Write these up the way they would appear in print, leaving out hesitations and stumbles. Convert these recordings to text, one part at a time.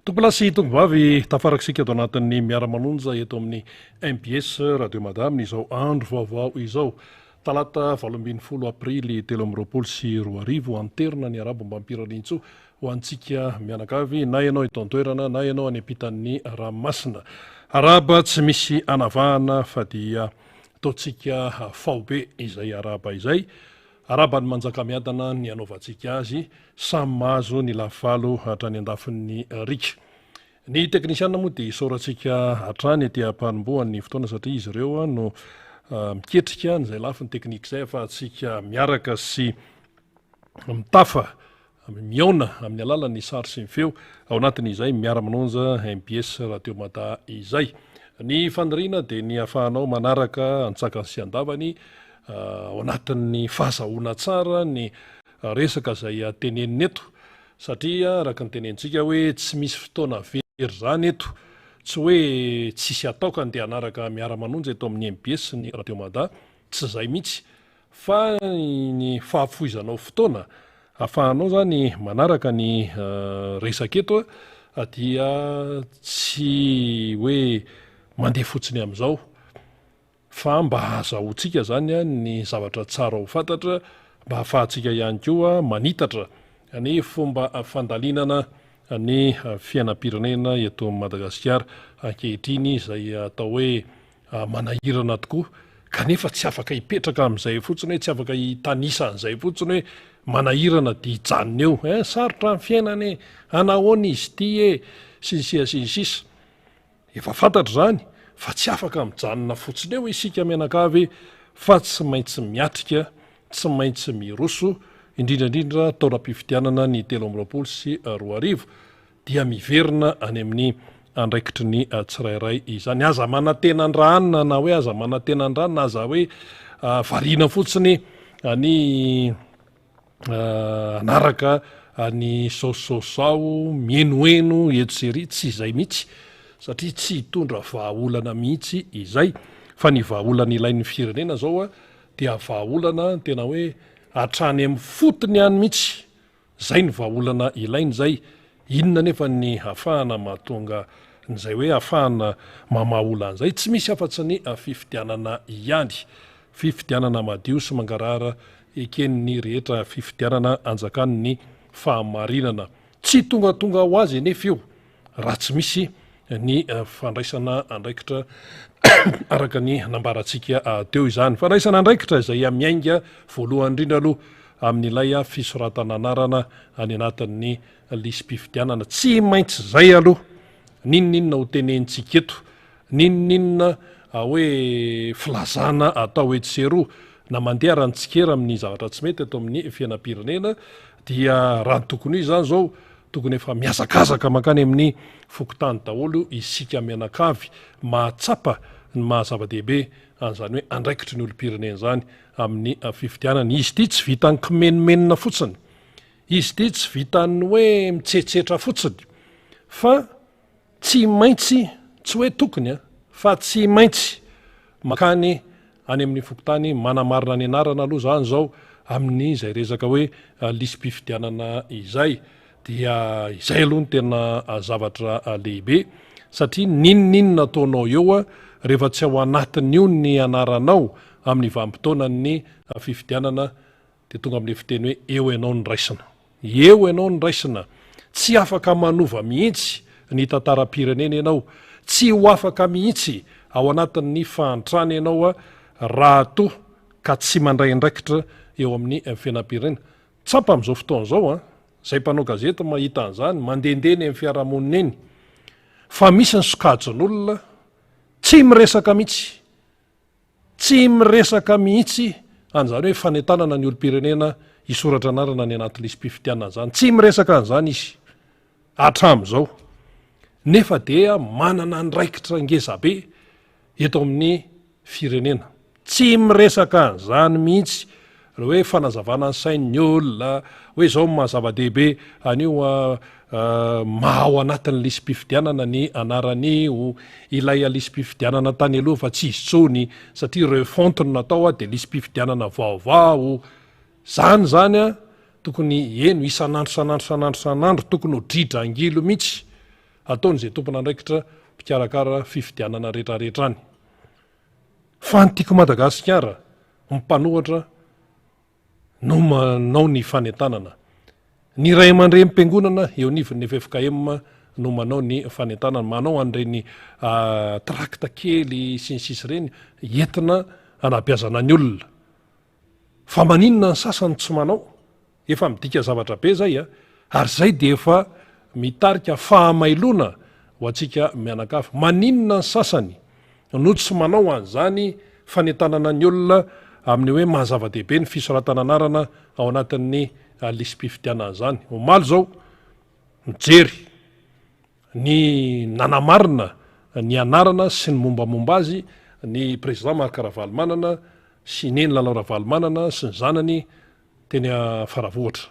Tompolasy tombovavy tafarakisika eto anatin'ny miara-manonja eto amin'ny MPS Radio Madame izao andro vaovao izao. Talata 18 aprily 2024 anterina ny arabo mbampiralintso ho antsika mianakavy na ianao eto an-toerana na ianao any ampitan'ny ranomasina. Araba tsy misy anavahana fa dia ataontsika faobe izay araba izay. Araba ny manjaka miadana ny anaovantsika azy samy mahazo ny lafalo hatrany andafin'ny rika. Ny teknisiana moa dia isaorantsika hatrany etỳ ampanombohan'ny fotoana satria izy ireo no miketrika n'izay lafiny teknika izay fa atsika miaraka sy mitafa miaona amin'ny alalan'ny sary sy ny feo ao anatin'izay miara-manonja MPS Radio Mada izay. Ny faniriana dia ny ahafahanao manaraka antsakany sy andavany ao anatin'ny fahazahoana tsara ny resaka izay tenenina eto satria araka ny tenenitsika hoe tsy misy fotoana very zany eto, tsy hoe tsisy ataoka dia anaraka miara-manonja eto amin'ny MPS ny Radio Mada, tsy izay mihitsy fa ny fahafoizanao fotoana ahafahanao zany manaraka ny resaka eto dia tsy hoe mandeha fotsiny amin'izao fa mba hahazahoantsika zany ny zavatra tsara ho fantatra, mba hahafahantsika ihany koa manitatra ny fomba fandalinana ny fiainam-pirenena eto Madagasikara ankehitriny izay atao hoe manahirana tokoa kanefa tsy afaka hipetraka amin'izay fotsiny hoe tsy afaka hitanisa an'izay fotsiny hoe manahirana dia hijanona eo sarotra ny fiainany anahoana izy ity sisa efa fantatra zany fa tsy afaka mijanona fotsiny eo isika mianakavy fa tsy maintsy miatrika, tsy maintsy miroso, indrindrandrindra taona-pifidianana ny 2024 dia miverina any amin'ny andraikitry ny tsirairay izany. Aza manantenandranina na hoe aza manantenandranina aza hoe variana fotsiny ny anaraka ny saosaosao mienoeno eto sy ery, tsy izay mihitsy satria tsy hitondra vahaolana mihitsy izay fa ny vahaolana ilain'ny firenena zao dia vahaolana tena hoe hatrany amin'ny fotony ihany mihitsy, zay ny vahaolana ilainy zay. Inona nefa ny hafahana mahatonga n'izay hoe hafahana mamaha an'izay, tsy misy afa-tsy ny fifidianana ihany, fifidianana madio sy mangarara eken'ny rehetra, fifidianana anjakan'ny fahamarinana tsy tongatonga ho azy nefa io raha tsy misy ny fandraisana andraikitra araka ny nambarantsika teo izany. Fandraisana andraikitra izay miainga voalohany indrindra aloha amin'ilay fisoratana anarana any anatin'ny lisym-pifidianana. Tsy maintsy zay aloha, ninninona ho tenenitsika eto, ninninona hoe filazana atao etseroa na mandeha ranotsikera amin'ny zavatra tsy mety eto amin'ny fiainam-pirenena dia raha ny tokony izany zao tokony efa miazakazaka makany amin'ny fokotany daholo isika mianakavy mahatsapa ny mahazava-dehibe an'izany hoe andraikitry ny olo-pirenena zany amin'ny fifidianana. Izy ity tsy vitany kimenomenona fotsiny, izy ity tsy vitany hoe mitsetsetra fotsiny fa tsy maintsy, tsy hoe tokony fa tsy maintsy makany any amin'ny fokotany manamarina ny anarana aloha zany zao amin'ny izay resaka hoe lisym-pifidianana izay. Dia izay aloha ny tena zavatra lehibe satria ninninona ataonao eo rehefa tsy ao anatin'io ny anaranao amin'ny vanim-potoanany fifidianana dia tonga amin'ilay fiteny hoe eo ianao ny raisina, eo ianao ny raisina, tsy afaka manova mihitsy ny tantaram-pirenena ianao, tsy ho afaka mihitsy ao anatin'ny fahantrana ianao raha toa ka tsy mandray andraikitra eo amin'ny fiainam-pirenena. Tsapa amin'izao fotoana izao zay mpanao gazety mahita an'izany mandehandeha ny amin'ny fiarahamonina eny fa misy ny sokajin'olona tsy miresaka mihitsy, tsy miresaka mihitsy an'izany hoe fanentanana ny olo-pirenena hisoratra anarana ny anaty lisym-pifidianana zany, tsy miresaka an'izany izy hatramin'izao nefa dia manana andraikitra ngezabe eto amin'ny firenena, tsy miresaka an'izany mihitsy raha hoe fanazavana ny sain'ny olona hoe zao mahazava-dehibe anio maha ao anatin'ny lisym-pifidianana ny anaran'io ilay lisym-pifidianana tany aloha fa tsy izy tsony satria refonte no natao dia lisym-pifidianana vaovao zany tokony eno isan'andro tokony ho dridra angilo mihitsy ataon'izay tompona andraikitra mpikarakara fifidianana rehetrarehetrany. Fa ny tiako Madagasikara mipanohatra no manao ny fanentanana. Ny ray aman-dreny mpiangonana eo nivon'ny FFKM no manao ny fanentanana, manao an'ireny trakta kely sy ny sisy reny entina anabeazana ny olona. Fa maninona ny sasany tsy manao? Efa midika zavatra be zay ary zay dia efa mitarika fahamailona ho antsika mianakafy. Maninona ny sasany no tsy manao an'izany fanentanana ny olona amin'ny hoe mahazava-dehibe ny fisoratana anarana ao anatin'ny lisym-pifidianana zany. Omaly zao mijery ny nanamarina ny anarana sy ny mombamomba azy ny président Marc Ravalomanana sy neny Lalao Ravalomanana sy ny zanany teny Faravohatra.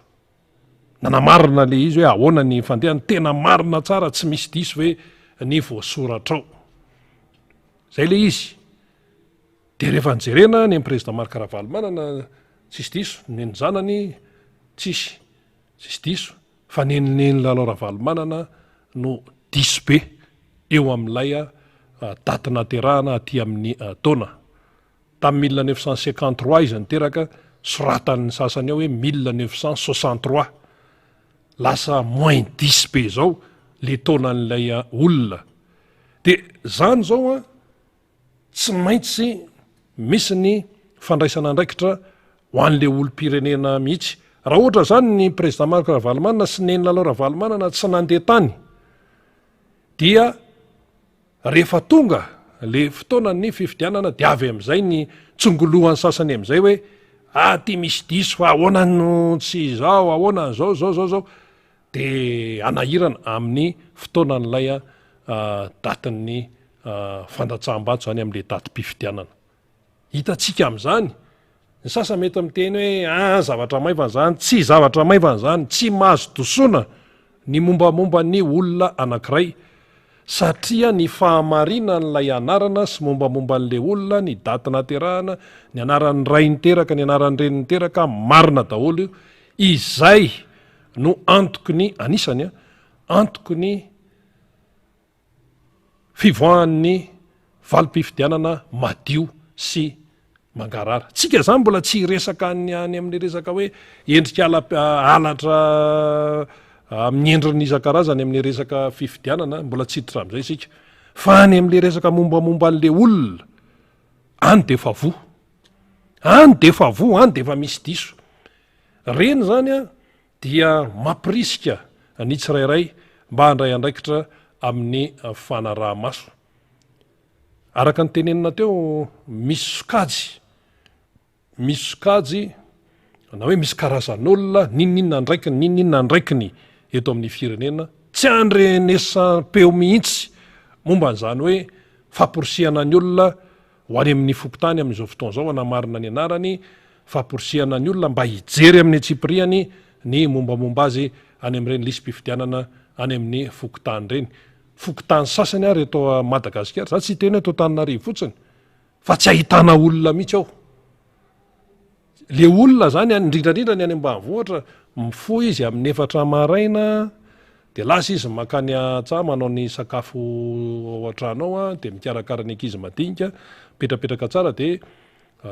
Nanamarina le izy hoe ahoana ny fandehany, tena marina tsara, tsy misy diso hoe ny voasoratra ao. Zay le izy. De rehefa nijerena ny président Marc Ravalomanana tsisy diso, ny zanany tsisy diso, fa neny Lalao Ravalomanana no diso be eo amin'ilay daty naterahana aty amin'ny taona. Tamin'ny 1953 izy niteraka, soratan'ny sasany ao hoe 1963. Lasa moins 10 be zao le taonan'ilay olona. De zany zao tsy maintsy misy ny fandraisana andraikitra ho an'le olom-pirenena mihitsy. Raha ohatra zany ny président Marc Ravalomanana sy neny Lalao Ravalomanana tsy nandeha tany, dia rehefa tonga le fotoanany fifidianana dia avy amin'izay ny tsongolohan'ny sasany amin'izay hoe ty misy diso fa ahoana no tsy zao, ahoana zao, dia anahirana amin'ny fotoanan'ilay datin'ny fandatsaham-bato zany amin'le datim-pifidianana. Hitantsika amin'izany, ny sasany mety miteny hoe zavatra maivana zany, tsy zavatra maivana zany, tsy mahazo dosoana ny mombamomba ny olona anankiray, satria ny fahamarina n'ilay anarana sy mombamomba n'le olona, ny daty naterahana, ny anaran'ny ray niteraka, ny anaran'ny reny niteraka, marina daholo. Izay no antoky ny anisany antoky ny fivoahan'ny valim-pifidianana madio sy mangarara. Tsika zany mbola tsy resaka any amin'ny resaka hoe endrika alatra amin'ny endriny isan-karazany amin'ny resaka fifidianana, mbola tsy hiditra amin'izay sika. Fa any amin'le resaka mombamomba an'le olona, any de fa vo, any de fa misy diso. Reny zany dia mampirisika ny tsirairay mba handray andraikitra amin'ny fanaraha-maso. Araka ny tenenina teo, misy sokajy na hoe misy karazan'olona ninninona andraikiny eto amin'ny firenena, tsy andrenesam-peo mihitsy momba n'izany hoe famporisihana ny olona ho any amin'ny fokotany amin'izao fotoana zao, anamarina ny anarany, famporisihana ny olona mba hijery amin'ny antsipiriany ny mombamomba azy any amin'ireny lisym-pifidianana any amin'ny fokotany reny. Fokotany sasany ary eto Madagasikara, za tsy teny eto Antananarivo fotsiny, fa tsy ahitana olona mihitsy ao. Le olona zany indrindrandrindra ny any ambanivohitra, mifoha izy amin'ny 4 maraina, de lasa izy makany atsaha manao ny sakafo ao an-trano ao, de mikarakara ny ankizy madinika, petrapetraka tsara, de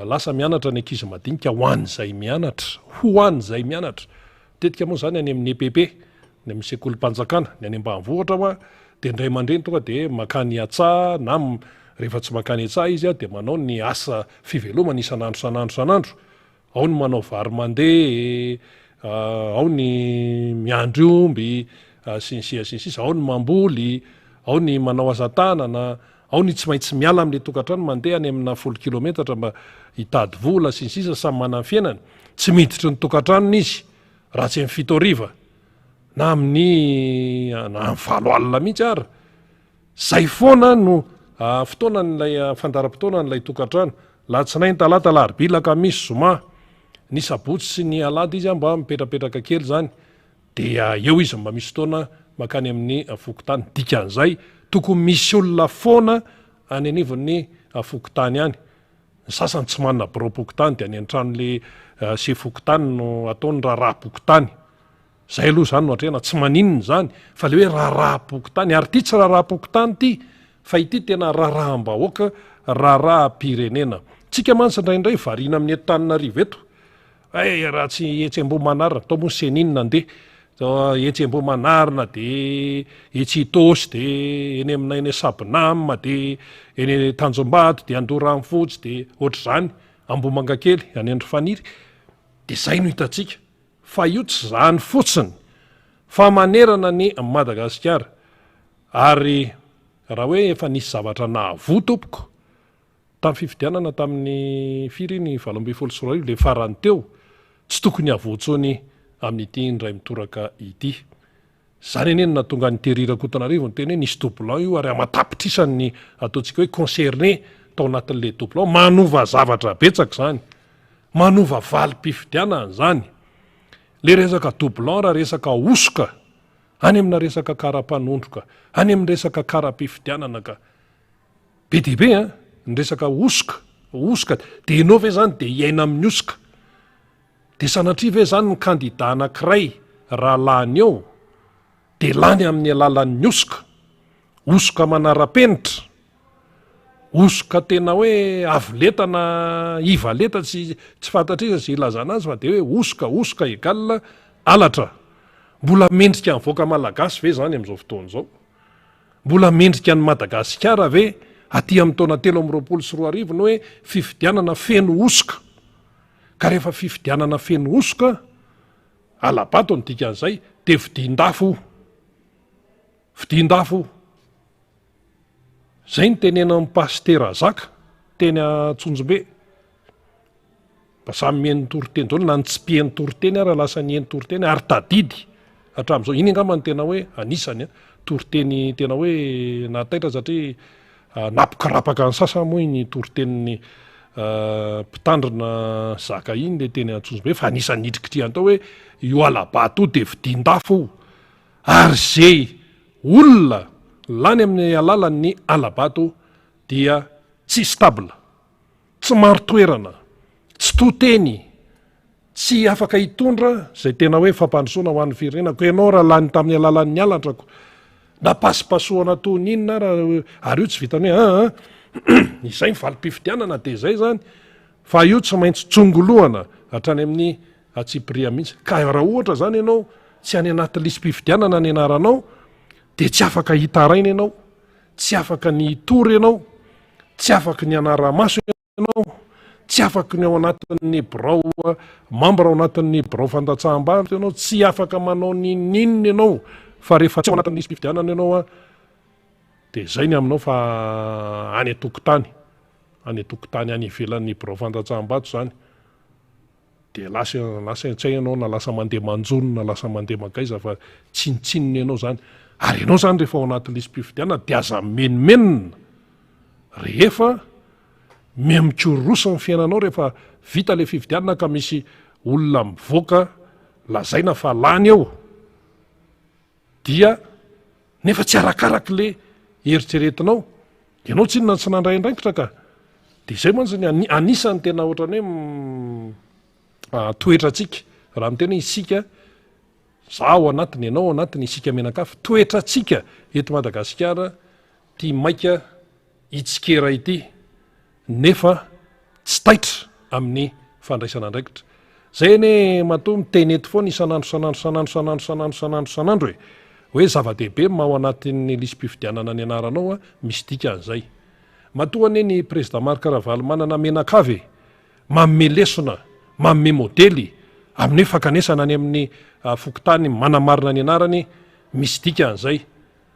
lasa mianatra ny ankizy madinika ho an'izay mianatra. Tetika moa zany any amin'ny EPP, ny amin'ny sekolim-panjakana, ny any ambanivohitra de ndray aman-dreny tonga de makany atsaha, na rehefa tsy makany atsaha izy de manao ny asa fivelomana isanandro. Ao ny manao vary mandeha, ao ny miandry omby, sy ny sisa, ao ny mamboly, ao ny manao asa tanana, ao ny tsy maintsy miala amin'le tokantrano mandeha any amina 10 kilometatra mba hitady vola sy ny sisa, samy manana ny fiainany. Tsy miditry ny tokantranony izy raha tsy amin'ny 7 hariva na amin'ny 9 alina mihitsy ary. Zay foana no fotoanan'ilay fandaram-potoana n'ilay tokantrano. Latsinainy, talata, alarobia, alakamisy, zoma, ny sabotsy sy ny alahady izy mba mipetrapetraka kely zany. Dia eo izy mba misy fotoana makany amin'ny fokotany. Dikan'izay tokony misy olona foana any anivon'ny fokotany any. Ny sasany tsy manana birao-pokotany dia any an-tranon'le se fokotany no ataony raharaha-pokotany. zay aloha zany no atrehana tsy maninony zany fa le hoe raharaha-pokotany ary ty tsy raharaha-pokotany ty fa ity tena raharaham-bahoaka raharaha-pirenena. Tsika mansa indraindray variana amin'ny Antananarivo eto raha tsy Etsembomanarina atao moa seninina andeha Etsembomanarina de Etsitosy de eny aminay eny Sabonama de eny Tanjombato de Andoranfotsy de ohatr'izany Ambomangakely any Androfaniry de zay no hitantsika fa io tsy zany fotsiny fa manerana ny Madagasikara. Ary raha hoe efa nisy zavatra nahavoa tompoko tamin'ny fifidianana tamin'ny firy ny 2024 le farany teo tsy tokony havoatsony amin'ity indray mitoraka ity. Zany eny natonga ny Terirako-Antananarivo ny teny hoe nisy doublon io ary amatapitrisany ataontsika hoe concerné tao anatin'le doublon, manova zavatra betsaka zany, manova valim-pifidianana zany. Le resaka doublon raha resaka osoka any amina resaka kara-panondroka, any amin'ny resaka kara-pifidianana ka be dia be ny resaka osoka de ianao ve zany de iaina amin'ny osoka de sanatria ve zany ny kandida anankiray raha lany eo de lany amin'ny alalan'ny osoka manara-penitra, osoka tena hoe avoleta ivaleta tsy fantatrisa sy ilazana azy fa de hoe osoka egal alatra. Mbola mendrika nyvoaka malagasy ve zany amin'izao fotoana zao? Mbola mendrika ny Madagasikara ve aty amin'ny taona 2024 no hoe fifidianana feno osoka? Ka rehefa fifidianana feno osoka alabato ny dikan'izay de fidin-dafo. Zay ny tenena amin'ny Pasteur Azaka teny Antsonjombe. Samy mihaino toriteny zao na ny tsy mpihaino toriteny ary lasa nihaino toriteny ary tadidy hatramin'izao. Iny angamba ny tena hoe anisany toriteny tena hoe nataitra satria napokarapaka ny sasany moa iny toritenin'ny mpitandrina zaka iny le teny Antsonjombe fa anisany nitrikitrihany tao hoe io alabato de fidin-dafo ary zay olona lany amin'ny alalan'ny alabato dia tsy stable, tsy maro toerana, tsy toteny, tsy afaka hitondra zay tena hoe fampandrosoana ho an'ny firenena. Ko ianao raha lany tamin'ny alalan'ny alatrako napasipasoana toninina ary io tsy vitany hoe izay ny valim-pifidianana de zay zany fa io tsy maintsy tsongolohana hatrany amin'ny Tsipria mihitsy. Ka raha ohatra zany ianao tsy any anaty lisym-pifidianana ny anaranao de tsy afaka hitaraina ianao, tsy afaka ny hitory ianao, tsy afaka ny anara-maso ianao, tsy afaka ny ao anatin'ny birao membre ao anatin'ny birao fantatsaham-barotra ianao, tsy afaka manao ninninona ianao fa rehefa tsy ao anatin'ny lisym-pifidianana ianao de zay ny aminao fa any atokotany any ivelan'ny birao fantatsaham-bato zany de lasa tsy ianao na lasa mandeha manjono na lasa mandeha magaiza fa tsinitsinina ianao zany. Ary ianao zany rehefa ao anatin'ny lisym-pifidianana de aza menomenina rehefa memikorosa ny fiainanao rehefa vita le fifidianana ka misy olona mivoaka lazaina fa lany eo dia nefa tsy arakaraky le eritreretinao ianao tsy inona tsy nandraindraikitra ka de zay mantsy anisany tena ohatrany hoe toetratsika raha miteny isika zaho anatiny ianao anatiny isika menakafy toetratsika eto Madagasikara tia maika itsikera ity nefa tsy taitra amin'ny fandraisana andraikitra. Zay ne matoa miteny eto foana isanandro hoe zava-dehibe mao anatin'ny lisym-pifidianana ny anaranao misy dika an'izay. Matoa ane ny président Marc Ravalomanana menakavy manome lesona, manome modely amin'ny fakanesana any amin'ny fokotany manamarina ny anarany misy dika an'izay.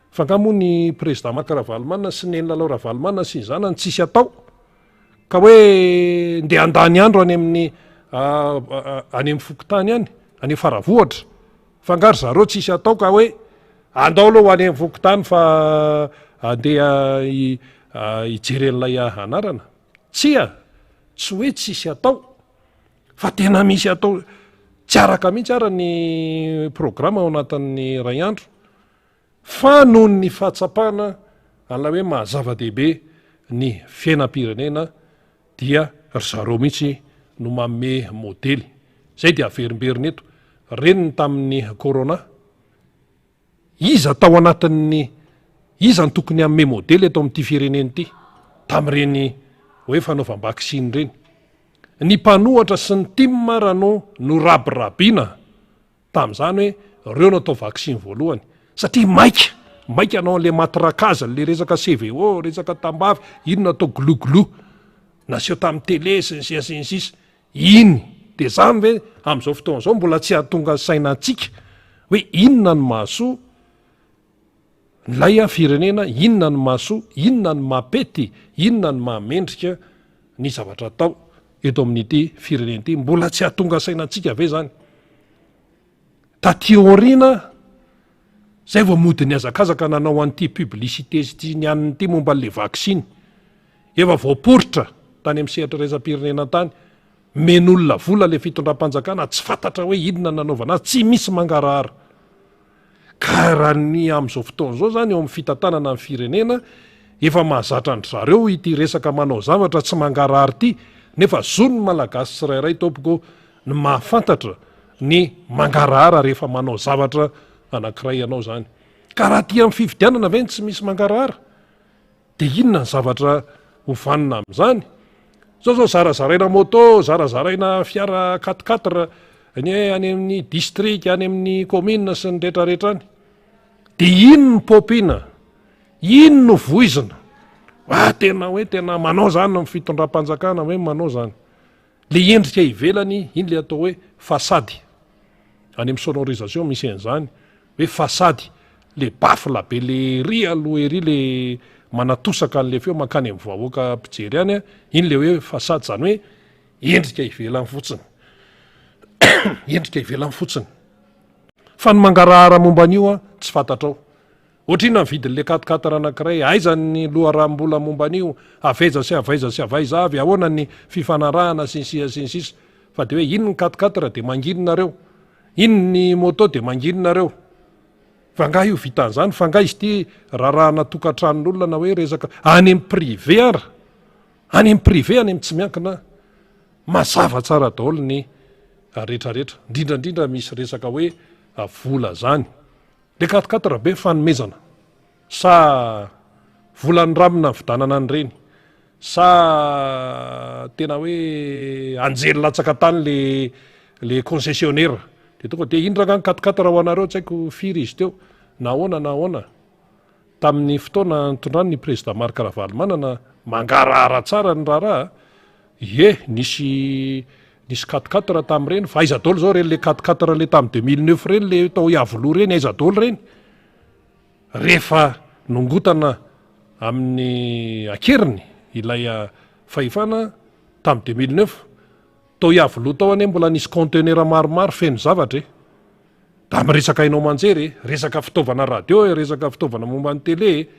Fa nga moa ny président Marc Ravalomanana sy ny Lalao Ravalomanana sy ny zanany tsisy atao ka hoe ndeha andany andro any amin'ny fokotany any faravohatra fa ngary zareo tsisy atao ka hoe andao aloha ho any amin'ny fokotany fa andeha hijery an'ilay anarana. Tsy hoe tsisy atao fa tena misy atao, tsy araka mihitsy ara ny programa ao anatin'ny ray andro fa noho ny fahatsapana an'ilay hoe mahazava-dehibe ny fiainam-pirenena dia ry zareo mihitsy no manome modely. Zay dia averimberina eto reniny tamin'ny corona, iza tao anatin'ny iza ny tokony amin'ny modely eto amin'ity fireneny ity tamin'ireny hoe fanaovam-baksiny reny. Ny mpanohatra sy ny timmarano no rabirabiana tamin'izany hoe reo no atao vaksiny voalohany, satria maika anao an'le matrakaza le resaka CVO, resaka tambavy, ino no atao gloglo naseho tamin'ny tele sy ny sisa sy ny sisa, iny de zany hoe amin'izao fotoana izao mbola tsy ahatonga sainantsika hoe inona ny mahasoa nylay a firenena, inona ny mahasoa, inona ny mampety, inona ny mahamendrika ny zavatra atao eto amin'ity firenena ity, mbola tsy ahatonga sainantsika ve zany. Taty aoriana zay vao mody ny azakazaka nanao an'ity publicité sy ny an'ity momba n'le vaksiny, efa voaporitra tany amin'ny sehatra raisam-pirenena tany, men'olona vola le fitondram-panjakana tsy fantatra hoe inona nanaovana azy, tsy misy mangarahara. Ka raha ny amin'izao fotoana izao zany eo amin'ny fitantanana amin'ny firenena efa mahazatra ny zareo ity resaka manao zavatra tsy mangarahara ity, nefa zony malagasy tsirairay tompoko ny mahafantatra ny mangarahara rehefa manao zavatra anankiray ianao zany. Ka raha ty amin'ny fifidianana ve tsy misy mangarahara, de inona ny zavatra hovanina amin'izany? Zao zarazaraina moto, zarazaraina fiara 4x4 any amin'ny district, any amin'ny commune sy ny rehetrarehetra any, de ino ny popina, ino no voizina, tena hoe tena manao zany amin'ny fitondram-panjakana, hoe manao zany le endrika ivelany, iny le atao hoe fasady. Any amin'ny sonorisation misy an'izany hoe fasady, le bafla be le ry aloha ery le manatosaka an'le feo mankany amin'ny vahoaka mpijery any, iny le hoe fasady, zany hoe endrika ivelany fotsiny endrika ivelany fotsiny. Fa ny mangarahara momba an'io tsy fantatrao. Ohatrina ny vidin'le 4x4 anankiray, aiza ny loharam-bola momba an'io, avaiza sy avaiza avy, ahoana ny fifanarahana sy ny sisa, fa de hoe ino ny 4x4 de manginonareo, ino ny moto de manginonareo. Fa nga io vitan'izany, fa nga izy ty rarahana tokantranon'olona na hoe resaka any amin'ny privé ara, any amin'ny privé, any amin'ny tsy miankina, mazava tsara daholo ny rehetrarehetra, indrindrandrindra misy resaka hoe vola zany. Le 4x4 be fanomezana, sa volan'ny ramina vidanana an'ireny, sa tena hoe anjely latsaka tany le concessionnaire, de tonga de indraka ny 4x4 ho anareo, tsy haiko firy izy teo, na ahoana. Tamin'ny fotoana nitondrany ny président Marc Ravalomanana, mangarahara tsara ny raharaha, nisy 4x4 tamin'ireny, fa aiza daholo zao reny le 4x4 le tamin'ny 2009 reny, le tao iavoloha reny, aiza daholo reny. Rehefa nongotana amin'ny akeriny ilay fahefana tamin'ny 2009, tao iavoloha tao ane mbola nisy conteneur maromaro feno zavatra da miresaka hainao manjery, resaka fitaovana radio, resaka fitaovana momba ny tele,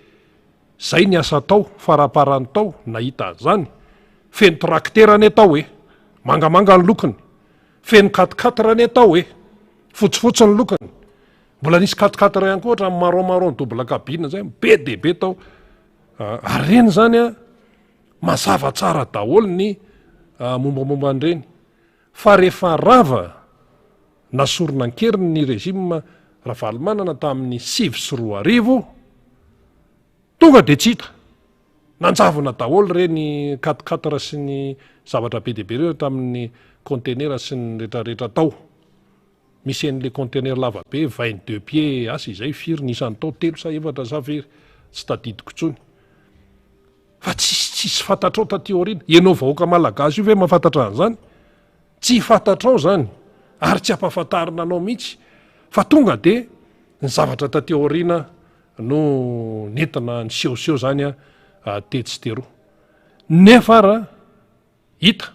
zay ny asa tao, faraparany tao, nahita an'izany. Feno trakterany atao mangamanga ny lokony, feno 4x4 ny atao fotsifotsy ny lokony, mbola nisy 4x4 ihany koa ohatran'ny marron double cabine zay, be de be tao. Reny zany mazava tsara daholo ny mombamomba an'ireny. Fa rehefa rava nasorona ankeriny ny régime Ravalomanana tamin'ny 7 tonga de tsy hita, nanjavona daholo reny 4x4 sy ny zavatra be deabe reo tamin'ny conteneur sy ny rehetrarehetra tao. Misy an'le conteneur lava be 22 pieds asy izay firy nisan'ny tao, 3 sa 4 sa firy, tsy tadidiko tsony. Fa tsisy fantatrao taty aoriana, ianao vahoaka malagasy io ve mahafantatra an'izany? Tsy fantatrao zany, ary tsy ampahafantarina anao mihitsy, fa tonga de ny zavatra taty aoriana no nentina nisehoseho zany tetsy teroa. Nefa ara hita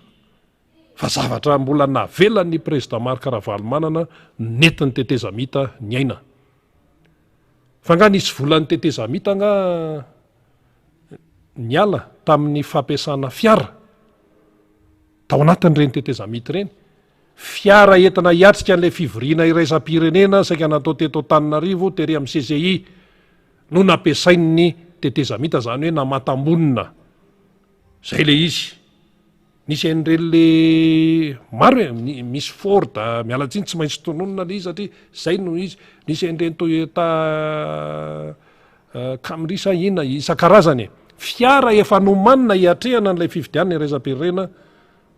fa zavatra mbola navelan'ny président Marc Ravalomanana nentiny tetezamita ny aina. Fa nga nisy volan'ny tetezamita nga niala tamin'ny fampiasana fiara tao anatin'ireny tetezamita ireny, fiara entina hiatrika an'ilay fivoriana iraisam-pirenena saika natao teto Antananarivo, tery amin'ny CCI, no nampiasain'ny tetezamita, zany hoe namatam-bonina, zay le izy. nisy an'ireny le maro hoe misy Ford mialatsiny tsy maintsy tononona le izy satria zay no izy, nisy an'ireny Toyota Camry sa inona isan-karazany fiara efa nomanina hiatrehana n'ilay fifidianana iraisam-pirenena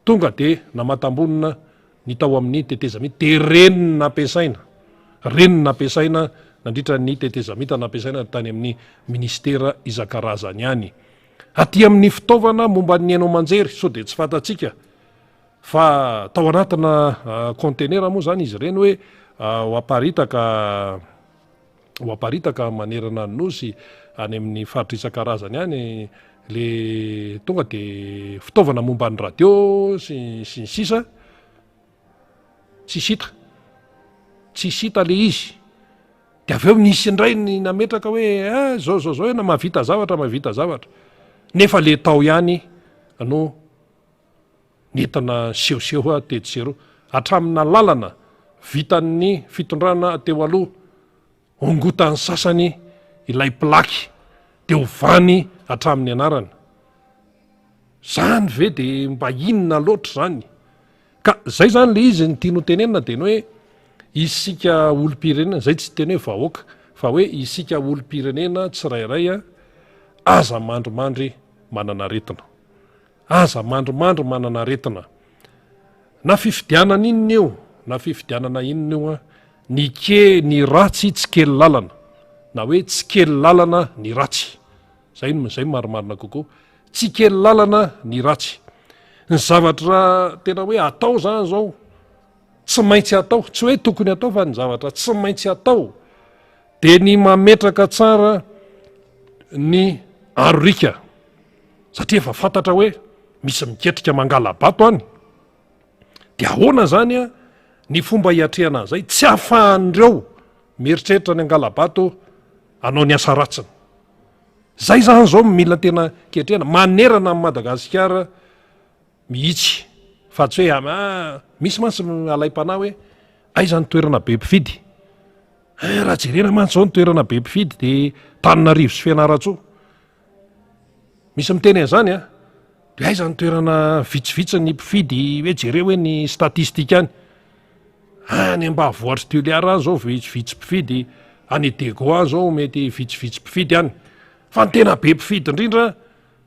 tonga de namatambonina ny tao amin'ny tetezamita de renina ampiasaina nandritra ny tetezamita nampiasaina tany amin'ny ministera isan-karazany ihany. Aty amin'ny fitaovana momba ny haino manjery so de tsy fantatsika fa tao anatina contenera moa zany izy ireny hoe ho aparitaka manerana ny nosy any amin'ny faritra isan-karazany ihany le tonga de fitaovana momba ny radio sy ny sisa tsy hita le izy. De avy eo misy indray ny nametraka hoe zao na mahavita zavatra nefa le tao ihany no nentina sehoseho tetsereo hatramina lalana vitan'ny fitondrana teo aloha ongotan'ny sasany ilay plaky de hovany hatramin'ny anarana. Zany ve de mba inona loatra zany? Ka zay zany le izy ny tiano tenenina de ny hoe isika olom-pirenena zay tsy teny hoe vahoaka fa hoe isika olom-pirenena tsirairay aza mandromandry manana aretina na fifidianana inona eo na fifidianana inona eo ny ratsy tsy kely lalana na hoe tsy kely lalana ny ratsy zay marimarina kokoa tsy kely lalana ny ratsy. Ny zavatra tena hoe atao zany zao tsy maintsy atao tsy hoe tokony atao fa ny zavatra tsy maintsy atao de ny mametraka tsara ny arorika satria efa fantatra hoe misy miketrika mangala bato any de ahoana zany ny fomba hiatrehana an'izay tsy afahan'ireo mieritreritra ny angala-bato anao ny asa ratsiny. Zay zany zao mila tena kehitrehana manerana amin'ny Madagasikara mihitsy fa tsy hoe misy mantsy alay-panahy hoe aiza ny toerana be mpifidy raha jerena mantsy zao ny toerana be mpifidy de Tananarivo sy Fianarantsoa misy miteny an'izany de aiza ny toerana vitsivitsy ny mpifidy hoe jereo hoe ny statistika any ambanivohitra Toliara any zao vitsivitsy mpifidy any Dego any zao mety vitsivitsy mpifidy any fa ny tena be mpifidy indrindra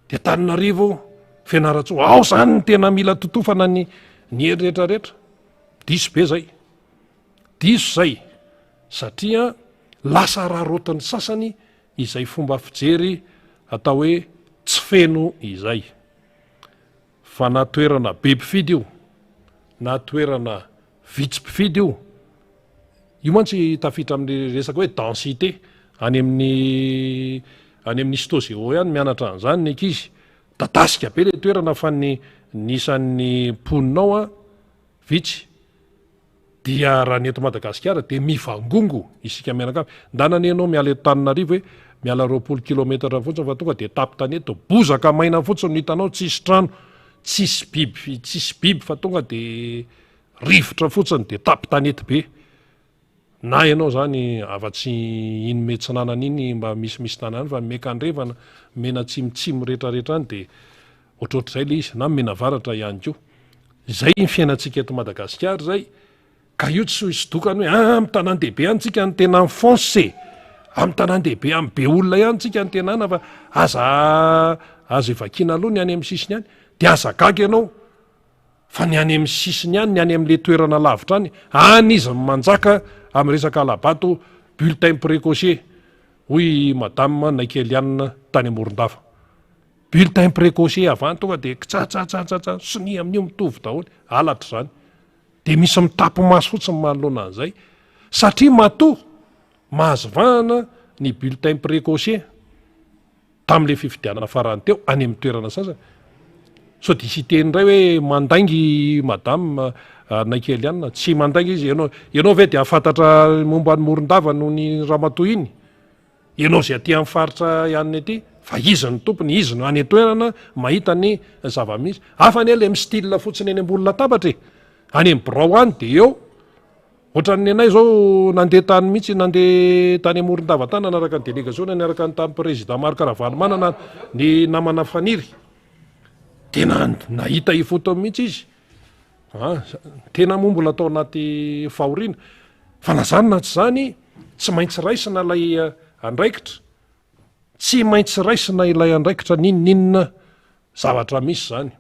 de Tananarivo Fianarantsoa ao zany ny tena mila totofana ny herirehetrarehetra diso zay satria lasa raharotin'ny sasany izay fomba fijery atao hoe tsy feno izay fa na toerana be mpifidy io na toerana vitsy mpifidy io mantsy tafitra amin'ny resaka hoe densité any amin'ny Stozeo ihany mianatra an'izany ny ankizy dadasika be le toerana fa nisan'ny mponinao vitsy dia raha ny eto Madagasikara de mivangongo isika mianakavy ndanany ianao miala eto Tananarivo hoe miala 20 kilometatra fotsiny fa tonga de tapy tany eto bozaka maina fotsiny no hitanao tsisy trano tsisy biby fa tonga de rivotra fotsiny de tapy tany eto be na ianao zany afa-tsy iny metsinanana iny mba misimisy tanany fa mekandrevana mena tsimitsimo rehetrarehetra any de ohatrohatr'izay le izy na mena varatra ihany koa. Zay ny fiainantsika eto Madagasikara zay ka io tsy isodokany hoe amin'ny tanan-dehibe any tsika ny tena mifonce amin'ny tanan-dehibe amin'ny be olona ihany tsika ny tena ana fa azo evakina aloha ny any amin'ny sisiny any de aza gaga ianao fa ny any amin'ny sisiny any ny any amin'le toerana lavitra any izy manjaka amin'ny resaka alabato bulletin précoce hoy madame Naikelianina tany Morondava bulletin précoce avany tonga de kitsatsatsatsa sony amin'io mitovy daholo alatra zany de misy mitapo maso fotsiny manoloana an'izay satria matoa mahazovahana ny bulletin précoce tam'le fifidianana farany teo any amin'ny toerana sasany so de sy teny ray hoe mandaingy madame Naikelianina tsy mandaingy izy ianao ve de afantatra momba ny Morondava noho ny Ramatoa iny ianao zay aty amin'ny faritra ihany aty fa izy ny tompony izy no any toerana mahita ny zava-misy hafa ny le mistyle fotsiny eny ambony latabatra any amin'ny birao any de eo ohatran'ny anay zao nandeha tany mihitsy nandeha tany Morondava tany nanaraka ny délégation nanaraka ny tamin'ny président Marc Ravalomanana ny namana faniry tena nahita ifoto mihitsy izy tena moa mbola atao anaty fahoriana fa nazanyna tsy zany tsy maintsy raisina ilay andraikitra tsy maintsy raisina ilay andraikitra ninoninona zavatra misy zany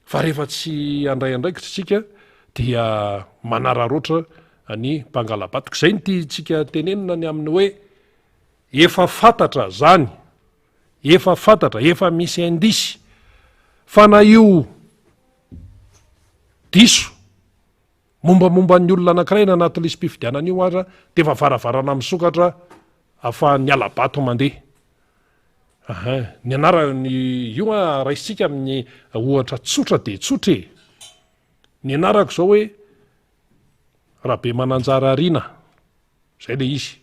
fa rehefa tsy andray andraikitra tsika dia manararoatra ny mpangalabatiko zay nty tsika tenenina ny amin'ny hoe efa fantatra zany efa fantatra efa misy indisy fa na io diso mombamomba ny olona anankiray na anaty lisy mpifidianana io aza de efa varavarana misokatra afahan'ny alabato mandeha ny anarany io raisitsika amin'ny ohatra tsotra de tsotra e ny anarako zao hoe rahabe mananjara rina zay le izy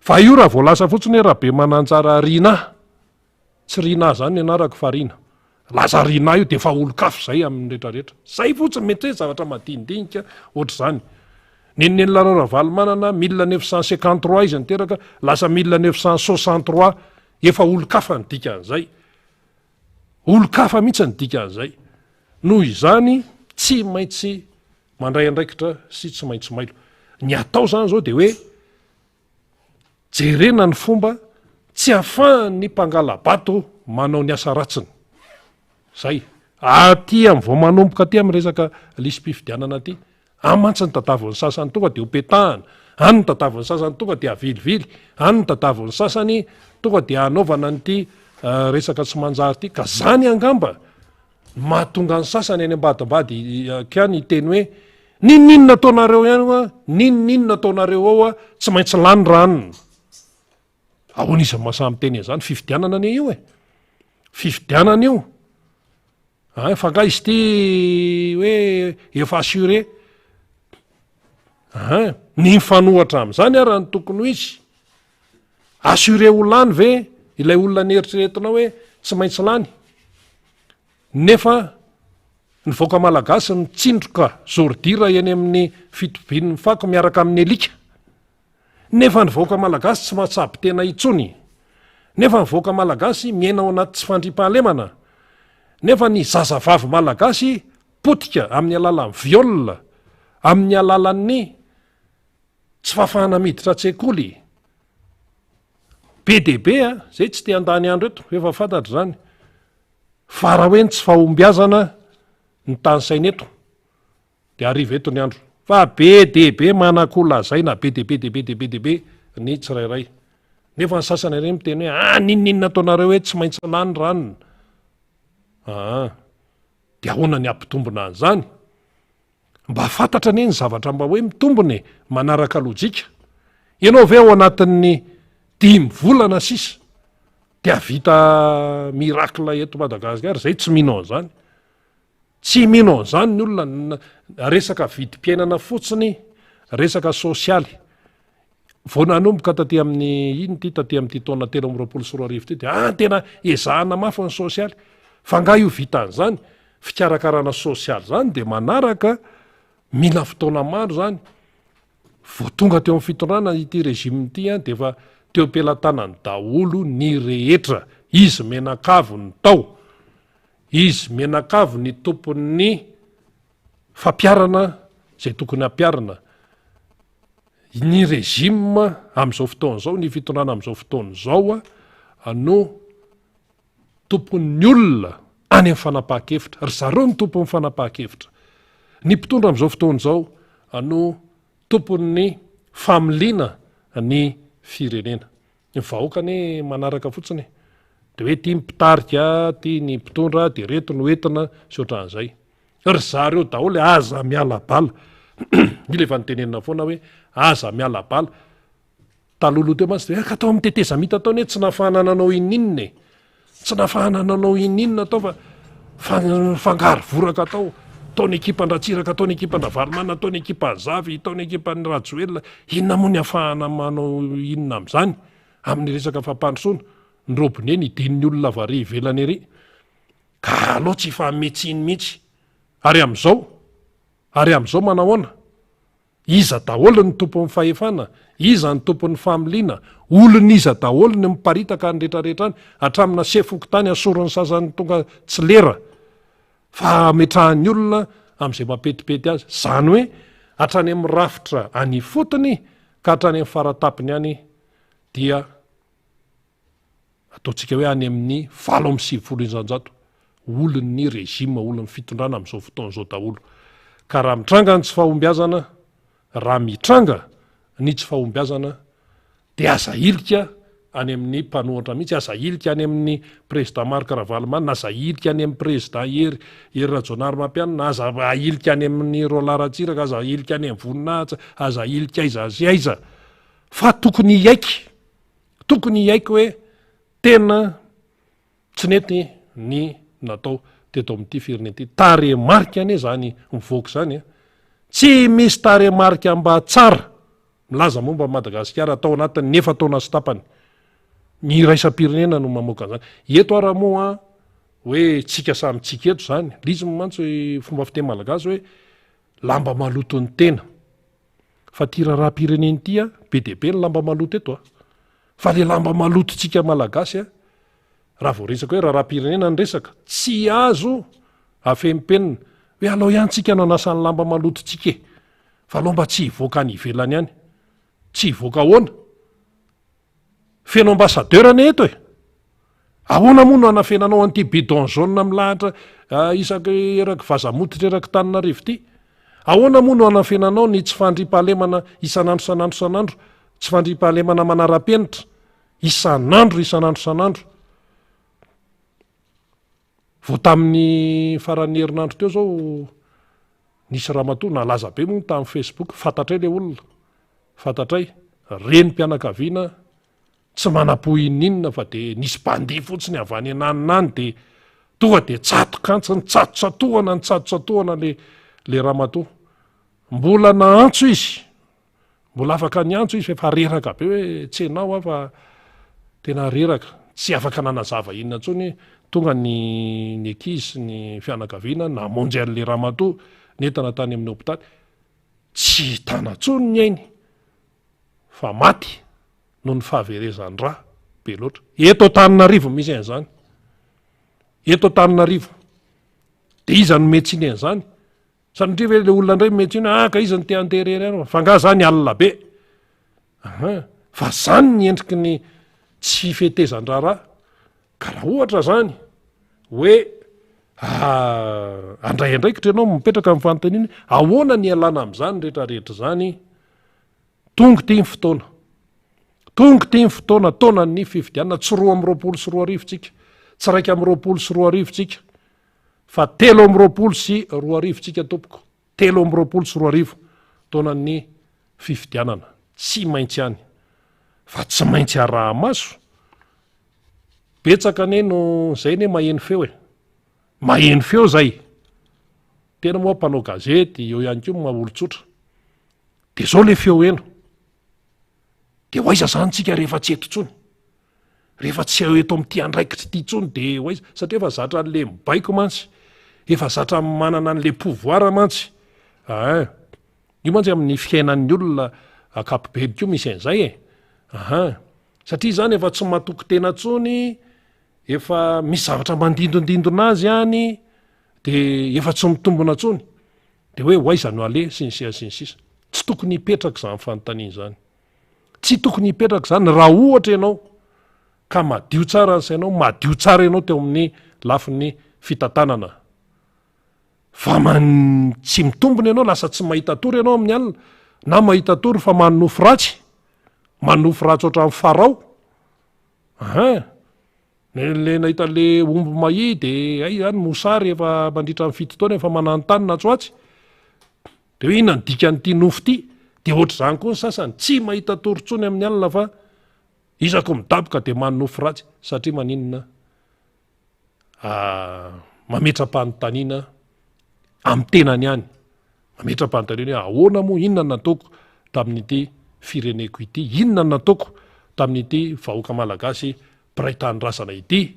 fa io raha voalasa fotsiny hoe rahabe mananjara rina tsy rina zany ny anarako fa rina laza rina io de efa olo-kafo zay amin'ny rehetrarehetra zay fotsiny mety hoe zavatra madinidinika ohatra zany nenenlanao ravalomanana 1953 izy niteraka lasa 1963 efa olo-kafa nydika an'izay olo-kafa mihitsy nydika an'izay noho izany tsy maintsy mandray andraikitra sy tsy maintsy mailo ny atao zany zao de hoe jerena ny fomba tsy hafahan'ny mpangalabato manao ny asa ratsiny zay aty am'vao manomboka aty amin'ny resaka lisy mpifidianana aty amantsy ny tadavon'ny sasany tonga de hopetahana any ny tadavon'ny sasany tonga de avilivily any ny tadavon'ny sasany tonga de anaovana nyty resaka tsy manjary ty ka zany angamba mahatonga ny sasany any ambadimbady kany teny hoe ninoninona ataonareo ihany a ninoninona ataonareo ao a tsy maintsy lany ranony ahoana izy mahasamy teny zany fifidianana ane io e fifidianana io fa nga izy ty hoe efa assure ny mifanohatra am'izany ara ny tokony ho izy assure ho lany ve ilay olona nyeritriretina hoe tsy maintsy lany nefa ny voaka malagasy mitsindroka zordira eny amin'ny fitobin'ny fako miaraka amin'ny alika nefa ny voaka malagasy tsy mahatsapy tena itsony nefa ny voaka malagasy miainao anaty tsy fandripahalemana nefa ny zazavavy malagasy potika amin'ny alalan'ny viole amin'ny alalan'ny tsy fahafahana miditra tsekoly be debe zay tsy te andany andro eto efa fantatra zany fa raha hoe ny tsy fahombiazana ny tanysaina eto de ariva eto ny andro fa be debe manakolazayna be debe ny tsirairay nefa ny sasany reny miteny hoe ninoninona ataonareo hoe tsy maintsy lany ranona de ahoana ny ampitombona an'izany mba fantatra ane ny zavatra mba hoe mitombony manaraka lojika ianao ve ao anatin'ny 5 volana sisa de avita mirakla eto Madagasikara zay tsy mino an'izany tsy mino an'izany ny olona resaka vidim-piainana fotsiny resaka sosialy vao nanomboka taty amin'ny ino ty taty amin'ty taona 3 ty de tena ezahana mafy ny sosialy fa nga io vita an'izany fikarakarana sosialy zany de manaraka mila fotoana maro zany vo tonga teo amin'ny fitondrana ity rezime ity de efa teo am-pelatanany daholo ny rehetra izy menakavo ny tao izy menakavo ny tompon'ny fampiarana zay tokony hampiarana ny rezime am'izao fotoana zao ny fitondrana am'izao fotoana zao no tompon'ny olona any amin'ny fanapaha-kevitra ry zareo ny tompon'ny fanapaha-kevitra ny mpitondra am'izao fotoana zao no tompon'ny familiana ny firenena ny vahoaka ane manaraka fotsiny de hoe tia mpitarika tia ny mpitondra de reto no entina sy ohatran'izay ry zareo daholo aza miala bala ila efa nytenenina foana hoe aza miala bala talolo teo mantsy de ka atao amin'ny teteza mita ataony hoe tsy nafahanananao ininina e tsy nafahanananao ininina atao fa fangaro voraka atao ataony ekipandratsiraka ataony ekipandravarimana ataony ekipanzavy ataony ekipan'ny rajoelona inona moa ny afahana manao inona am'izany amin'ny resaka fampandrosoana ny robine ny dininy olona vari ivelany ery ka aloha tsy fahametsiny mihitsy ary am'izao manahoana iza daholo ny tompon'ny fahefana iza ny tompon'ny familiana olon'iza daholo ny miparitaka ny rehetrarehetra any hatramina sefoko tany asorony sasany tonga tsy lera fametrahan'ny olona am'izay mapetipety azy zany hoe hatrany amin'ny rafitra any fotony ka hatrany amin'ny faratapiny any dia ataontsika hoe any amin'ny 7 olon'ny rezima olon'ny fitondrana am'izao fotoan'izao daholo ka raha mitranga ny tsy fahombiazana raha mitranga ny tsy fahombiazana dia aza ilika any amin'ny mpanohatra mihitsy aza ilika any amin'ny président Marc Ravalomanana na aza ilika any amin'ny président Hery Rajaonarimampianina na aza ilika any amin'ny Roland Ratsiraka aza ilika any amin'ny Voninahitra aza ilika aiza fa tokony hiaiky hoe tena tsy nety ny natao teto amin'ity firenena ity taremarika anie zany mivoaka zany tsy misy taremarika mba tsara milaza momba Madagasikara atao anatin'ny 9 taona sy tapany ny raisam-pirenena no mamoaka an'izany eto ara moa hoe tsika samytsika eto zany lizy mantsy fomba fiteny malagasy hoe lamba maloto ny tena fa ty raharam-pirenena ity be dia be ny lamba maloto eto fa le lamba malototsika malagasy raha vao resaka hoe raharam-pirenena ny resaka tsy azo afempenina hoe alao ihany tsika no anasan'ny lamba malototsika fa alao mba tsy hivoaka any ivelany ihany tsy hivoaka ahoana feno ambassadeur ane eto ahoana moa no anafenanao an'ity bidon jaune milahatra isaky eraky vazamototra eraky tanina rivo ity ahoana moa no anafenanao ny tsy fandripahalemana isanandro tsy fandripahalemana manara-penitra isanandro vo tamin'ny faran'ny herinandro teo zao nisy ramatoa nalaza be moa tamin'ny Facebook fantatray le olona fantatray reny mpianakaviana tsy manam-pohininona fa de nisy bandi fotsiny avy any ananiny de tonga de tsatotsatohana le ramatoa mbola naantso izy mbola afaka niantso izy fa reraka be hoe tsy enao fa tena reraka tsy afaka nanazava inona ntsony tonga ny ankizy ny fianakaviana namonjy an'le ramatoa netana tany amin'ny hopitaly tsy tanantsony ny ainy fa maty no ny fahaverezan-dra be loatra eto Antananarivo misy an'izany eto Antananarivo de iza no metsiny an'izany satria ve le olona indray metsiny ka iza ny te anterery fa nga zany alina be fa zany ny endriky ny tsy fitezan-draharaha ka raha ohatra zany hoe andray andraikitra ianao mipetraka amin'ny fanontaniana ahoana ny alana amin'izany rehetrarehetra zany tonga ty ny fotoana taona ny fifidianana tsy 2 sy 2 tsika tsy 2 sy 2 tsika fa 3 sy 2 tsika tompoko 3 sy 2 taona ny fifidianana tsy maintsy any fa tsy maintsy araha maso betsaka ane no zay ne maheno feo zay tena moa mpanao gazety eo ihany ko maolotsotra de zao le feo eno de hoaiza zany tsika rehefa tsy eto tsony rehefa tsy eo eto amin'ity andraikitra ity tsony de hoaiza satria efa zatra an'le mibaiko mantsy efa zatra manana an'le pouvoir mantsy io mantsy amin'ny fiainan'ny olona akapobeby ko misy an'izay satria zany efa tsy matoko tena tsony efa misy zavatra mandindondindona azy any de efa tsy mitombona tsony de hoe hoaiza no ale sinsisa tsy tokony hipetraka zany fanontaniana zany tsy tokony hipetraka zany raha ohatra ianao ka madio tsara ny sainao madio tsara ianao teo amin'ny lafin'ny fitantanana fa tsy mitombona ianao lasa tsy mahita tory ianao amin'ny alina na mahita tory fa manofo ratsy ohatran'ny farao le nahita le omby mahi de zany mosary efa mandritra amin'ny fito taona efa mananontany natsoatsy de hoe inona ny dikan'ity nofo ity de ohatra zany koa ny sasany tsy mahita torontsony amin'ny alina fa izako midaboka de manofo ratsy satria maninona mametra-panontaniana amin'ny tenany ihany mametra-panontaniana hoe ahoana moa inona nataoko tamin'ity fireneko ity inona nataoko tamin'ity vahoaka malagasy mpiray-tany rasana ity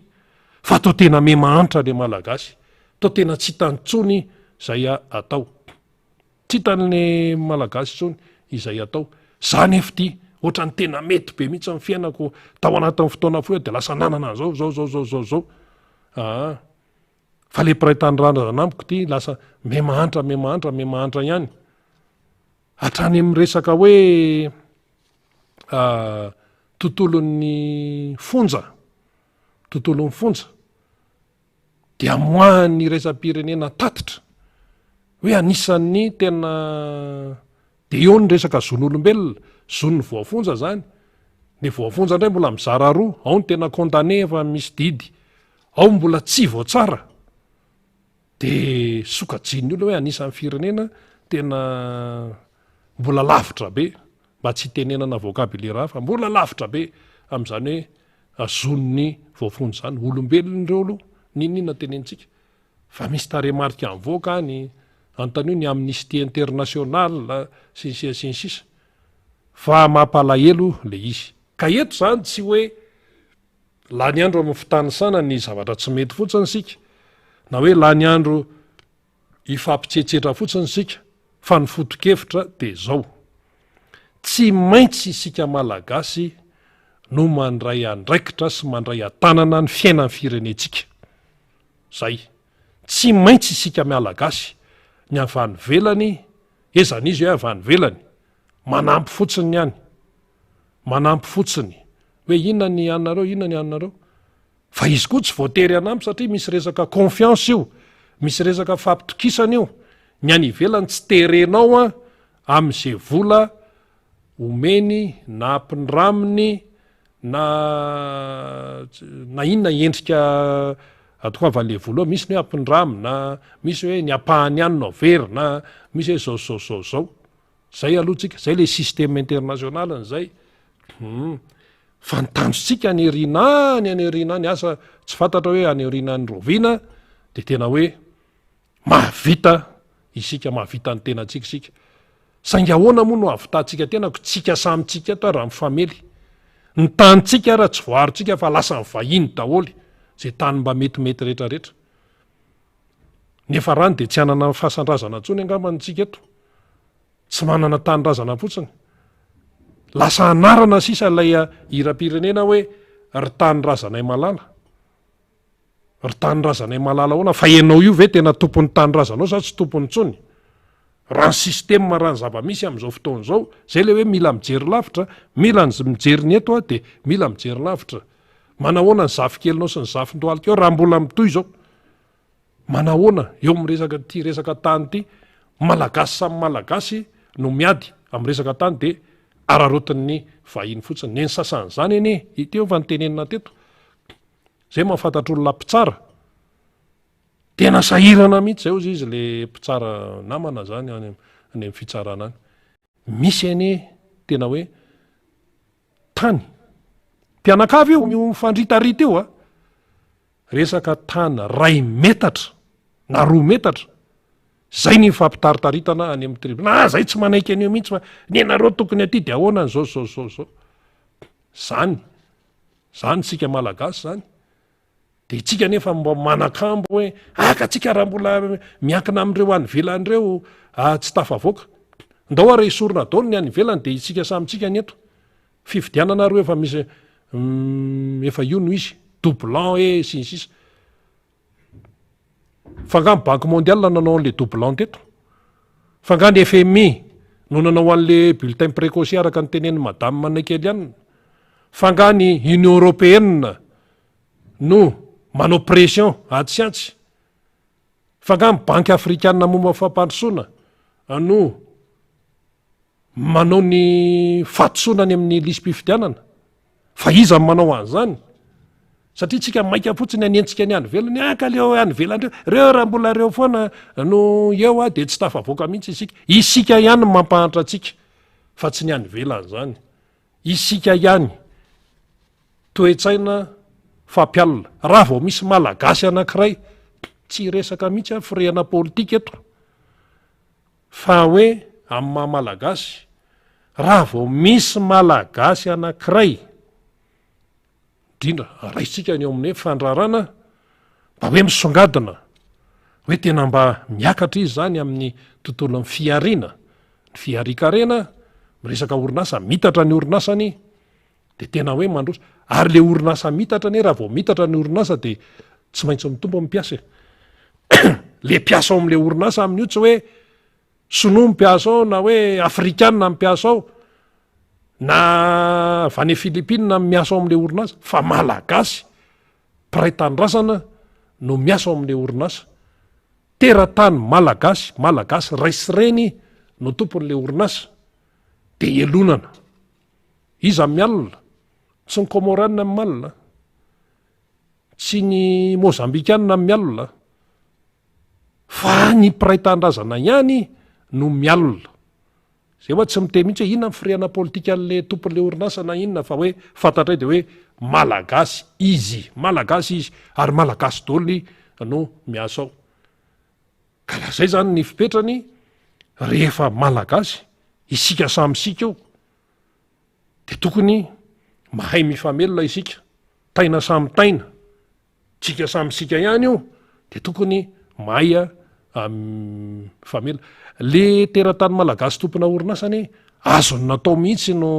fa tao tena me mahantra le malagasy tao tena tsy hitantsony zay atao tsy hitan'le malagasy tsony izay atao zany efa ty ohatra ny tena mety be mihitsy amin'ny fiainako tao anatin'ny fotoana foa de lasa nanana zao fa le mpiray tanyrandrana amiko ty lasa memahantra ihany hatrany amin'ny resaka hoe tontolon'ny fonja dia moahany resam-pirenena tatitra hoe anisan'ny tena de eo ny resaka zon'olombelona zon'ny voafonja zany ny voafonja indray mbola mizara roa ao ny tena condamné efa misy didy ao mbola tsy voatsara de sokajin'ny olo hoe anisan'ny firenena tena mbola lavitra be mba tsy tenenana vocabulaire hafa mbola lavitra be am'izany hoe zon'ny voafonja zany olombelona ireo aloha ninina tenentsika fa misy taremarika mivoaka any antanio ny amnistie international sinsisa fa mampalahelo le izy ka eto zany tsy hoe la ny andro amin'ny fitanisana ny zavatra tsy mety fotsiny sika na hoe la ny andro ifampitsetsetra fotsiny sika fa ny foto-kevitra de zao tsy maintsy isika malagasy no mandray andraikitra sy mandray atanana ny fiainany firenetsika zay tsy maintsy isika malagasy ny avany velany ezany izy hoe avany velany manampy fotsiny ihany manampy fotsiny hoe inona ny anareo fa izy koa tsy voatery anampy satria misy resaka confiance io misy resaka fampitokisana io ny any ivelany tsy terenao am'izay vola omeny na ampindraminy na inona endrika atokavan'le vola misy ny hoe ampindramy na misy hoe ny apahany ihany no very na misy hoe zao zay alohatsika zay le système international n'zay fa nitanjotsika anyarina ny asa tsy fantatra hoe anyarina ny rovina de tena hoe mahavita ny tenatsika sika saingy ahoana moa no avitantsika tenako tsika samytsika to raha mifamely ny tanytsika raha tsy voaritsika fa lasa mivahiny daholy zay tany mba metimety rehetrarehetra nefa rany de tsy anana fahasandrazana ntsony angamanytsika eto tsy manana tanyrazana fotsiny lasa anarana sisa lay iram-pirenena hoe ry tanyrazanay malala hoana fa ianao io ve tena tompon'ny tanyrazanao sa tsy tompony ntsony raha ny système raha ny zava-misy am'izao fotoana zao zay le hoe mila mijery lavitra mila mijery ny eto de mila mijery lavitra manahoana ny zafikelinao sy ny zafindoalikeo raha mbola mitoy zao manahoana eo am'resaka ty resaka tany ty malagasy samy malagasy no miady am' resaka tany de ararotin'ny vahiny fotsiny ny sasan'zany eny iteo fa nytenenina teto zay mahafantatra olona mpitsara tena sahirana mihitsy zay ozy izy le mpitsara namana zany any amin'ny fitsarana any misy eny tena hoe tany mpianakavy io mifandritarita io resaka tany ray metatra na 2 metatra zay ny fampitaritaritanaa any amin'ny tribunal zay tsy manaiky an'io mihitsy fa ny anareo tokony aty de ahoana zao zany sika malagasy zany de tsika nefa mba manakambo hoe akatsika raha mbola miankina am'ireo any velan'ireo tsy tafavoaka ndao ara isorona daolo ny any velany de itsika samytsika ny eto fividiananareo efa misy efa io no izy doublan sinsisa fangamy banque mondiale nanao an'le doublan teto fangany FMI no nanao an'le bulletin précoce araka ny teneny madame Manakeliana fangany Union européenne no manao pression atsyantsy fangamy banque africaine momba fampandrosoana no manao ny fatosonany amin'ny lisym-pifidianana fa iza manao an'zany satria tsika maika fotsiny anentsika ny any velany kaleo any velandreo reo raha mbola reo foana no eo de tsy tafavoaka mihitsy isika ihany mampahatra atsika fa tsy ny any velany zany isika ihany toetsaina fampialina raha vao misy malagasy anankiray tsy resaka mihitsy firehana politika eto fa hoe amin'ny mahamalagasy raha vao misy malagasy anankiray indrindra raisika ny eo amin'ny fandrarana mba hoe misongadina hoe tena mba miakatra izy zany amin'ny tontolon'ny fiarina ny fiarikarena miresaka orinasa mitatra ny orinasany de tena hoe mandrosa ary le orinasa mitatra ne raha vao mitatra ny orinasa de tsy maintsy mitombo ampiasa le mpiasa ao am'le orinasa amin'io tsy hoe sonoa mpiasa ao na hoe afrikanina mpiasa ao na vany Filipina miasa ao am'le orinasa fa malagasy mpiray tandrasana no miasa ao am'le orinasa teratany malagasy raisireny no tompon'le orinasa de elonana iza mialina tsy ny komoranina malina tsy ny mozambikanina mialina fa ny mpiray tandrazana ihany no mialina zay hoa tsy miteny mihitsy hoe inona ny firena politika an'le tompon'le orinasa na inona fa hoe fantatray de hoe malagasy izy ary malagasy daoly no miasa ao ka lahazay zany ny fipetrany rehefa malagasy isika samysika eo de tokony mahay mifamelona isika taina samy taina tsika samysika ihany io de tokony mahay famelona le teratany malagasy tompona orinasany azony natao mihitsy no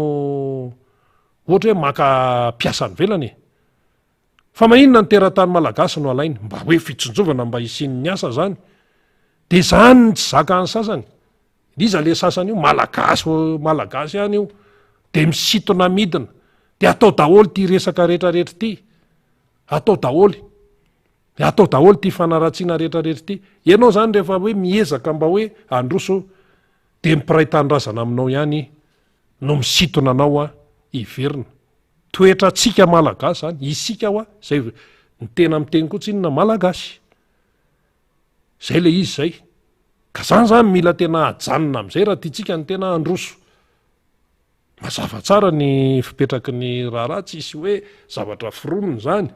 ohatra hoe maka mpiasany velany fa maninona ny teratany malagasy no alainy mba hoe fitsonjovana mba hisin'ny asa zany de zany ny tsy zakany sasany iza le sasany io malagasy ihany io de misitona midina de atao daholy ty resaka rehetrarehetra ty atao daholy ty fanaratsiana rehetrarehetra ty ianao zany rehefa hoe miezaka mba hoe androso de mpiray tandrazana aminao ihany no misitona anao iverina toetra tsika malagasy zany isika hoa zay ny tena miteny koa tsy inona malagasy zay le izy zay ka zany mila tena ajanona am'izay raha tiatsika ny tena androso mazava tsara ny fipetraky ny raharaha tsisy hoe zavatra fironona zany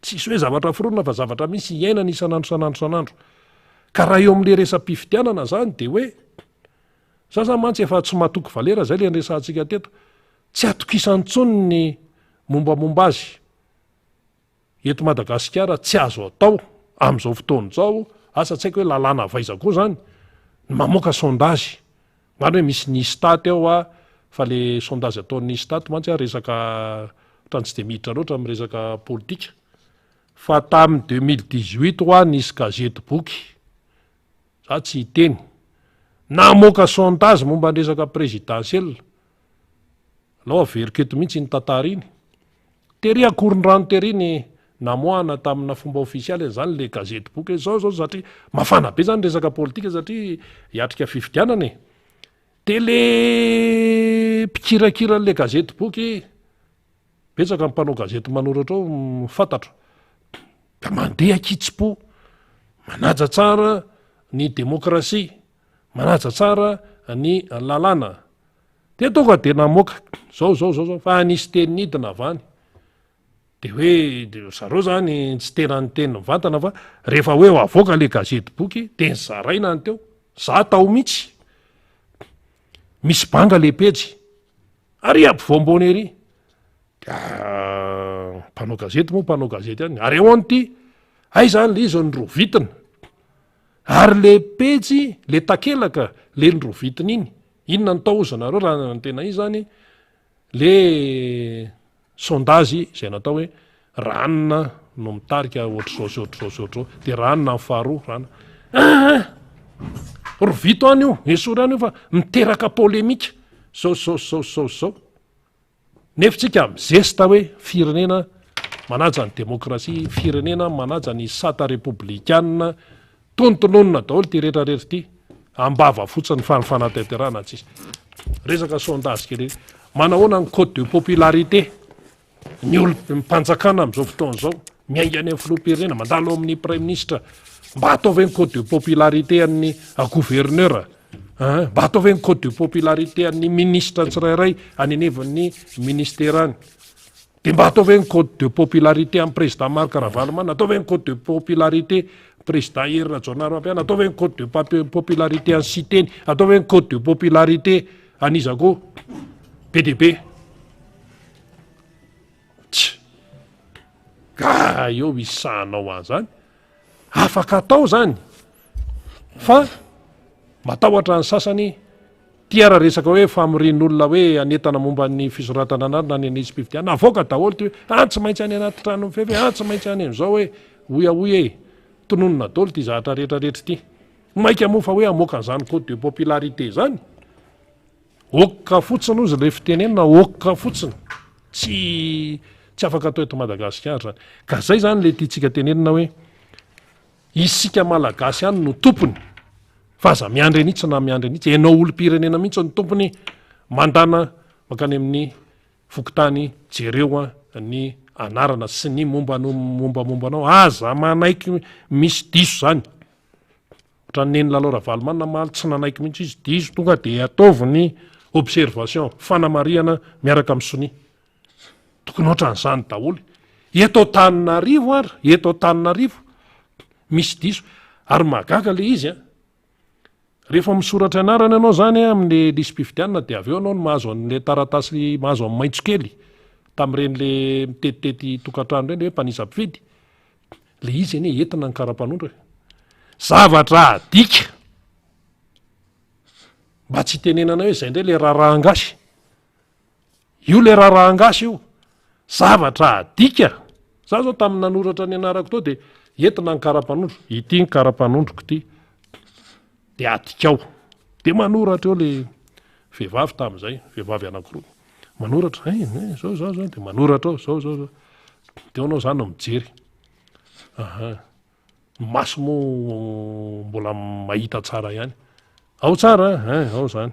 tsisy hoe zavatra fironona fa zavatra misy iainana isanandro ka raha eo am'le resam-pifidianana zany de hoe zany mantsy efa tsy mahatoky valera zay le nresantsika teto tsy atokisantsony ny mombamomba azy eto Madagasikara tsy azo atao am'izao fotoana zao asa tsy haiko hoe lalàna vaiza koa zany mamoaka sondazy many hoe misy ny stat ao fa le sondazy ataon'ny stat mantsy resaka ohatrany tsy de miditra loatra am'resaka politika fa tamin'ny 2018 hoa nisy gazety boky za tsy hiteny namoaka sondage momba ny resaka présidentiel lao averiko eto mihitsy ny tantara iny tery akoron-drano tery ny namoahana tamina fomba ofisialy zany le gazety boky zao satria mafana be zany resaka politika satria hiatrika fifidianana de le mpikirakira n'le gazety boky betsaka mpanao gazety manoratra ao mifantatro da mandeha kitsipo manaja tsara ny demokrasia manaja tsara ny lalàna de tonga de namoaka zao fa anisy teny nidina avany de hoe zareo zany tsy tena ny teny mivantana fa rehefa hoe avoaka le gazety boky de ny zaraina ny teo za tao mihitsy misy banga le pejy ary ampivoambony ery mpanao gazety any ary eo anyty ay zany le izy nyrovitina ary le pejy le takelaka le nyrovitina iny inona ny taozanareo raha ny tena izy zany le sondazy zay natao hoe ranona no mitarika ohatr'zao de ranona ny faharoa rovito any io esory any io fa miteraka polemika zao nefitsika mizesta hoe firenena manaja ny demokrasia firenena manaja ny sata republikanina tontononina daholy ty rehetrarehetra ty ambava fotsiny fanatanterahana tsisy resaka sondage kely manahoana ny code de popularité ny olo mpanjakana am'izao fotoana zao miaingany amin'ny filoham-pirenena mandalo amin'ny premier ministre mba ataovy ny code de popularité amin'ny gouverneur mba ataovy ny code de popularité amin'ny ministre tsirairay anenevany ministerany de mba ataovy ny code de popularité amin'ny président Marc Ravalomanana ataovy ny code de popularité président Hery Rajaonarimampianina ataovy ny code de popularité any Siteny ataovy ny code de popularité anizako PDB ka eo isanao an'zany afaka atao zany fa matahotra ny sasany tiara resaka hoe famorian'olona hoe anetana momba ny fisoratana anary na ny anisy-pifidianana avoaka daholy ty hoe tsy maintsy any anaty trano mifefy tsy maintsy any am'izao hoe oia tononona dolo ty zahatra rehetrarehetra ty maika moa fa hoe amoaka n'izany côte de popularité zany oka fotsiny ozy le fitenenina oka fotsiny tsy afaka atao eto Madagasikara zany ka zay zany le tiatsika tenenina hoe isika malagasy ihany no tompony fa aza miandry anitsy na miandry anitsy ianao olo-pirenena mihitsy ny tompony mandana makany amin'ny fokotany jereo ny anarana sy ny mombamombanao aza manaiky misy diso zany ohatran'ny neny lalao Ravalomanina maly tsy nanaiky mihitsy izy diso tonga de ataovy ny observation fanamariana miaraka amin'ny sonia tokony ohatran'izany daholo eto Antananarivo ary eto Antananarivo misy diso ary magaga le izy rehefa misoratra anarana ianao zany amin'le lisy-pifidianana de avy eo anao no mahazo an'le taratasy mahazo amin'ny maitso kely tamin'ireny le mitetitety tokantrano reny hoe mpanisam-pifidy le izy eny entina ny kara-panondro zavatra adika mba tsy tenenana hoe zay ndray le rarahangasy io le rarahangasy io zavatra adika za zao tamin'ny nanoratra ny anarako tao de entina ny kara-panondro ity ny kara-panondroko ity de adikao de manoratra eo le vehivavy tamin'izay vehivavy anankiroa manoratra zao de manoratra ao zao de anao zany no mijery maso moa mbola mahita tsara ihany ao tsara ao zany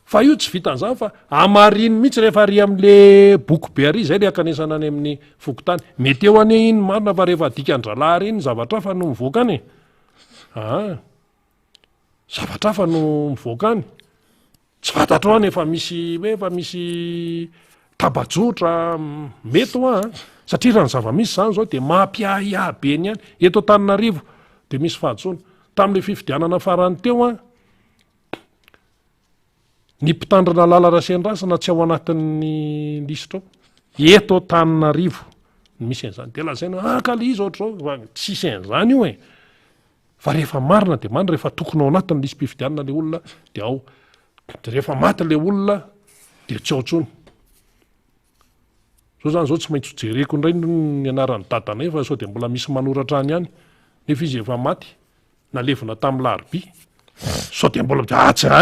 fa io tsy vitan'izany fa amariny mihitsy rehefa ary amin'le boky be ary zay le akanesana any amin'ny fokotany mety eo any iny marina fa rehefa dikan-dralahary iny zavatra fa no mivoaka any zavatra fa no mivoaka any tsy fantatro any efa misy hoe efa misy tabajotra mety ho satria raha ny zava-misy zany zao de mampiahiabe ny any eto Antananarivo de misy fahatsoana tamin'le fifidianana farany teo ny mpitandrina lala rasendrasana tsy ao anatin'ny lisitra ao eto Antananarivo misy an'izany de lazaina ka le izy ohatrao tsisy an'izany io fa rehefa marina de marina rehefa tokony ao anatin'ny lisy-pifidianana le olona de ao de rehefa maty le olona de tsy ao tsony so zany zao tsy maintsy jereko indray ny anaran'ny dadanay fa sao de mbola misy manoratra any ihany nefa izy efa maty nalevina tamin'ny larby sao de mbola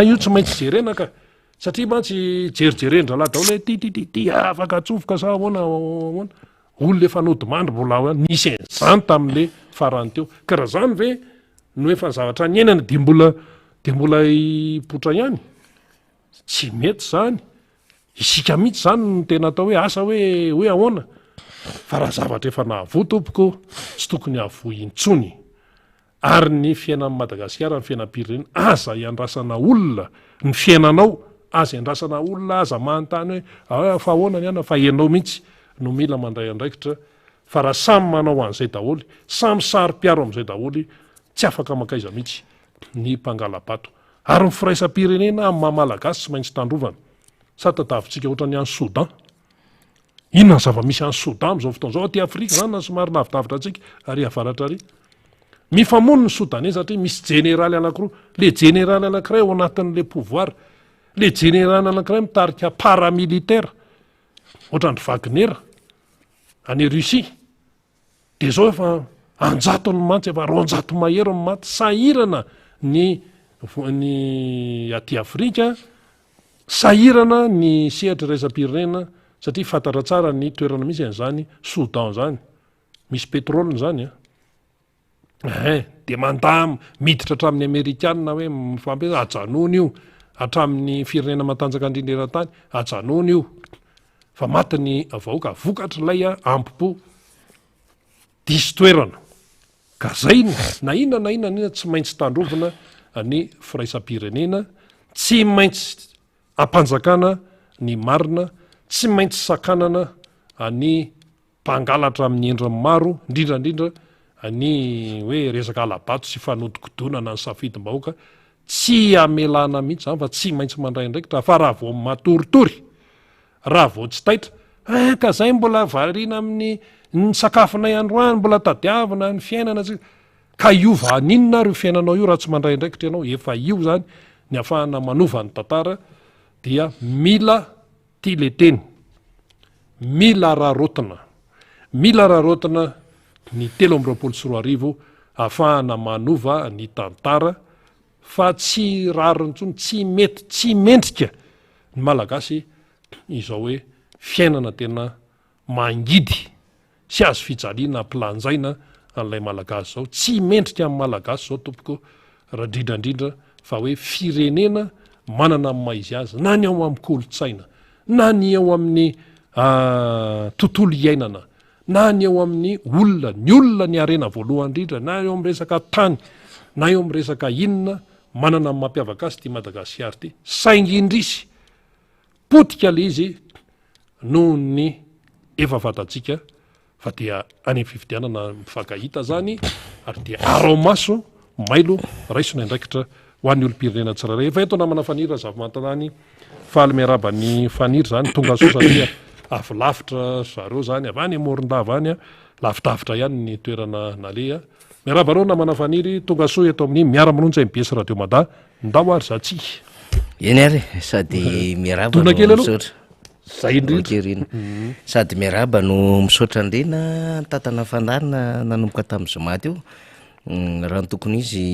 io tsy maintsy jerena ka satria mantsy jerijerendra laha daholo hoe ty afaka atsofoka sa ahoana olona efa nodimandry mbola ao ihany nisy an'izany tamin'le farany teo ka raha zany ve no efa zavatra ny ainana de mbola hipotra ihany tsy mety zany isika mihitsy zany no tena atao hoe asa hoe ahoana fa raha zavatra efa nahavoa tompoko tsy tokony havo intsony ary ny fiainan'ny Madagasikara ny fiainam-pirenena aza iandrasana olona ny fiainanao aza iandrasana olona aza manontany hoe fa ahoana ny ana fa ianao mihitsy no mila mandray andraikitra fa raha samy manao an'izay daholo samy sary-piaro amin'izay daholo tsy afaka makaiza mihitsy ny mpangala-bato ary ny firaisam-pirenena amin'ny maha-malagasy tsy maintsy tandrovana sa tadavintsika ohatra ny any Soudan inona ny zava-misy any Soudan amin'izao fotoana zao aty Afrika zany na somary lavidavitra antsika ary avaratra ary mifamono ny Soudanais satria misy jeneraly anankiroa le jeneraly anankiray ao anatin'le pouvoir le jeneraly anankiray mitarika paramilitaire ohatrandry Wagner any Russie de zao efa anjato ny mantsy efa ronjato mahery ny maty sahirana ny aty Afrika sahirana ny sehatra raisam-pirenena satria fantatra tsara ny toerana misy an'izany Soudan zany misy pétrole zany de mandam miditra hatramin'ny Amerikanina hoe mifampiasa ajanona io hatramin'ny firenena matanjaka indrindra eran-tany ajanona io fa maty ny vahoaka vokatra ilay ampipo diso toerana ka zay na inona tsy maintsy tandrovana ny firaisam-pirenena tsy maintsy ampanjakana ny marina tsy maintsy sakanana ny mpangalatra amin'ny endriny maro indrindrandrindra ny hoe resaka alabato sy fanodikodonana ny safidim-bahoaka tsy amelana mihitsy zany fa tsy maintsy mandray andraikitra fa raha vao matoritory raha vao tsy taitra ka zay mbola variana amin'ny ny sakafonay androany mbola tadiavina ny fiainana ka iova aninona ary io fiainanao io raha tsy mandray andraikitra ianao efa io zany ny ahafahana manova ny tantara dia mila tileteny mila rarotina ny 3 amby 24 sy 4 arivo ahafahana manova ny tantara fa tsy rarintsony tsy mety tsy mendrika ny malagasy izao hoe fiainana tena mangidy sy azo fijaliana planjaina an'ilay malagasy zao tsy mendrika amin'ny malagasy zao tompoko raha ndrindrandrindra fa hoe firenena manana amin'ny maizy azy na ny ao amin'ny kolotsaina na ny ao amin'ny tontolo iainana na ny eo amin'ny olona ny arena voalohany indrindra na eo amin'ny resaka tany na eo amin'ny resaka inona manana amin'ny mampiavaka azy ty Madagasikara ty saingy indrisy potika le izy noho ny efa fantatsika fa dia any fividianana mifankahita zany ary dia arao-maso mailo raisina indraikitra ho an'ny olom-pirenena tsirairay efa eto namana fanira zava-mantanany faly miarabany faniry zany tonga so satria avy lavitra zareo zany avy any amoron-dava any a lavidavitra ihany ny toerana nalea miarabareo namana faniry tonga so eto amin'ny miara-monontsy MBS Radio Mada ndao ary zatsika eny ary sady miaraba Dona kely aloha. misaotra zay indrindra kerina sady miaraba no misaotra andrena tatana fandarina nanomboka tamin'ny zoma teo raha ny tokony izy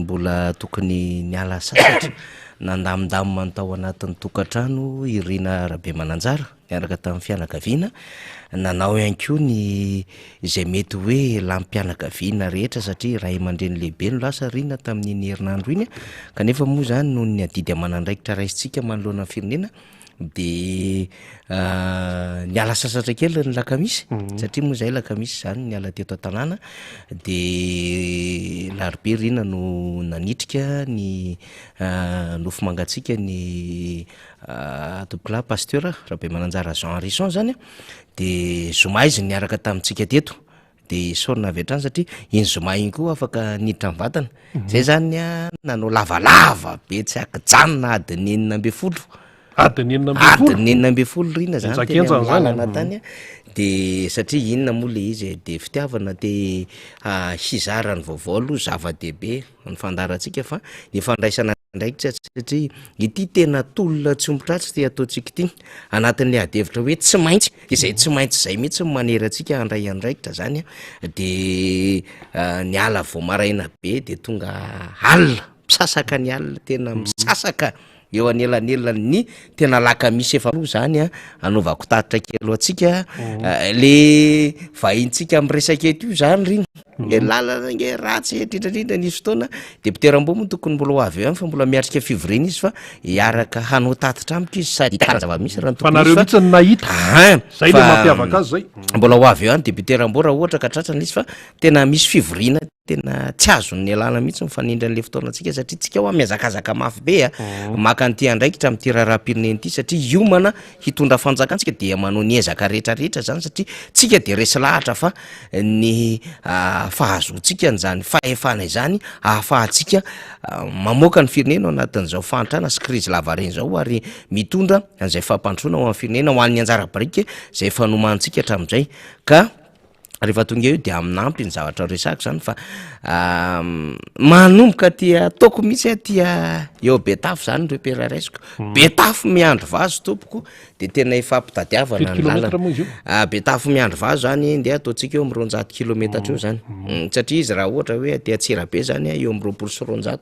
mbola tokony niala sasatra nandamindamy mantao anatin'ny tokantrano irina Rabe Mananjara miaraka tamin'ny fianakaviana nanao ihany koa ny izay mety hoe lampianakaviana rehetra satria raha aman-dreny lehibe no lasa rina tamin'iny herinandro iny kanefa moa zany no ny adidy amanandraikitra raisitsika manoloana ny firenena de niala sasatra kely ny lakamisy satria moa zay lakamisy zany niala teto an-tanàna de larobia rina no nanitrika ny nofo mangatsika ny tompokla pasteur Rabe Mananjara Jean Harrison zany de zoma izy niaraka tamintsika teto de sorina avy hatrany satria iny zoma iny koa afaka niditra vatana zay zany nanao lavalava be tsy akijanona adiny enina amby folo adiny enina amby folo rina zany tena lalana tany de satria inona moa le izy de fitiavana te hizara ny vaovao aloha zava-dehibe ny fandarantsika fa ny fandraisana ndraikitra satria ity tena tolona tsy ompitratsy ty ataontsika ity anatin'le adevitra hoe tsy maintsy izay tsy maintsy zay mihitsy manera antsika andray andraikitra zany de niala vao maraina be de tonga alina misasaka ny alina tena misasaka eo anelanelany tena lakamisy efa roa zany anaovako tatitra kelo atsika le vahintsika am'resaka eto io zany riny nge lalana nge ratsy indrindrandrindra nisy fotoana deputeram-bo moa tokony mbola ho avy eo fa mbola miatrika fivorena izy fa hiaraka hanao tatitra amiko izy sady zava-misy raha fa nareo mihitsy ny nahita zay le mampiavaka azy zay mbola ho avy eo any deputeram-bo raha ohatra ka tratrana izy fa tena misy fivorina tena tsy azony alana mihitsy mifanindran'le fotoanantsika satria tsika ho miazakazaka mafy be maka an'ity andraikitra am'ty raharam-pirenena ity satria iomana hitondra fanjakantsika de manao niezaka rehetrarehetra zany satria tsika de resy lahatra fa ny fahazoantsika n'zany fahefana izany ahafahantsika mamoaka ny firenena ao anatin'izao fahantrana sy krizy lavareny zao ary mitondra an'izay fampandrona ho amin'ny firenena ho an'ny anjara barika zay fanomantsika hatramin'izay ka rehefa tonga eo de aminampy ny zavatra resaka zany fa manomboka tia toko mihitsy tia eo betafo zany repera raisiko betafo miandro vazo tompoko de tena ifampitadiavana ny lalana betafo miandro vazo zany de ataontsika eo amin'ny 200 kilometatra eo zany satria izy raha ohatra hoe aty Atsirabe zany eo amin'ny 20 sy 200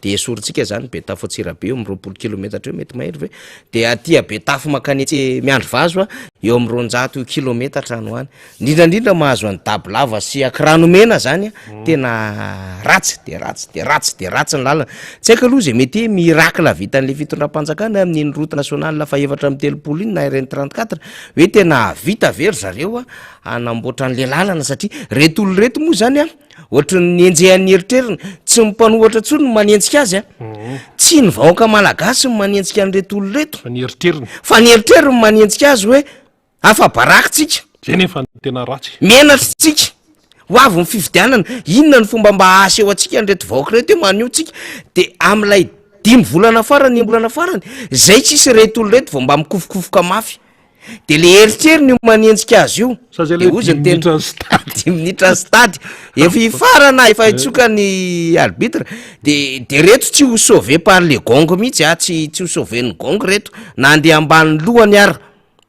de esorintsika zany betafo Atsirabe eo amin'ny 20 kilometatra eo mety mahery ve de aty betafo makany miandro vazo eo amin'ny 200 kilometatra any hoany indrindrandrindra mahazo any dabolava sy akranomena zany tena ratsy de ratsy de ratsy de ratsy ny lalana tsy haiko aloha zay mety miracle vitan'le fitondram-panjakana amin'ny route nationale lafa efatra amin'ny telopolo iny na RN 34 hoe tena vita very zareo anamboatra an'le lalana satria reto olo reto moa zany ohatrany enjehan'ny eritrerina tsy mipanohatra tsony no manentsika azy tsy ny vahoaka malagasy no manentsika an'reto olo reto fa ny eritrerina no manentsika azy hoe afa barakitsika zay nefa tena ratsy menatra tsika ho avy ny fividianana inona ny fomba mba aseho atsika an'reto vahoaka reto hoe manio tsika de am'ilay 5 volana farany volana farany zay tsisy reto olo reto vao mba mikofokofoka mafy de le eritreriny io manentsika azy io de ozy ny tena 10 minitra ny stady efa ifarana efa hitsoka ny arbitre de reto tsy ho sauvé par le gong mihitsy tsy ho sauvé ny gong reto na andeha ambany lohany ara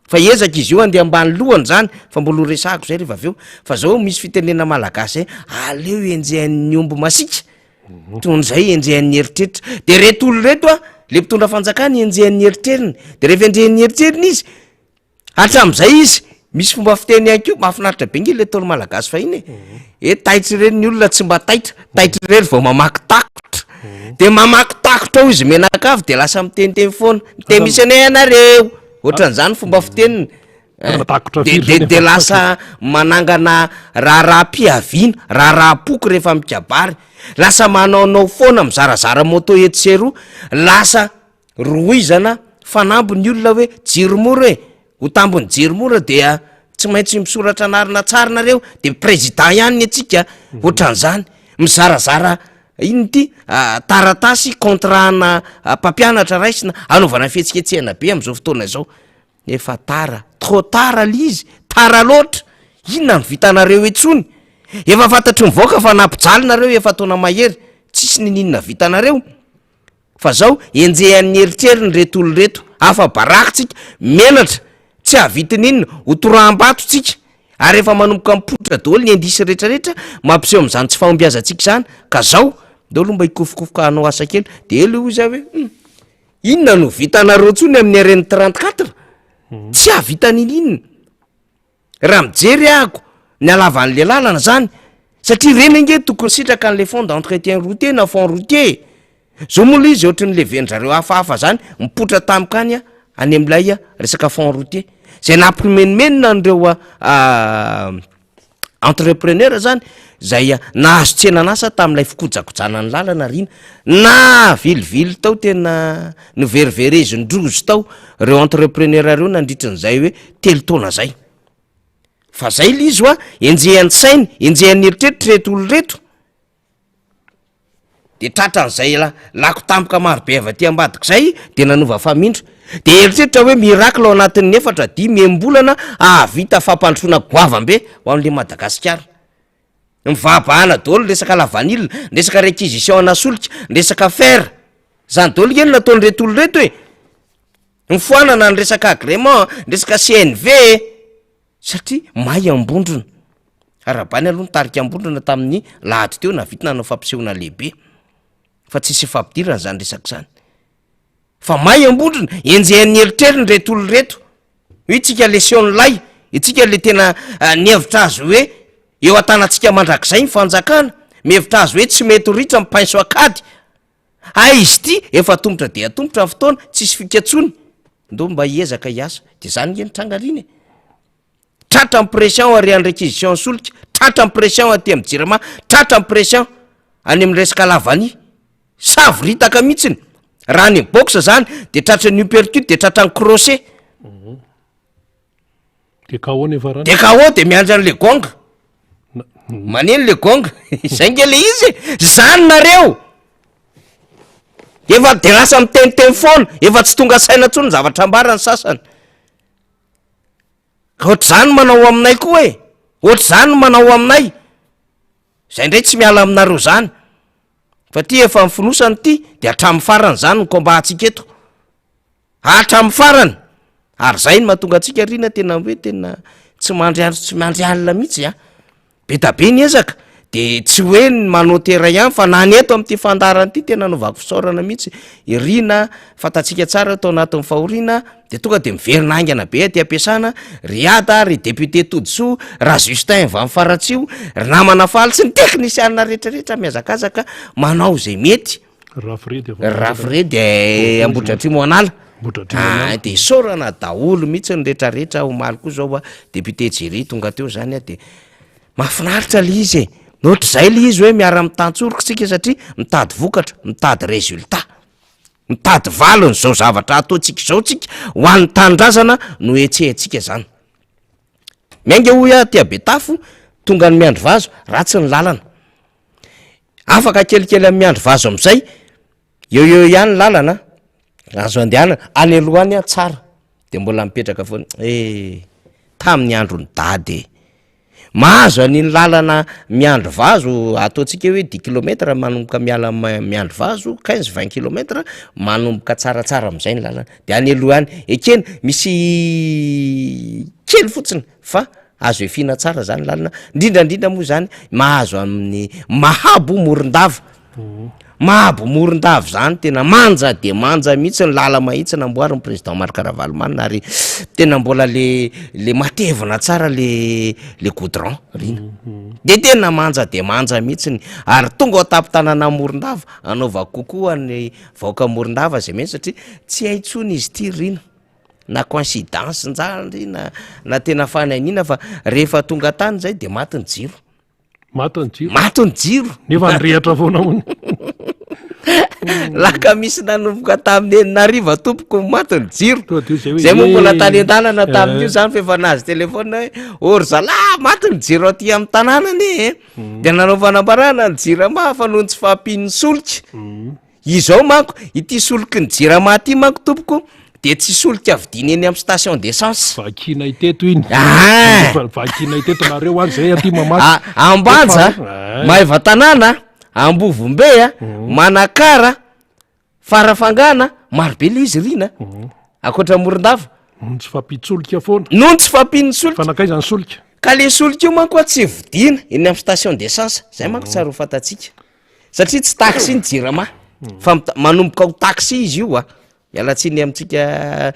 fa ezaka izy io andeha ambany lohany zany fa mbola resako zay rehefa aveo fa zao misy fitenena malagasy aleo enjehan'ny omby masika ton'zay enjehan'ny eritreritra de reto olo reto a le mpitondra fanjakany enjehan'ny eritreriny de rehefa enjehan'ny eritreriny izy hatram'izay izy misy fomba fiteny ihany keo mahafinaritra be nge le tolo malagasy fa iny taitra reny ny olona tsy mba taitra rery vao mamaky takotra de mamaky takotra ao izy menakavy de lasa miteniteny foana de misy anay anareo ohatran'izany fomba fiteniny de lasa manangana raharam-piaviana raharam-poko rehefa mikabary lasa manaonao foana mizarazara moto etseroa lasa roizana fanambo ny olona hoe jiromora ho tambony jiromora dia tsy maintsy misoratra anarina tsarinareo de président ihany ny atsika ohatran'izany mizarazara iny ty taratasy contrana mpampianatra raisina anaovana fihetsiketsehana be am'izao fotoana zao efa tara trop tara lizy tara loatra inona ny vitanareo etsony efa fantatry mivoaka fa nampijalinareo efa taona mahery tsisy nininona vitanareo fa zao enjehan'ny eritreriny reto olo reto afa barakitsika menatra tsy havitininona hotoraham-batotsika ary efa manomboka mipoitra daholo ny andisy rehetrarehetra mampiseho am'izany tsy fahombiazatsika zany ka zao daholo mba hikofokofoka anao asa kely de elo izy hoe inona no vitanareo tsony amin'ny areny 34 tsy havitanin'inona raha mijery ahako ny alavan'le lalana zany satria reny nge tokony sitraka an'le fond d'entretien routier na fond routier zao mola izy ohatry ny levendrareo hafahafa zany mipotra tamikanya any am'lay resaka fond routier zay nampimenimena an'ireo entrepreneur zany zay nahazo tsenanasa tam'ilay fikojakojana ny lalana rina na vilivily tao tena noveriverezindrozy tao reo entrepreneur reo nandritran'izay hoe telo taona zay fa zay l izy oa enjehan'ny sainy enjehan'ny eritreritra reto olo reto de tratran'izay lako tampoka marobe avy aty ambadika zay de nanova famindra de eritreritra hoe mirakla ao anatin'ny 4 membolana avita fampandrosoana goavambe ho am'le Madagasikara mivabahana daholo resaka lavanilina resaka réquisition ana solika resaka fer zany daholo eny nataony reto olo reto hoe mifoanana ny resaka agrément resaka CNV satria may ambondrona arabany aloha nitarika ambondrona tamin'ny lahady teo navitana anao fampisehoana lehibe fa tsisy fampidirana zany resaka zany fa may ambondrona enjehan'ny eritreriny reto olo reto itsika lesion'lay itsika le tena nihevitra azy hoe eo atanantsika mandrakizay ny fanjakana mihevitra azy hoe tsy mety ritra mipaiso akady izy ty efa tombotra de atombotra ny fotoana tsisy fikatsony ndo mba hiezaka hiasa de zany nge nitrangariny tratra my pression ary any réquisition solika tratra my pression aty amy jirama tratra my pression any amy resaka lavany savoritaka mihitsiny raha ny box zany de tratra ny uppercut de tratra ny crochet de KO nefa de KO de miandry an'le gonga maneno le gonga zay nge le izy zany nareo efa de lasa miteniteny foana efa tsy tonga saina tsony zavatra ambarany sasany ka ohatr' zany manao aminay koa e ohatr' zany manao aminay zay ndray tsy miala aminareo zany fa ty efa mifinosany ty de hatramin'ny farany zany ny komba atsika eto hatramin'ny farany ary zay ny mahatonga atsika rina tena hoe tena tsy mandry alina mihitsy be da be ny ezaka de tsy hoe ny manotera ihany fa nany eto am'ty fandarany ty tena novako fisaorana mihitsy irina fatatsika tsara tao anatin'ny fahoriana de tonga de miverina angana be aty ampiasana riada ry député todisoa raha Justin va mifaratsio namana faly sy ny teknisianina rehetrarehetra miazakazaka manao zay mety rafre de ambodratrimo anala de isaorana daholo mihitsy ny rehetrarehetra omaly koa zao député jery tonga teo zany de mahafinaritra le izy e nohatra zay le izy hoe miara mitantsoriko tsika satria mitady vokatra mitady résultat mitady valony zao zavatra ataotsika zao tsika ho an'ny tanindrazana no etsehatsika zany miainga hoy tia Betafo tonga ny miandry vazo ratsy ny lalana afaka kelikely amin'ny miandry vazo am'izay eo ihany lalana azo andehana any alohany tsara de mbola mipetraka foana tamin'ny andro ny dady mahazo an'iny lalana miandro vazo ataontsika hoe 10 kilometra manomboka miala miandro vazo 15-20 kilometra manomboka tsaratsara am'izay ny lalana de any alohany ekeny misy kely fotsiny fa azo efina tsara zany lalana indrindrandrindra moa zany mahazo amin'ny mahabo morondava mahabo morondava zany tena manja de manja mihitsy ny lala mahitsy namboarin'ny président Marc Ravalomanina ary tena mbola le matevina tsara le goudron rina de tena manja de manja mihitsy ary tonga ao tapitànana morondava anaova kokoa ny vaoka morondava zay mihitsy satria tsy haitsony izy ty rina na coïncidence nzany na tena fananina fa rehefa tonga tany zay de maty ny jiro maty ny jiro nefa nyrehatra foana mony laka misy nanomboka tamin'ny Eninarivo tompoko maty ny jiro zay moa mbola tany an-dalana tamin'io zany fa efa nazy telefona hoe orzala maty ny jiro aty amin'ny tanànany de nanao fanambarana ny jirama fa noho tsy fahampian'ny solika izao manko ity soliky ny jirama ty manko tompoko de tsy solika avidiny eny amin'ny station d'essence vakina iteto iny vakina iteto nareo any zay aty mamaty ambanja maeva tanàna Ambovombe Manakara Farafangana marobe le izy rina akoatra morondava noho tsy fampitsolika foana noho tsy fampiny solika fanakaizany solika ka le solika io manko tsy vidina eny amin'ny station d'essence zay manko tsara ho fatatsika satria tsy taxi ny jirama fa manomboka ho taxi izy io mialatsiny amintsika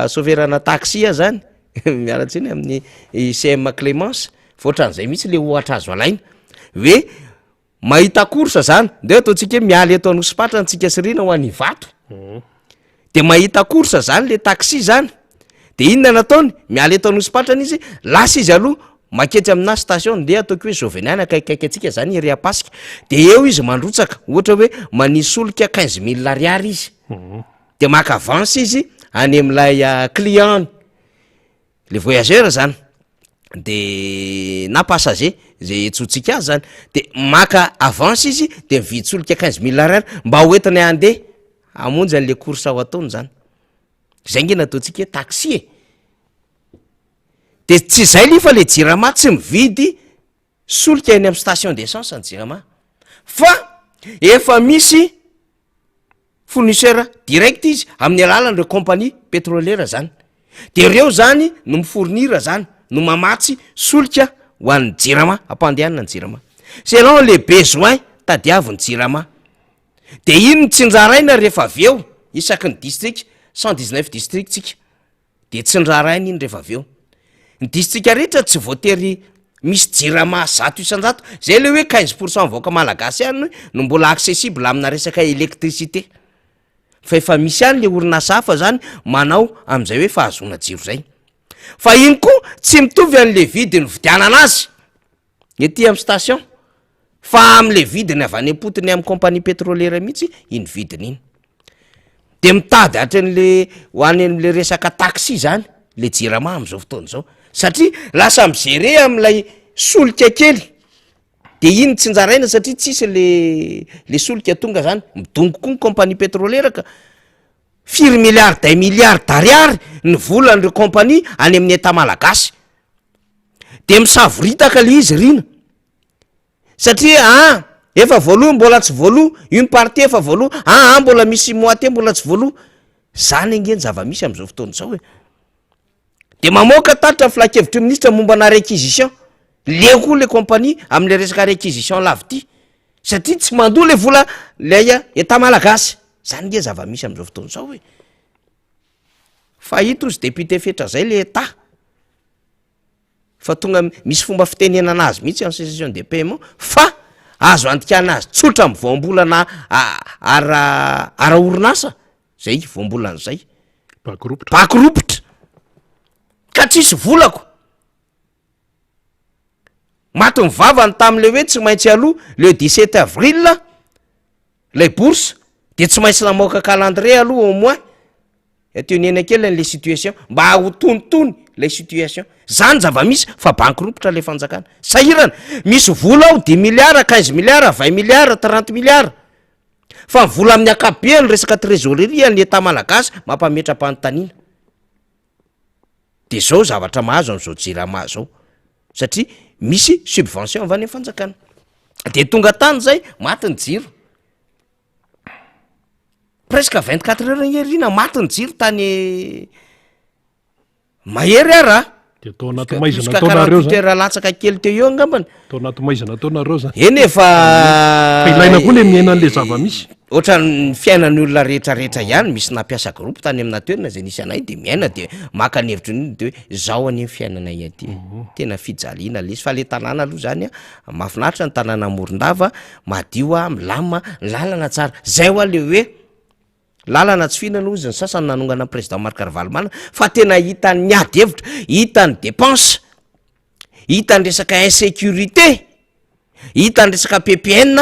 sauverana taxi zany mialatsiny amin'ny CM Clémence foatran'izay mihitsy le ohatra azo alaina hoe mahita korsa zany de ataontsika hoe mialy eto anosipatra antsika sirina ho an'ny vato de mahita korsa zany le taxi zany de inona nataony mialy eto anosipatra izy lasa izy aloha maketsy amina station de ataoko hoe Joveniana akaikaiky atsika zany ery apasika de eo izy mandrotsaka ohatra hoe manisy solika 15 000 ariary izy de maka avance izy any am'lay client le voyageur zany de na passager zay etsotsika azy zany de maka avance izy de mividy solika 15 000 ariary mba hoentiny andeha amonjy an'le course ao ataony zany zay nge nataontsika hoe taxi de tsy zay lifa le jirama tsy mividy solika eny amin'ny station d'essence ny jirama fa efa misy fournisseur direct izy amin'ny alalan'ireo compagnie pétrolière zany de reo zany no mifournira zany no mamatsy solika ho an'ny jirama ampandehanana ny jirama selon le besoin tadiaviny jirama de iny tsinjaraina rehefa aveo isaky ny district 119 district tsika de tsinjaraina iny rehefa aveo ny district rehetra tsy voatery misy jirama 100% zay le hoe 15% vaoka malagasy any no mbola accessible amina resaka électricité fa efa misy any le orinasa hafa zany manao am'izay hoe fahazona jiro zay fa iny koa tsy mitovy an'le vidiny vidianana azy ety amin'ny station fa am'le vidiny avy any am-potiny amin'ny compagnie pétrolière mihitsy iny vidiny iny de mitady hatran'le ho any am'le resaka taxi zany le jirama am'izao fotoana zao satria lasa mizere am'lay solika kely de iny tsinjaraina satria tsisy le solika tonga zany midongo koa ny compagnie pétrolière ka firy milliard day milliard d'ariary ny volan'ireo compagnie any amin'ny état malagasy de misavoritaka le izy rina satria efa voaloha mbola tsy voaloha une partie efa voaloha mbola misy moitié mbola tsy voaloha zany angeny zava-misy am'izao fotoana zao de mamoaka tatitra filakevitry ministre mombana réquisition le koa le compagnie am'le resaka réquisition lavity satria tsy mandoa le vola lay état malagasy zany nge zava-misy am'izao fotoana zao fa hito izy député fetra zay le état fa tonga misy fomba fitenenana azy mihitsy en cessation de paiement fa azo antikana azy tsotra amin'ny voambolana ara orinasa zay voambolan'zay paky ropitra ka tsisy volako maty mivavany tam'le hoe tsy maintsy aloha le 17 avril lay bourse de tsy maintsy namoaka calendrier aloha au moins eteonena kely an'le situation mba ho tonitony le situation zany zava-misy fa banky ropitra le fanjakana sahirana misy vola ao 10 milliards 15 milliards 20 milliards 30 milliards fa vola amin'ny akabe ny resaka trésorerie ny état malagasy mampametram-panontaniana de zao zavatra mahazo am'izao jirama zao satria misy subvention avy any fanjakana de tonga tany zay maty ny jiro presque 24 heures nyerina maty ny jiro tany mahery ara de tao anaty maizana taonareo zany toera latsaka kely teo eo angambany tao anaty maizana taonareo zany eny efa ilaina koa le miaina an'le zava-misy ohatra ny fiainany olona rehetrarehetra ihany misy nampiasa groupe tany amina toerana zay nisy anay de miaina de maka ny hevitry ny de hoe zao any fiainanay aty tena fijaliana le izy fa le tanàna aloha zany a mahafinaritra ny tanàna Morondava madio a milama ny lalana tsara zay ho a le hoe lalana tsy fihinana ozy ny sasany nanongana président Marc Ravalomanana fa tena hitany ady hevitra hitany dépense hitany resaka insécurité hitany resaka PPN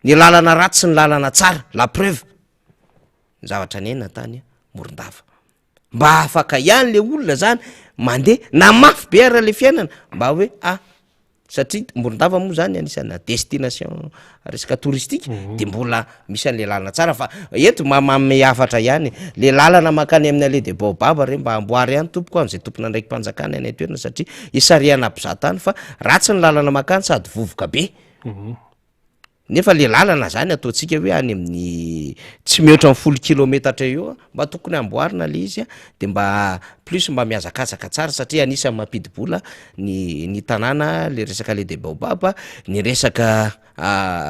ny lalana ratsy sy ny lalana tsara la preuve ny zavatra nena tany Morondava mba afaka ihany le olona zany mandeha na mafy be ara le fiainana mba hoe satria Morondava moa zany anisana destination resaka touristique de mbola misy an'le lalana tsara fa eto mamame afatra ihany le lalana makany amin'ny allée de Baobab re mba amboary ihany tompoko am'izay tompona ndraiky mpanjakana any toerana satria isariana mpizahatany fa ratsy ny lalana makany sady vovoka be nefa le lalana zany ataontsika hoe any amin'ny tsy mihoatra ny 10 kilometatra eo mba tokony amboarina le izy de mba plus mba miazakazaka tsara satria anisany mampidibola ny tanàna le resaka le de Baobab ny resaka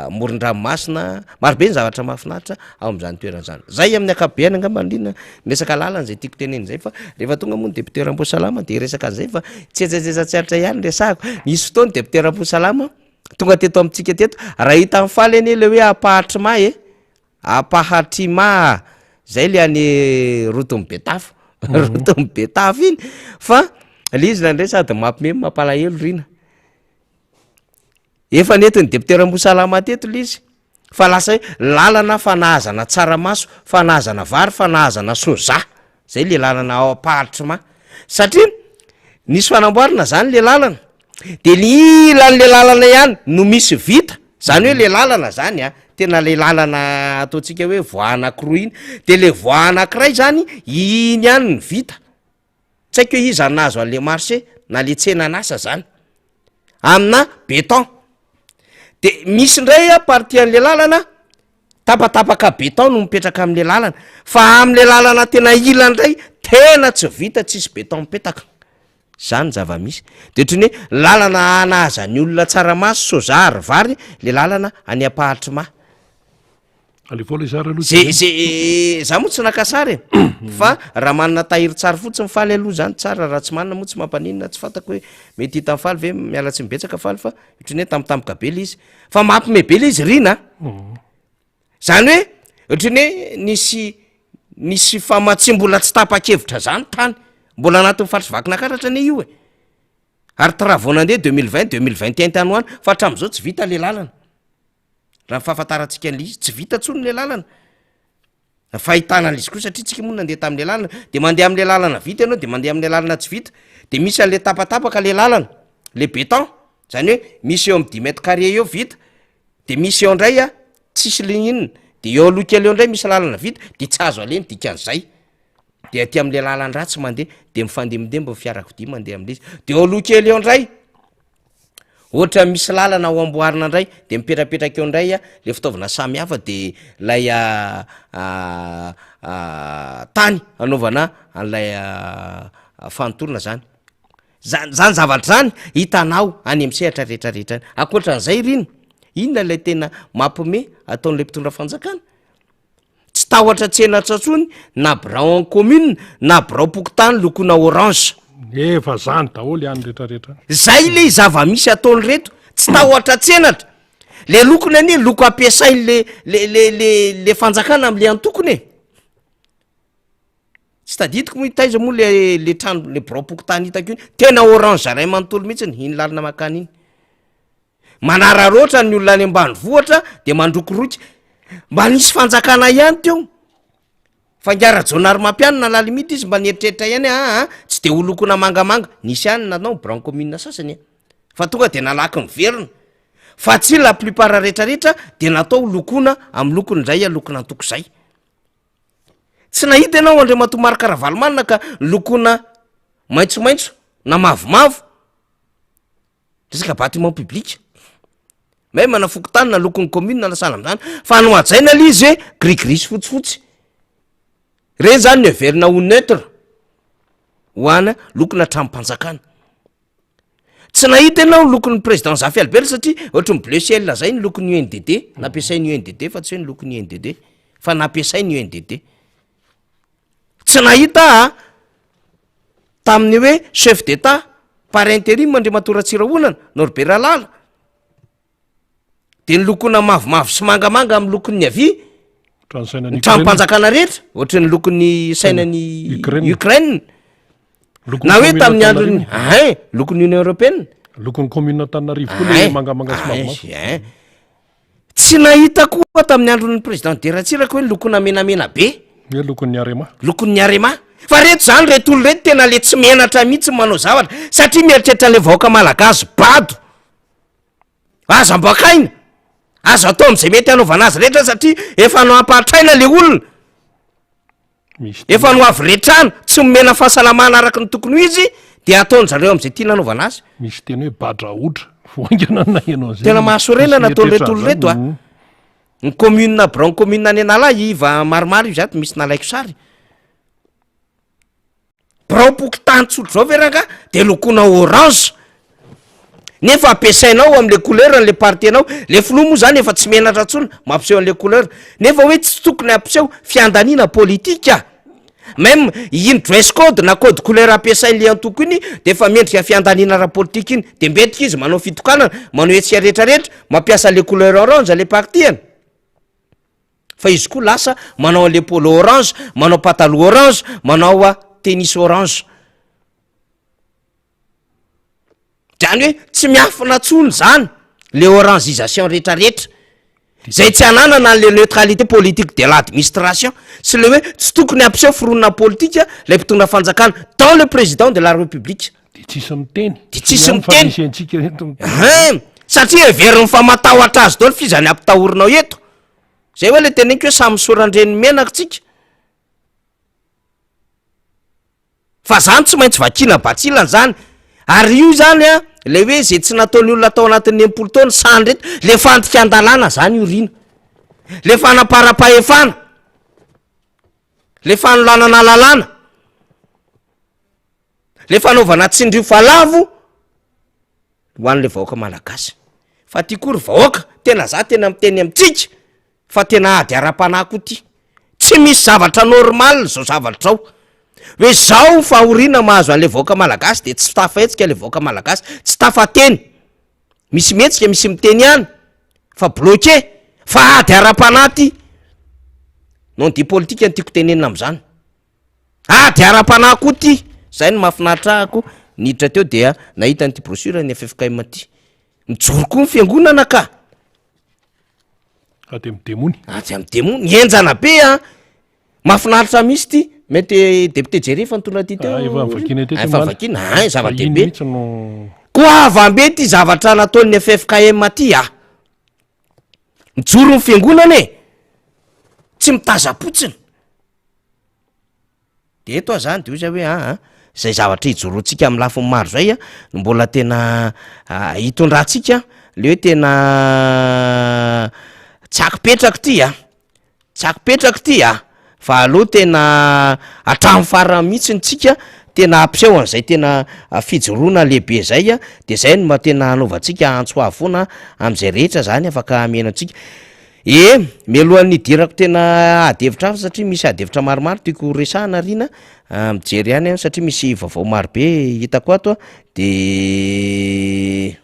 moron-dranomasina maro be ny zavatra mahafinaritra ao am'zany toerana zany zay amin'ny akabeany angambandrina resaka lalana zay tiako teneny zay fa rehefa tonga moa ny député Rambosalama de resaka an'izay fa tsy etsetsetsatsaratra ihany resako nisy fotoany député Rambosalama tonga teto amitsika teto raha hita amin'ny faly eny le hoe apahatrima zay le any roton'ny Betafo roton'ny Betafo iny fa le izy nandray sady mampimemy mampalahelo rina efa netiny député Rambosalama teto le izy fa lasa hoe lalana fanahazana tsaramaso fanahazana vary fanahazana soja zay le lalana ao apahatrima satria nisy fanamboarina zany le lalana de ny ilan'le lalana ihany no misy vita zany hoe le lalana zany tena le lalana ataontsika hoe voa anankiroa iny de le voa anankiray zany iny ihany ny vita tsy haiko hoe izy anazo an'le marché na le tsena anasa zany amina béton de misy ndray partie an'le lalana tapatapaka béton no mipetraka am'le lalana fa am'le lalana tena ilany tena tsy vita tsisy béton mipetaka zany zava-misy de ohatrany hoe lalana anaza ny olona tsaramaso soja ary vary le lalana any apahatrima za moa tsy nakasary fa raha manana tahiry tsara fotsiny faly aloha zany tsara raha tsy manana moa tsy mampaninina tsy fantako hoe mety hita faly ve miala tsy mibetsaka faly fa ohatrany hoe tampotampoka be le izy fa mampime be le izy rina zany hoe ohatrany hoe nisy famatsy mbola tsy tapa-kevitra zany tany mbola anatin'ny faritry vakinakatatra ane io ary travaux nandeha 2020-2021 tany hoany fa hatram'izao tsy vita le lalana raha ny fahafantarantsika an'le izy tsy vita tsony le lalana fahitana an'izy koa satria tsika moa nandeha tamin'le lalana de mandeha am'le lalana vita ianao de mandeha am'le lalana tsy vita de misy an'le tapatapaka le lalana le béton zany hoe misy eo amy 10 mètres carré eo vita de misy eo ndray tsisy linina de eo aloha kely eo ndray misy lalana vita de tsy azo aleny dikan'izay de aty am'le lalana ratsy mandeha de mifandemidembo fiarakodia mandeha am'le izy de eo aloha kely eo ndray ohatra misy lalana ao amboarina ndray de mipetrapetraka eo ndray le fitaovana samy hafa de lay tany anaovana an'lay fanotorona zany zavatra zany hitanao any am'sehatra rehetrarehetra any akoatran'izay riny inona lay tena mampime ataon'le mpitondra fanjakana tsy tahotra tsena tsatsony na birao en commune na birao pokotany lokona orange efa zany daholy any rehetrarehetra zay le zava-misy ataony reto tsy tahotra tsenatra le lokony anie loko ampiasainy le fanjakana am'le antokony tsy tadidiko moa hitaiza moa le trano le birao pokotany hitako iny tena orange ray manontolo mihitsy ny iny lalina makany iny manararoatra ny olona any ambany vohatra de mandrokoroky mba nisy fanjakana ihany teo fangara-jonary mampianina la limity izy mba nieritreritra ihany tsy de ho lokona mangamanga nisy ihany nanao brancommune sasany fa tonga de nalaky ny verina fa tsy la plupart rehetrarehetra de natao lokona amy lokony ndray lokona antoko zay tsy nahita ianao Andriamatoa Marc Ravalomanana ka lokona maitsomaitso na mavomavo resaka bâtiment public may manafoko tany na lokon'ny commune na lasala am'zany fa noajaina le izy hoe grigris fotsifotsy reny zany ny everina ho neutre hoana lokona tramompanjakana tsy nahita ianao lokon'ny président Zafy Albert satria ohatry ny bleu ciel zay ny lokon'ny UNDD nampiasainy UNDD fa tsy hoe ny lokon'ny UNDD fa nampiasainy UNDD tsy nahita tamin'ny hoe chef d'état par intérim Andriamatora Ratsirahonana Norbert Ralala de ny lokona mavomavo sy mangamanga amin'ny lokon'ny avy ny tramompanjakana rehetra ohatry ny lokon'ny sainany Ukraine na hoe tamin'ny androny lokon'ny Union Européenne lokon'ny commune Antananarivo koa le mangamanga sy mavomavo tsy nahita koa tamin'ny andron'ny président De Ratsiraka hoe lokona menamena be hoe lokon'ny Arema fa reto zany reto olo reto tena le tsy menatra mihitsy manao zavatra satria mieritreritra le vahoaka malagasy bado aza mbakaina azo atao am'izay mety anaovana azy rehetra satria efa no ampahatraina le olona efa no avy retrana tsy momena fahasalamana araka ny tokony ho izy de ataony zareo am'izay tia nanaovana azy misy teny hoe badraotra voangana nainao zay tena mahasorena nataony reto olo reto ny commune bron commune any anala iva maromaro io zato misy nalaiko sary braopoky tanytsotro zao veranga de lokona orange nefa ampiasainao am'le couleur an'le parti anao le filoha moa zany efa tsy menatra tsony mampiseho an'le couleur nefa hoe tsy tokony ampiseho fiandanina politika même iny dress code na code couleur ampiasain'le antoko iny de efa mendrika fiandanina raha politika iny de mbetika izy manao fitokanana manao etsika rehetrarehetra mampiasa le couleur orange le partiany fa izy koa lasa manao le polo orange manao pataloha orange manao tennis orange zany hoe tsy miafina tsony zany le orangisation rehetrarehetra zay tsy ananana le neutralité politique de l'administration sy le hoe tsy tokony ampiseho fironina politika lay mpitondra fanjakana dans le président de la république de tsisy miteny satria everiny fa matahotra azy dolo fizany ampitahorinao eto zay hoe le teneniko hoe samy sorandreny menaka tsika fa zany tsy maintsy vakina batsilany zany ary io zany le hoe zay tsy nataony olona atao anatin'ny empolo taona sany reto le fantika andalana zany orina le fanapara-pahefana le fanolanana lalàna le fanaovana tsindrio falavo ho an'le vahoaka malagasy fa tia kory vahoaka tena za tena miteny amitsika fa tena ady ara-panahy koa ty tsy misy zavatra normal zao zavatra zao hoe zao fahorina mahazo an'le vahoaka malagasy de tsy tafaetsika le vahoaka malagasy tsy tafateny misy metsika misy miteny ihany fa bloqué fa ady ara-panahy non di politika ny tiako tenenina am'zany ady ara-panahy koa ty zay ny mahafinahitrahako niditra teo dia nahita nyty brochure ny FFKM ty mijoro koa ny fiangonana ka ady am'demony enjana be mahafinaritra misy ty mety député Jerry fa nitondra ty teo efa vakina zava-dehibe koa avambe ty zavatra nataon'ny FFKM ty mijoro ny fiangonana tsy mitazapotsiny de eto zany de oza hoe zay zavatra hijorontsika amin'ny lafiny maro zay mbola tena hitondrantsika le hoe tena tsakopetraka ty fa aloha tena atramo fara mihitsy ntsika tena ampiseho an'izay tena fijoroana lehibe zay de zay no matena anaovantsika antsoavona am'izay rehetra zany afaka amenantsika mialohan'ny dirako tena adevitra afa satria misy adevitra maromaro tiako resahana rina mijery ihany satria misy vaovao maro be hitako ato de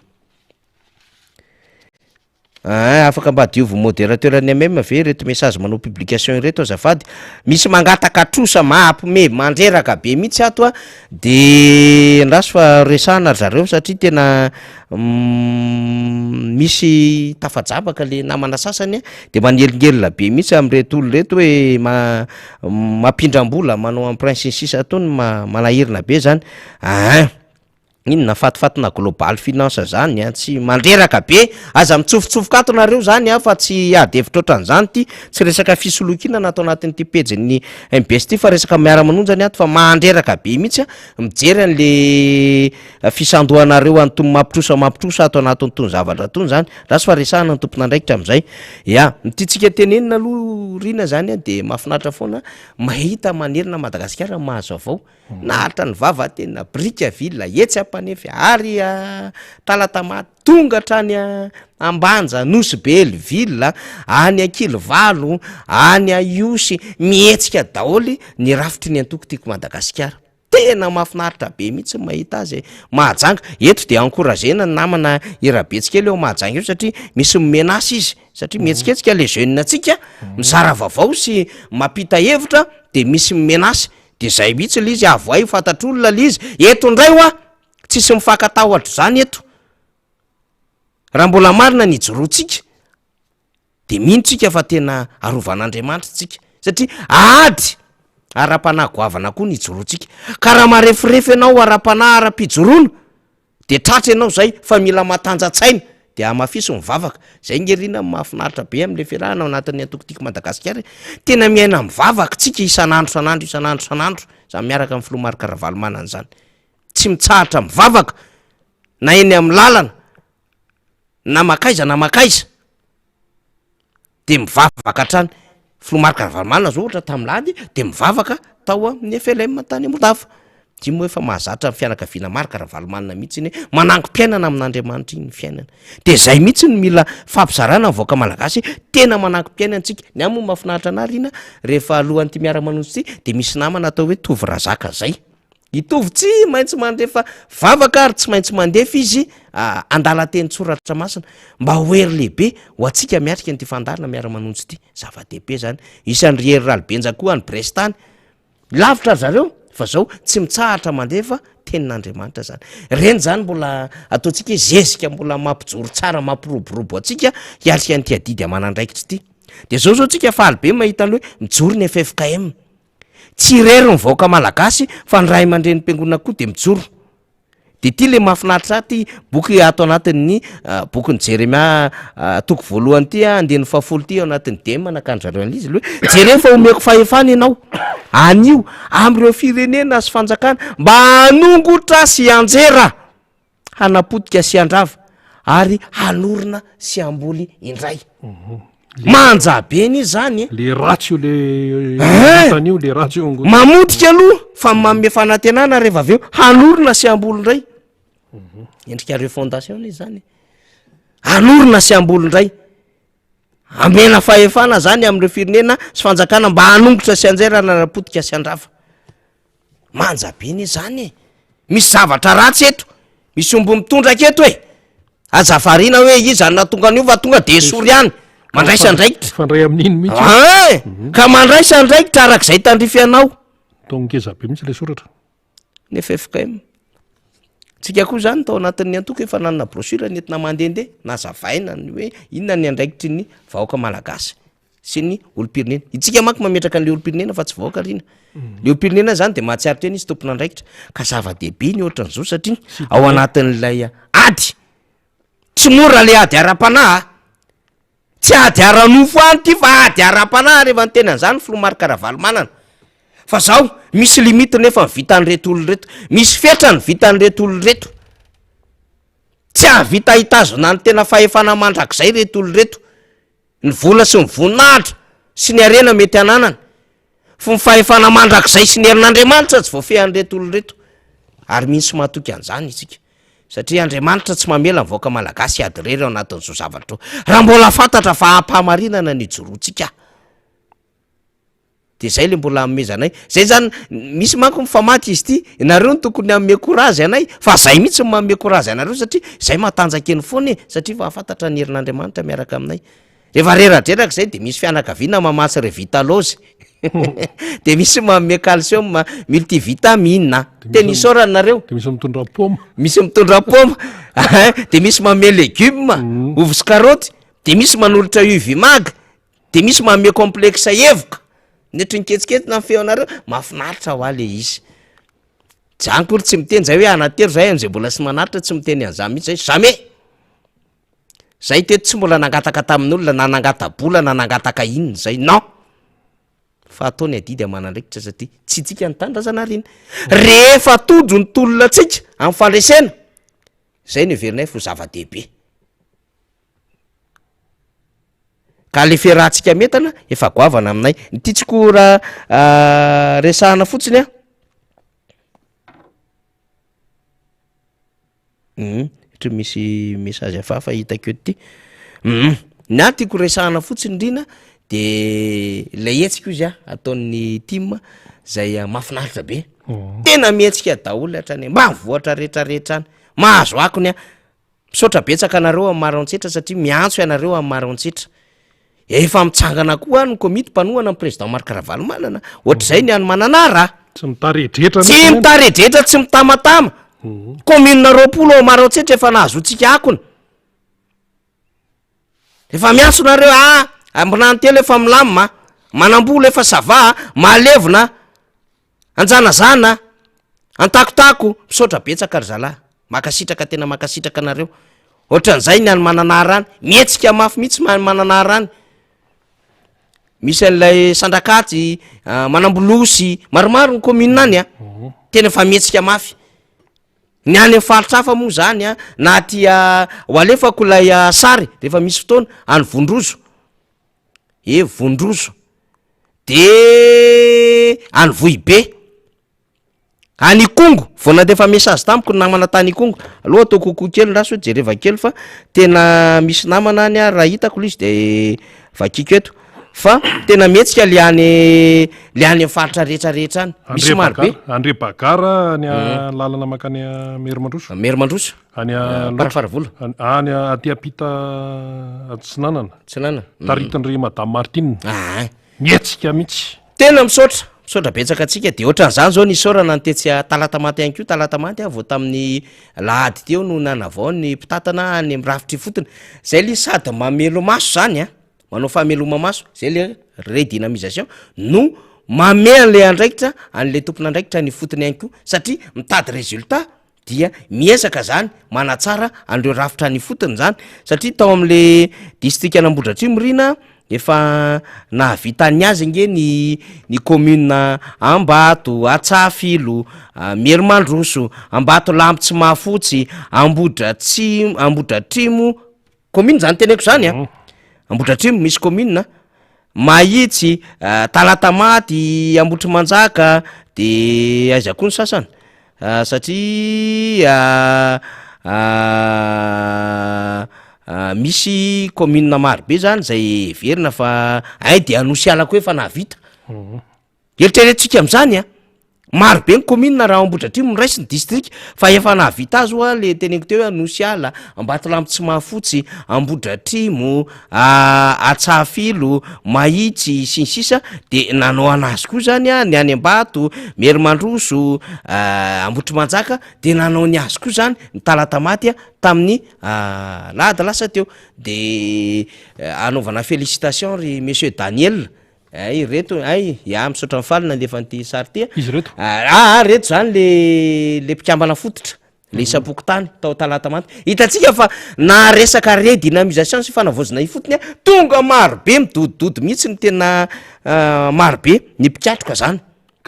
afaka mba diovy modérateur ny MM ve reto message manao publication reto azafady misy mangataka trosa mahampime mandreraka be mihitsy ato de ndraso fa resahana zareo satria tena misy tafajabaka le namana sasany de manelingelina be mihitsy am'reto olo reto hoe mampindram-bola manao en prince sisa atony malahirina be zany inona fatifatina global finance zany a tsy mandreraka be aza mitsofotsofok'ato nareo zany a fa tsy ady hevitra ohatran'izany ty tsy resaka fisolokiana natao anatin'ity pejin'ny MBS ty fa resaka miara-manonjany ato fa mandreraka be mihitsy a mijery an'le fisandohanareo anytomy mampitrosa ato anatin'tony zavatra tony zany rasy fa resahana ny tompona andraikitra am'izay ya nytitsika tenenina aloha rina zany a de mahafinaritra foana mahita manerina Madagasikara mahazo avao naharitra ny vava tena brika villa etsy ampanefy ary talatama tonga hatrany Ambanja Nosy villa any Akilivalo any Iosy mihetsika daholy ny rafitry ny antoko tiako Madagasikara tena mahafinaritra be mihitsy mahita azy mahajanga eto de encouragena ny namana irabetsika eo mahajanga eo satria misy menace izy satria mihetsiketsika le jeune atsika mizara vaovao sy mampita hevitra de misy menace de zay mihitsy le izy avoay fatatr'olona le izy eto ndray oa tsisy mifakatahotra zany eto raha mbola marina ny jorotsika de minotsika fa tena arovan'Andriamanitra tsika satria ady ara-panahy goavana koa ny jorotsika ka raha marefirefy ianao ara-panahy ara-pijoroana de tratra ianao zay fa mila matanjatsaina de amafisy mivavaka zay ngerina mahafinaritra be am'le fiarahana ao anatin'ny antokotiako Madagasikara tena miaina mivavaka tsika isanandro za miaraka amin'ny filomarika Ravalomanana zany tsy mitsahatra mivavaka na eny amin'ny lalana na makaiza de mivavaka hatrany filomarika Ravalomanana zao ohatra tam'lady de mivavaka tao amin'ny FLM tany Moldafa ty moa efa mahazatra fianakaviana marika Ravalomanana mihitsy iny manango-piainana amin'Andriamanitra iny fiainana de zay mihitsy ny mila fampizarana ny vaoaka malagasy tena manango-piainantsika ny amoa mahafinaritra anary ina rehefa alohan'ity miara-manonjy ty de misy namana atao hoe tovy razaka zay itovy tsy maintsy mandefa vavaka ary tsy maintsy mandefa izy andala-teny tsoratra masina mba hoery lehibe ho atsika miatrika nyty fandarina miara-manonjy ty zava-dehibe zany isan'ny riery ralibenja koa any Brestany lavitra zareo fa zao tsy mitsahatra mandefa tenin'Andriamanitra zany reny zany mbola ataotsika zezika mbola mampijoro tsara mampiroborobo atsika hiatrika nyty adidy amanandraikitra ty de zao tsika faly be mahita ny hoe mijoro ny FFKM tsy rery ny vaoaka malagasy fa ny ray aman-dren'ny mpiangonana koa de mijoro de ty le mahafinaritra ty boky ato anatin'ny bokyny Jeremia toko voalohany ty andeny fahafolo ty ao anatin'ny dema nakandry an'izy le jereo fa omeko fahefana ianao anio am'ireo firenena sy fanjakana mba hanongotra sy anjera hanapotika sy andrava ary hanorina sy amboly indray manjabeny zany le ratsy le tanio le ratsy mamotika aloha fa manome fanantenana rehefa aveo hanorina sy amboly indray endrikareo fondation izy zany hanorina sy amboly indray amena fahefana zany am'ireo firenena sy fanjakana mba hanongotra sy anjera hanapotika sy andrava manjabeny zany misy zavatra ratsy eto misy omby mitondraka eto azafarina hoe izy anatonga an'io fa tonga de sory any mandraisa andraikitra fandray amin'iny mihitsy ka mandraisa andraikitra arak'izay tandrify anao tongeza be mihitsy le soratra ny FFKM tsika koa zany tao anatin'ny antoko efa nanana brochure nentina mandehandeha nazavaina ny hoe inona ny andraikitry ny vahoaka malagasy sy ny olo-pirenena itsika manko mametraka an'le olo-pirenena fa tsy vahoaka rina le olo-pirenena zany de mahatsiaritra eny izy tompona andraikitra ka zava-dehibe ny ohatran'izao satria ao anatin'ilay ady tsy mora le ady ara-panahy tsy ady ara-nofo any ty fa ady ara-panahy rehefa ny tenan'izany filomarika Ravalomanana fa zaho misy limite nefa mivita an'reto olo reto misy fetra ny vita an'reto olo reto tsy ahavita hitazona ny tena fahefana mandrak'izay reto olo reto ny vola sy ny voninahitra sy ny arena mety ananana fa ny fahefana mandrak'izay sy ny herin'Andriamanitra tsy voafehy an'reto olo reto ary misy mahatoky an'izany isika satria Andriamanitra tsy mamela mivoaka malagasy ady rery ao anatin'izao zavatra raha mbola fantatra fa hampahamarinana ny jorotsika de zay le mbola amezanay zay zany misy manko mifamaty izy ty nareo ny tokony amme courage anay fa zay mihitsy mamme courage anareo satria zay matanjaka eny foana satria fa afantatra ny herin'Andriamanitra miaraka aminay rehefa reradreraka zay de misy fianakaviana mamasy revitalose de misy mamme calcium multivitamine tenisorana nareo de misy mitondra poma de misy mamme légume ovy sy karoty de misy manolotra uvimaga de misy mamme complexe evoka netry niketsikety na feo anareo mahafinaritra ho a le izy jankory tsy miteny zay hoe anatery zay am'zay mbola sy manaritra tsy miteny an'za mihitsy zay jamais zay teto tsy mbola nangataka tamin'olona na nangata-bola na nangataka inony zay non fa ataony adidy amanandraikitra satria tsy tsika nytandrazana riny rehefa tojo ny tolona tsika amin'ny fandresena zay ny everinay fo zava-dehibe ka le fiarahantsika metana efa goavana aminay nytiatsiko raha resahana fotsiny a ohatra misy message hafahafa hitako ety na tiako resahana fotsiny indrina de lay etsika izy a ataon'ny tim zay mahafinaritra be tena mihetsika daholo hatrany mba mivoatra rehetrarehetra any mahazo akony a misaotra betsaka anareo amin'ny maraontsetra satria miantso ianareo amin'ny maraontsetra efa mitsangana koa ny komity mpanohana amin'ny président Marc Ravalomanana ohatr'izay ny any mananara tsy mitaredretra tsy mitaredretra tsy mitamatama commune roapolo ao maraontsetra efa nahazotsika akony efa miantso nareo ambonantelo efa milamima manambola efa sava malevona anjanazana antakotako misaotra betsaka ry zalahy makasitraka tena makasitraka anareo ohatran'izay ny any mananarany mihetsika mafy mihitsy mananarany misy an'ilay Sandrakatsy Manambolosy maromaro ny commune any a tena efa mihetsika mafy ny any amin'ny faritrafa moa zany a na tia ho alefako lay sary rehefa misy fotoana any Vondrozo Vondrozo de any Vohibe any Kongo voana defa message tamiko ny namana tany Kongo aloha atao kokoa kely raso hoe jereva kely fa tena misy namana any a raha hitako izy de vakiko eto fa tena mihetsika le any amin'ny faritra rehetrarehetra any misy maro be Andre Bagara any lalana makany Merimandroso Merimandroso any Parafaravola any aty apita Tsinanana taritandry Madame Martine mihetsika mihitsy tena misaotra betsaka atsika de ohatran'izany zao nisy orana nytetsy talata maty ihany ko talata maty vao tamin'ny lahady teo no nanavao ny mpitatana any amin'ny rafitry fotony zay le sady mamelo maso zany a manao fahameloma maso zay le redynamisation no mame an'le andraikitra an'le tompona andraikitra ny fotony ihany ko satria mitady résultat dia miezaka zany manatsara an'ireo rafitra ny fotony zany satria tao amin'le district Anambohidratrimo rina efa nahavita ny azy nge ny commune Ambato, Atsafilo, Merimandroso, Ambato Lambotsy Mahafotsy, Ambohidratrimo commune zany teneko zany a Ambohidratrimo misy commune Mahitsy, Talatamaty, Ambohitrimanjaka de aiza koa ny sasany satria misy commune maro be zany zay verina fa de Anosiala koa efa nahavita eritreretintsika am'zany a maro be ny commune raha Ambohidratrimo raisy ny district fa efa nahavita azy oa le teneko teo Anosiala, Ambatolampy Mahafotsy, Ambohidratrimo, Atsafilo, Mahitsy sy ny sisa de nanao anazy koa zany a ny any Ambato, Merimandroso, Ambohitrimanjaka de nanao ny azy koa zany ny Talatamaty tamin'ny lahady lasa teo de anaovana félicitation ry monsieur Daniel reto misaotra mifalina ndefa nity sary ty izy reto reto zany le mpikambana fototra le isapokotany tao Talatamaty hitatsika fa na resaka redynamisation sy fanavozana ifotony a tonga maro be midodidody mihitsy ny tena maro be ny mpikatroka zany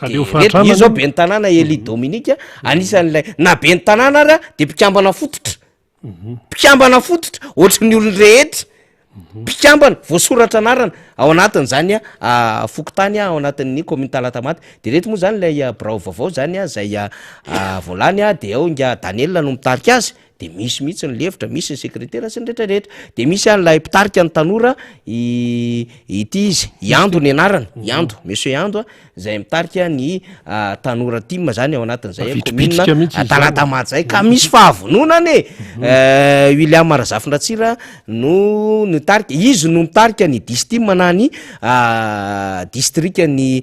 izy zao be ny tanàna Eli Dominique anisan'lay na be ny tanàna ary de mpikambana fototra ohatran'ny olony rehetra mpikambana voasoratra anarana ao anatiny zany a fokotany ao anatin'ny commune Talatamaty de reto moa zany lay birao vaovao zany a zay voalany a de ao inga Daniel no mitarika azy de misy mihitsy ny lefitra misy ny secrétaire sy ny rehetrarehetra de misy an'lay mpitarika ny tanora ity izy Iando ny anarany Iando monsieur Iando zay mitarika ny tanora team zany ao anatin'izay commune Talatamaty zay ka misy fahavononany William Marazafindratsira no nitarika izy no mitarika ny team na ny district ny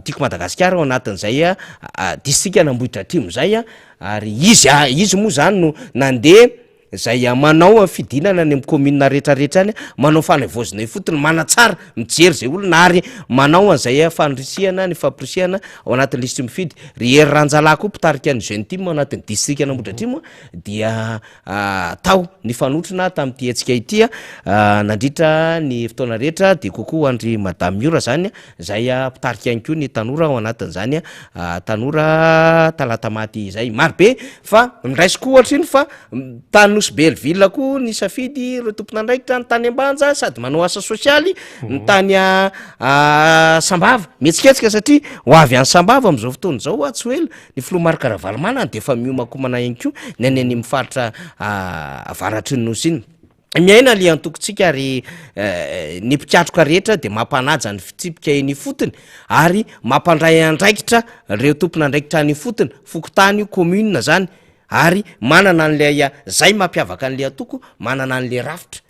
tiako Madagasikara ao anatin'izay district Anambohidratrimo zay ary izy moa zany no nandeha zay manao a fidinana ny am'commune rehetrarehetra any manao fanavozina fotony manatsara mijery zay olona ary manao an'izay fandrisihana ny fampirisihana ao anatin'ny listy mifidy ry hery ranjalà koa mpitarika ny jeune team anatin'ny district anambodratrimo dia tao ny fanotrona tamin'ity hetsika itya nandritra ny fotoana rehetra de kokoa andry madame miora zany zay mpitarika any koa ny tanora ao anatin'zany tanora talata maty zay marobe fa ndraisiko ohatra iny fa tanosy Belleville koa ny safidy reo tompona andraikitra ny tany ambanja sady manao asa sosialy ny tany Sambava mihetsiketsika satria ho avy any Sambava am'izao fotoana zao tsy hoe ny filomarikaravalomana de fa miomakomana ihany koa ny any mifaritra avaratry ny nosy iny miaina le antokontsika ary ny mpiatroka rehetra de mampanaja ny fitsipika eny fotony ary mampandray andraikitra reo tompona andraikitra any fotony fokotany commune zany ary manana an'le zay mampiavaka an'le atoko manana an'le rafitra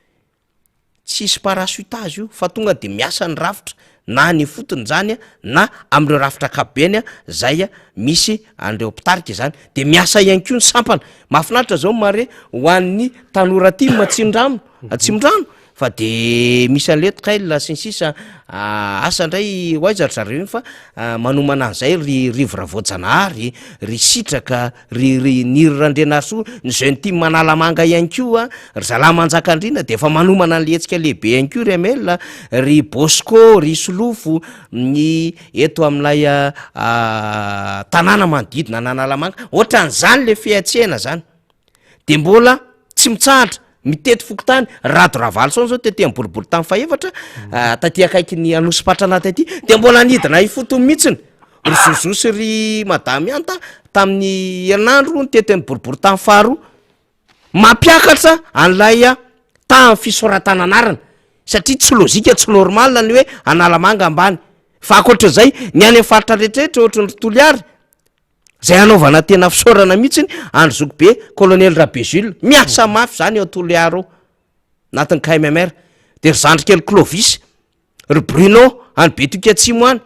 tsisy parasutage io fa tonga de miasa ny rafitra na ny fotony zany na am'ireo rafitra kapeny zay misy an'reo mpitarika zany de miasa ihany koa ny sampana mahafinaritra zao mare ho an'ny tanora ty matsindrano atsimondrano fa de misy an'le trail sinsisa asa ndray hoaizatra zareo iny fa manomana an'izay ry rivoravoajanahary ry sitraka ry niryrandrenaso ny jeune team manalamanga ihany koa ry zalamanjakandrina de efa manomana an'le hetsika lehibe ihany koa ry amel ry bosco ry solofo ny eto amin'ilay tanàna manodidina nanalamanga ohatran'zany le fiatsehana zany de mbola tsy mitsahatra mitety fokotany rado ravalo sao zao tety amboribory tamy faefatra taty akaiky ny anosipatra taty de mbola nidina ifotony mihitsiny ry zozosy ry madame anta tamin'ny herinandro ny tety boribory tamy faharo mampiakatra an'lay tamy fisoratana anarana satria tsy lozika tsy normal ny hoe analamanga ambany fa akoatran'izay ny any faritra rehetrarehetra ohatrany toliary zay anaovana tena fisaorana mihitsiny andro zoko be colonel Rabezule miasa mafy zany eo toliary ao anatin'ny KMMR de ry zandrikely Clovis ry Bruno any Betuka Atsimo any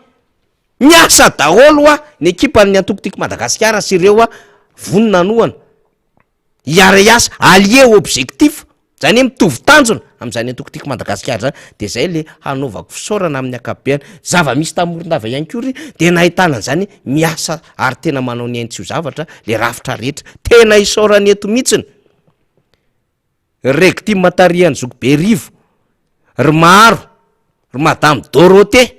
miasa daholo ny ekipa ny antokotiky Madagasikara sy ireo vonina anohana iara-iasa allié objectif zany mitovy tanjona am'zany antokotiky Madagasikara zany de zay le hanaovako fisaorana amin'ny akapobeny zava-misy tamorondava ihany koa ry de nahitana zany miasa ary tena manao ny aintsio zavatra le rafitra rehetra tena isaorany eto mihitsiny regty matariany zoko be rivo ry maro ry madame Dorothée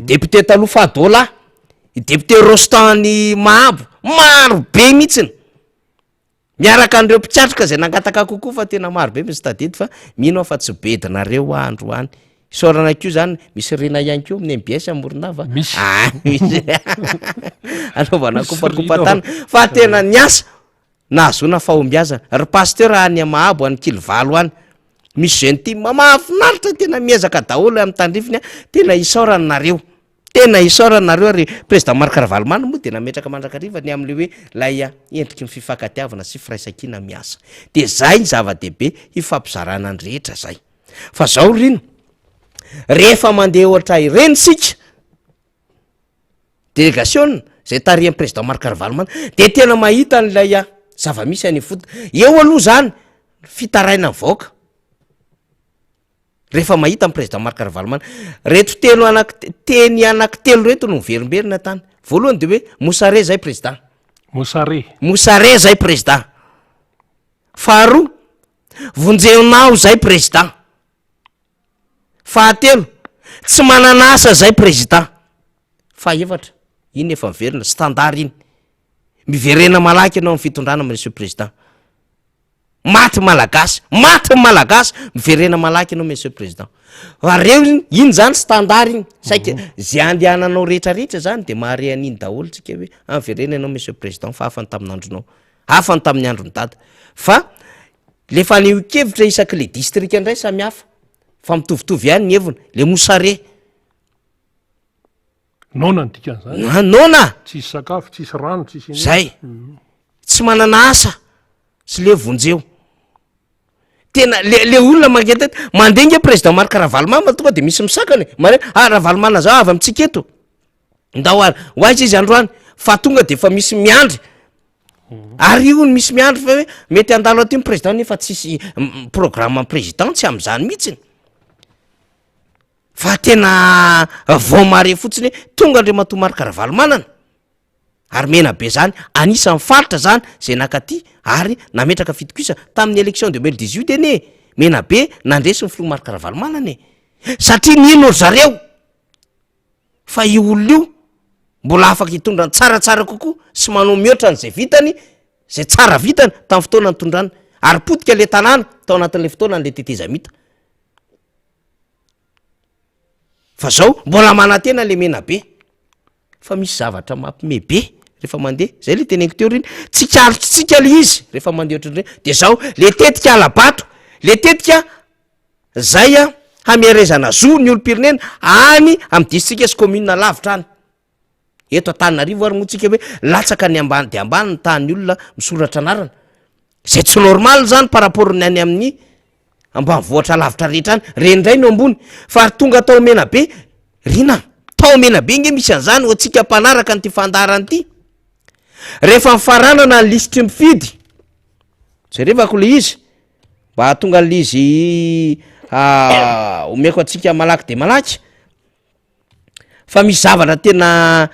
député taloha Fadola député Rostany Mahabo maro be mihitsiny miaraka an'ireo mpiatroka zay nangataka kokoa fa tena maro be misy tadety fa mino fa tsy bedinareo andro any isaorana keo zany misy rena ihany keo amin'ny MBS amorondava misy anaovana kopakopatana fa tena niasa nahazona fahombiazana ry pasteur any Mahabo any Kilivalo any misy jeune team mahafinaritra tena miezaka daholo amin'ny tandrifiny tena isaoranareo tena isaoranareo ary président Marc Ravalomanana moa de nametraka mandrakariva ny am'le hoe lay endriky ny fifankatiavana sy firaisakina miasa de zay ny zava-dehibe hifampizarana ny rehetra zay fa zao rino rehefa mandeha ohatra ireny sika délégation zay tarihan'ny président Marc Ravalomanana de tena mahita n'lay zava-misy any fota eo aloha zany fitaraina voaka rehefa mahita amin'ny président Marc Ravalomanana reto telo teny anankitelo reto no miverimberina tany voalohany de hoe Mosare zay président Mosare zay président faharoa Vonjeonao zay président fahatelo tsy manana asa zay président fahaefatra iny efa miverina standard iny miverena malaky ianao amin'ny fitondrana monsieur président maty malagasy miverena malaky ianao monsieur président areo iny zany standard iny saika zay andehananao rehetrarehetra zany de mahare an'iny daholo tsika hoe miverena ianao monsieur président fa afany tamin'andronao afany tamin'ny androny dada fa lefa ny kevitra isaky le district indray samy hafa fa mitovitovy ihany ny hevina le Mosare nona ny dikan'zany nona tsisy sakafo tsisy rano tsisy zay tsy manana asa sy le vonjeo tena le olona mankety mandenga président Marc Ravalomanana tonga de misy misakany mare Ravalomanana zao avy amitsika eto ndao ary hoaiza izy androany fa tonga de fa misy miandry ary io ny misy miandro fa hoe mety andalo aty ny président nefa tsisy programme président tsy am'izany mihitsiny fa tena vao mare fotsiny hoe tonga andre matomary karavalo manana ary mena be zany anisan'ny faritra zany zay nakaty ary nametraka fitokisa tamin'ny élection 2018 ene mena be nandresiny filomary karavalo manana e satria nino ry zareo fa io olona io mbola afaka hitondrany tsaratsara kokoa sy manao mihoatra n'izay vitany zay tsara vitany tamin'ny fotoana nytondrany ary potika le tanàna tao anatin'le fotoana n'le tetezamita fa zao mbola manantena le mena be fa misy zavatra mampime be rehefa mandeha zay le teneniko teo riny tsy karotsitsika le izy rehefa mandeha ohatrany reny de zao le tetika alabato le tetika zay a hamerezana zo ny olo-pirenena any amin'ny distrika sy commune lavitra any eto Antananarivo ary motsika hoe latsaka ny ambany de ambany ny tany olona misoratra anarana zay tsy normal zany par rapport ny any amin'ny ambanivohatra lavitra rehetra any renindray no ambony fa tonga tao mena be rina tao mena be nge misy an'izany ho atsika mpanaraka nyty fandarany ity rehefa mifaranana ny lisitry mifidy jerevako le izy mba tonga le izy omeko atsika malaky de malaky fa misy zavatra tena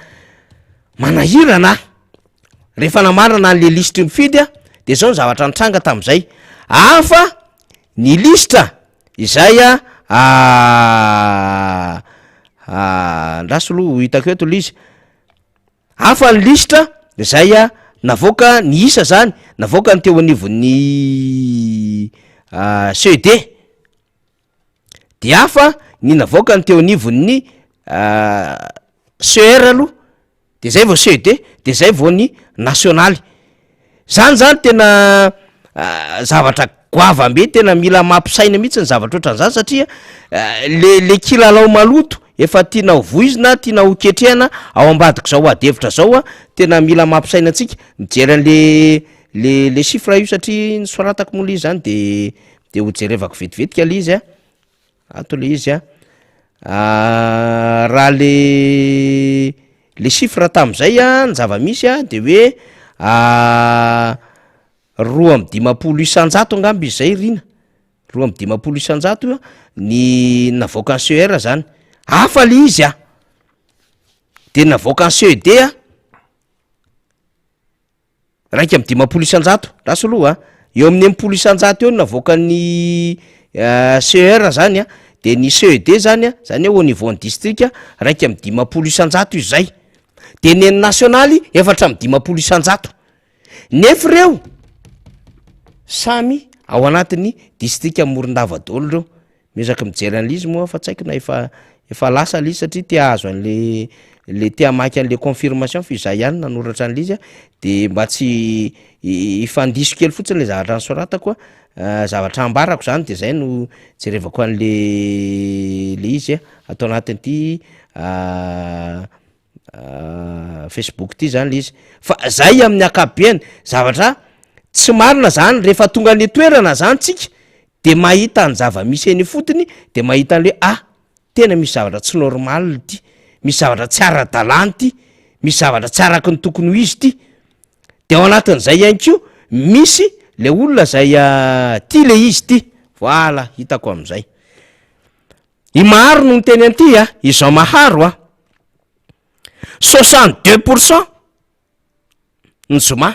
manahirana rehefa namarana n'le lisitry mifidy a de zao ny zavatra nitranga tam'izay afa ny listra izay ndraso aloha hitako eto le izy afa ny listra izay navoaka ny isa zany navoaka ny teo anivon'ny CED de afa ny navoaka ny teo anivon'ny CR aloha de zay vao CED de zay vao ny nationaly zany tena zavatra goavambe tena mila mampisaina mihitsy ny zavatra ohatran'izany satria le kilalao maloto efa tiana ho voizina tiana ho ketrehana ao ambadiko zao adevitra zao a tena mila mampisaina antsika mijery an'le chiffre io satria nisoratako moa le izy zany de ho jerevako vetivetika le izy ato le izy raha le chiffre tam'izay ny zava-misy de hoe 2,5 angamby izy zay rina 2,5 ny navoaka ny CR zany hafa le izy de navoaka ny CED raika amin'ny 10,5 raso aloha eo amin'ny 10,5 eo navoaka ny CR zany de ny CED zany zany hoe au niveau ny district raika amin'ny 10,5 izy zay de ny nationaly efatra amin'ny 10,5 nefa reo samy ao anatin'ny district Morondava-dolo reo mezaka mijery an'le izy moa fa tsaiko na efa lasa le izy satria tia azo an'le tia maky an'le confirmation fa izay ihany nanoratra an'le izy de mba tsy ifandiso kely fotsiny le zavatra nisoratako zavatra ambarako zany de zay no jerevako an'le izy atao anatin'ity Facebook ty zany le izy fa zay amin'ny akabiany zavatra tsy marina zany rehefa tonga ny toerana zany tsika de mahita ny zava-misy eny fotony de mahita an'le tena misy zavatra tsy normal ty misy zavatra tsy ara-dalàny ty misy zavatra tsy araky ny tokony ho izy ty de ao anatin'izay ihany ko misy le olona zay ty le izy ty voila hitako am'izay i maro no ny teny an'ty izao maharo 62% ny zoma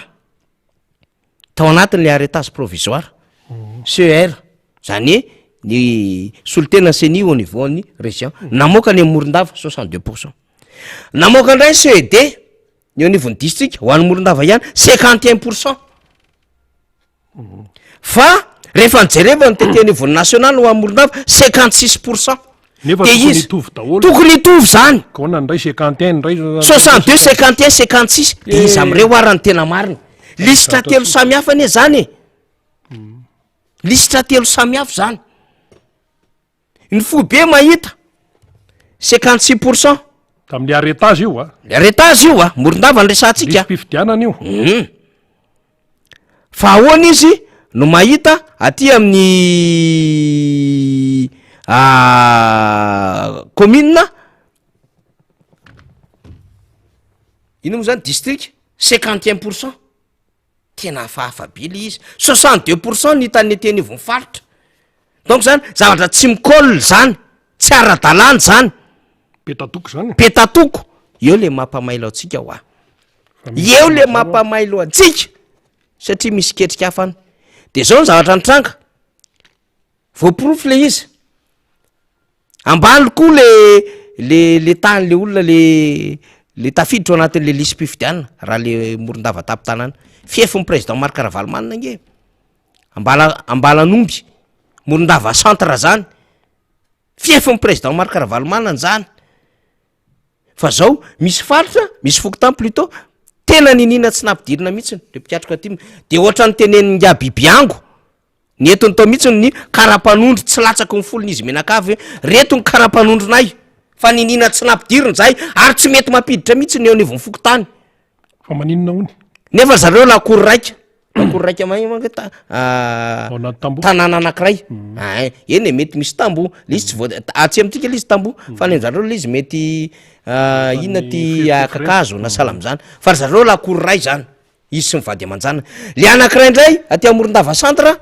tao anatin'le arretage provisoire CR zany hoe ny solotena seni au niveau ny région namoaka ny Morondava 62%, namoaka ndray CED ny au niveau ny district ho an'ny Morondava ihany 51%, fa rehefa nijereva ny tety au niveau national ho an'ny Morondava 56%. nefa de tokony izy hitovy daholo tokony hitovy zany kona ndray 51 ndray 62 51 56 de izy am'ireo arany tena marina lisitra telo samy hafa ane zany lisitra telo samy hafa zany ny fobe mahita 56% tamin'le arretage io le arretage io Morondava ny resantsika lisy mpifidianana io fa ahoana izy no mahita aty amin'ny commune ino moa zany district 51%, tena fahafabily izy 62% ny hitany teny vonfaritra donc zany zavatra tsy mikôl zany tsy ara-dalàny zany petatoko zany petatoko eo le mampamailo atsika ho eo le mampamailo atsika satria misy ketrika hafany de zao ny zavatra nitranga voaporofo le izy ambalo koa le tany le olona le tafiditra ao anatin'le lisy mpifidianina raha le morondava tapin-tanàna fiefiny président Marc Ravalomanina nge ambalanomby morondava centre zany fiefiny président Marc Ravalomanina zany fa zao misy faritra misy fokotany plutôt tena ninina tsy nampidirina mihitsiny le mpikatroka aty de ohatra ny teneniny bibiango ny etony tao mihitsiny ny karapanondro tsy latsaky ny folony izy menakavy reto ny karapanondronay fa ninina tsy nampidirina zay ary tsy mety mampiditra mihitsy ny eo anivony fokotany fa maninona ony nefa zareo lakory raika tanàna anakiray eny mety misy tambo le izy tsy vo atsy amitsika le izy tambo fa ny zareo le izy mety inona ty kakazo na sahala am'zany fa ry zareo lakory ray zany izy sy mivady amanjana le anakiray indray aty amorondava centre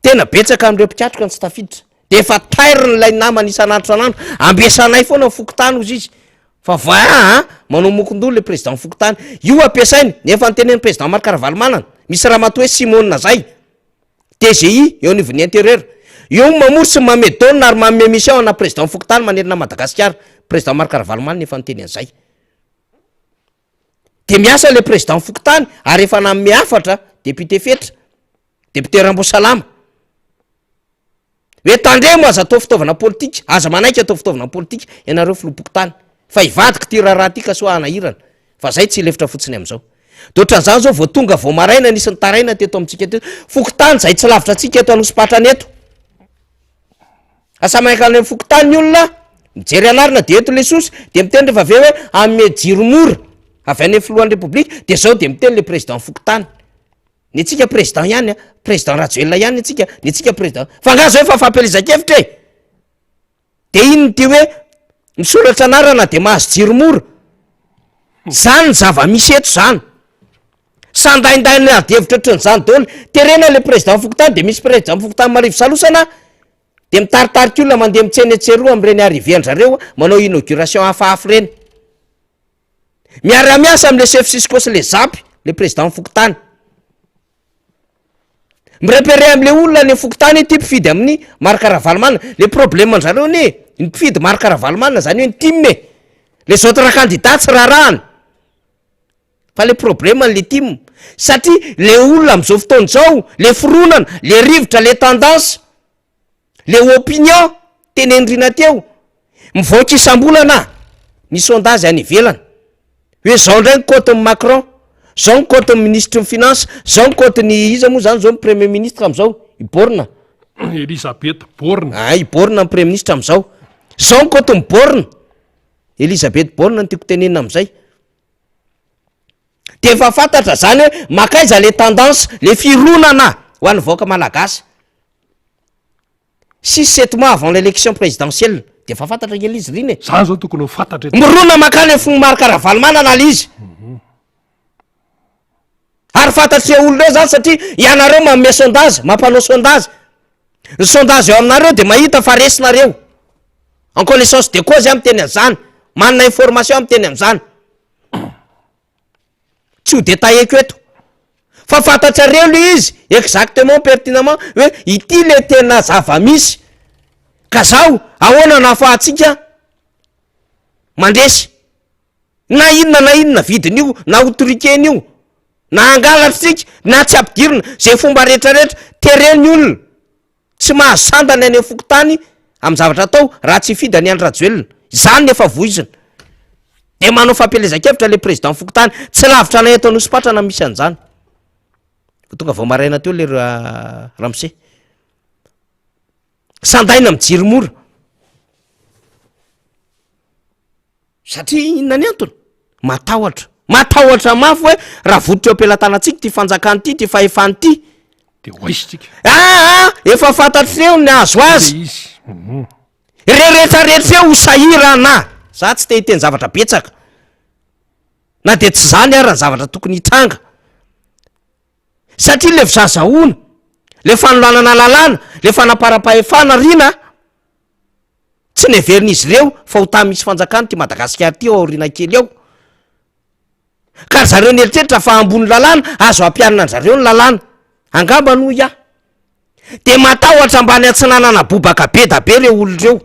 tena betsaka am'ireo mpikatroka ny tsy tafiditra de efa tairiny lay namany isan'andro san'andro ampiasanay foana ny fokotany ozy izy fa manao mokondolo le président fokotany io ampiasainy nefa nyteneny président Marc Ravalomanana misy raha mato hoe Simone zay TGI eo anivon'ny intérieur io mamory sy mamedona ary manome mission na président fokotany manerina Madagasikara président Marc Ravalomanana efa nyteny an'izay de miasa le président fokotany ary efa nanome afatra député fetra député Rambosalama hoe tandremo aza atao fitaovana politika aza manaiky atao fitaovana politika ianareo filopokotany fa ivadika ty raha ty ka so anahirana fa zay tsy lefitra fotsiny am'izao de ohatran'izany zao vo tonga vo maraina nisy ny taraina teto amitsika teto fokotany zay tsy lavitra atsika eto anosy-patrany eto asa maika ny fokotany ny olona mijery anarina de eto lesosy de miteny rehefa aveo hoe ame jiro mora avy any filohan'ny republika de zao de miteny le président fokotany ny atsika président ihany président rajoelina ihany atsika ny atsika président fa nga zao efa fampelezakevitra e de iny ty hoe misolatra anarana de mahazo jiro mora zany ny zava-misy eto zany sandaindainy adevitra ohatran'izany daholo terena le président fokotany de misy président fokotany marivo salosana de mitaritarika olona mandeha mitseny etseroa am'ireny arivian-drareo manao inauguration hafahafa reny miara-miasa am'le chef siskosy le zapy le président fokotany mirepere am'le olona le fokotany ty mpifidy amin'ny Marc Ravalomanana le problème an'zareo ny mpifidy Marc Ravalomanana zany hoe ny time les autres candidats tsy raharaany fa le problème an'le time satria le olona am'izao fotoana zao le fironana le rivotra le tendance le opinion tenendrina teo mivoaka isam-bolana ny sondage any ivelany hoe zao ndray ny côte-ny Macron zao ny côte-ny ministre ny finance zao ny côte-ny iza moa zany zao ny premier ministre am'izao iborna Elisabeth Borne iborna ny premier ministre am'izao zao ny côte-ny Borne Elisabeth Borne ny tiako tenenina am'izay de efa fantatra zany hoe makaiza le tendance le fironana ho an'ny vahoaka malagasy 6-7 mois avant l'élection présidentielle de efa fantatra kely izy riny e zany zao tokony ho fantatra mirona makany e fony Marc Ravalomanana ala izy ary fantatry olonareo zany satria ianareo manome sondage mampanao sondage ny sondage eo aminareo de mahita fa resinareo en connaissance de cause am teny an'izany manana information am teny am'izany tsy ho détailleko eto fa fantatrareo le izy exactement pertinemment hoe ity le tena zava-misy ka zaho ahoana nafahatsika mandresy na inona vidiny io na autorité-ny io na angalatritsika na tsy ampidirina zay fomba rehetrarehetra tereny olona tsy mahazo sandany any fokotany amy zavatra atao raha tsy fidy any andrajoelona zany nefa voizina de manao fampelezakevitra le président fokotany tsy lavitra na eto anosy-patrana misy an'izany tonga vao maraina teo le ramose sandaina mijiro mora satria inona ny antony matahotra mafy hoe raha voditra eo am-pelantanantsika ty fanjakany ty fahefany ty de oisitsika efa fantatreo ny azo azy rehetrarehetra eo ho sahirana za tsy te hiteny zavatra betsaka na de tsy zany ary ny zavatra tokony hitranga satria le fizazahoana le fanolanana lalàna le fanaparapahefana rina tsy neverin'izy ireo fa ho ta misy fanjakany ty Madagasikara ty ao aoriana kely eo ka zareo nieritreritra fa ambony lalàna azo ampianina an zareo ny lalàna angamba no ia de matahotra ambany atsinanana bobaka be da be reo olondreo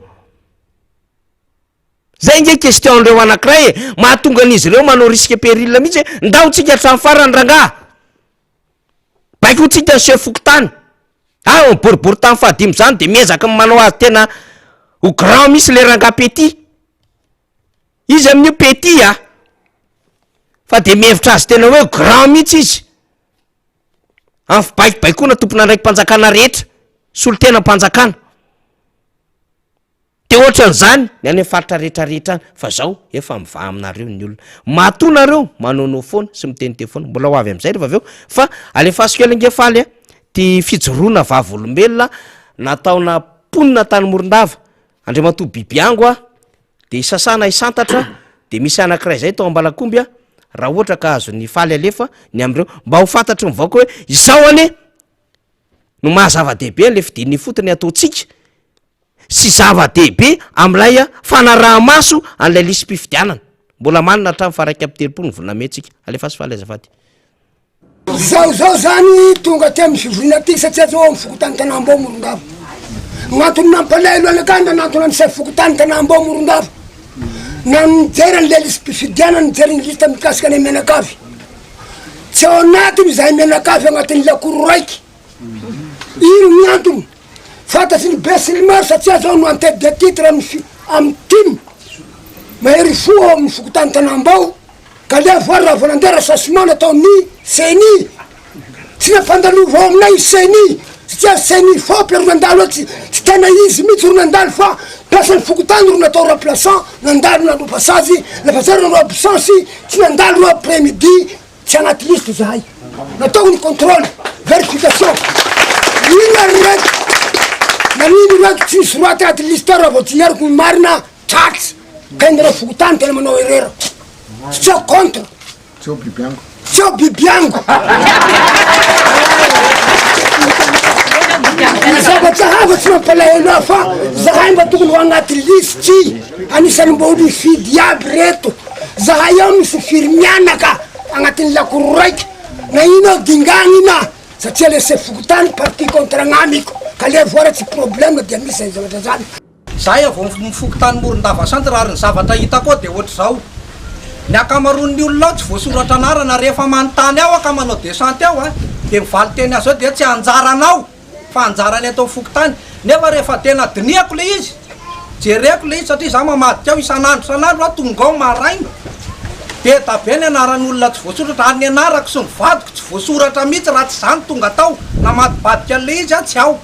zay nge question ndreo anankiray mahatonga an'izy ireo manao risque péril mihitsy ndahotsika hatrany farany rangaha baiko tsika ny sefokotany boribory tamy fahadimy zany de miezaka manao azy tena ho grand misy le ranga petit izy amin'io petit fa de mihevitra azy tena hoe grand mihitsy izy amin'ny fibaikobaikoana tompona ndraiky mpanjakana rehetra solo tena mpanjakana de ohatran'izany ny any faritra rehetrarehetra any fa zao efa miva aminareo ny olona matonareo manaonao foana sy mitenite foana mbola ho avy am'izay rehefa aveo fa alefasiko elange faly ty fijoroana vavolombelona nataona ponina tany Morondava Andriamatoa Bibiango de isasana isantatra de misy anankiray zay tao Ambalakomby raha ohatra ka azo ny faly alefa ny amreo mba ho fantatry mivaoka hoe izao ane no mahazava-dehibe le fidin'ny fotony ataotsika sy zava-dehibe am'lay fanaraha-maso an'lay lisy mpifidianana mbola manina hatramy faraiky amby telopolo ny volana metsika alefa sy faly azafady zao zany tonga ty amy fivoriana aty satria zao amy fokotany tanambao Morondava gn'antony nampalaelo anakany da n'antony an'isay fokotany tanambao Morondava na nijery an'le lisy mpifidiana nijery ny lista mikasika any menakavy tsy ao anatiny zahay menakavy agnatin'ny lakoro raiky ino miantony fantatsy ny be sy ny maro satria zao no en-tête de titre amy timy mahery fo ao amin'ny fokotany tanambao ka le voary raha volandera sasomana ataony seni tsy nafandalova ao aminay seni satria seni fopy ronandalo tsy tena izy mihitsy ronandalo fa piasan'ny fokotany ro natao remplaçant nandalo nano passage lafa zay ro absence tsy nandalo ro après midi tsy agnaty liste zahay natao ny contrôle vérification ina raiky nanino raiky tsy misy roaty agnaty liste raha vao tsy iariko marina tratsy ka iny raha fokotany tena manao erreur tsy contre tsy ao bibiango zavatsa hava tsy mampalahelo fa zahay mba tokony ho agnaty listy anisan'ny mba olo ifidy aby reto zahay ao misy firimianaka agnatin'ny lakoro raiky na ino ao dinganina satria lese fokotany parti contre agnamiko ka le voara tsy problème dia misy zavatra zany zay avao mifokotany Morondava centre ary ny zavatra hita koa de ohatry zao ny akamaroan'ny olona ao tsy voasoratra anarana rehefa manontany ao ka manao desante ao de mivaly teny azy ao de tsy anjaranao fa anjarany atao fokotany nefa rehefa tena diniako le izy jereko le izy satria za mamadika ao isan'andro tonga ao maraina de tabe ny anaran'ny olona tsy voasoratra ary ny anarako sy ny vadiko tsy voasoratra mihitsy raha tsy zany tonga tao na madibadika an'le izy tsy ao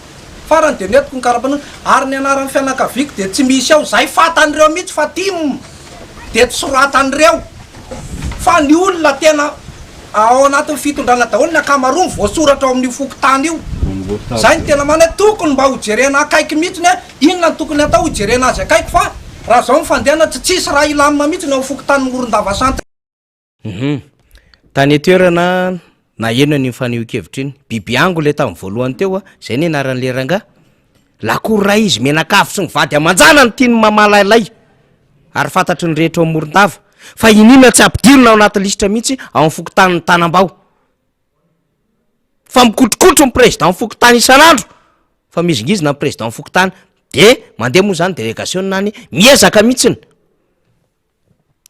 farany de netiko ny karapanona ary ny anaran'ny fianakaviako de tsy misy ao zay fatan'ireo mihitsy fa timo de tsy soratan'ireo fa ny olona tena ao anatin'ny fitondrana daholo ny akamaroany voasoratra ao amin'ny fokotany io zay ny tena mana tokony mba hojerena akaiky mihitsy ny inona ny tokony atao hojerena azy akaiky fa raha zao mifandehana tsy tsisy raha ilamina mihitsy ny ao fokotany Morondava centre tany etoerana na eno ny mifaneho-kevitra iny bibiango le tamin'ny voalohany teo zay ny anaran'le ranga lakoro raha izy menakafo sy ny vady amanjana ny tiany mamalalay ary fantatry ny rehetra ao Morondava fa inina tsy ampidirina ao anaty lisitra mihitsy ao amin'ny fokotan'ny Tanambao fa mikotrokotro ny président fokotany isan'andro fa mizingizina ny président fokotany de mandeha moa zany délégation nany miezaka mihitsiny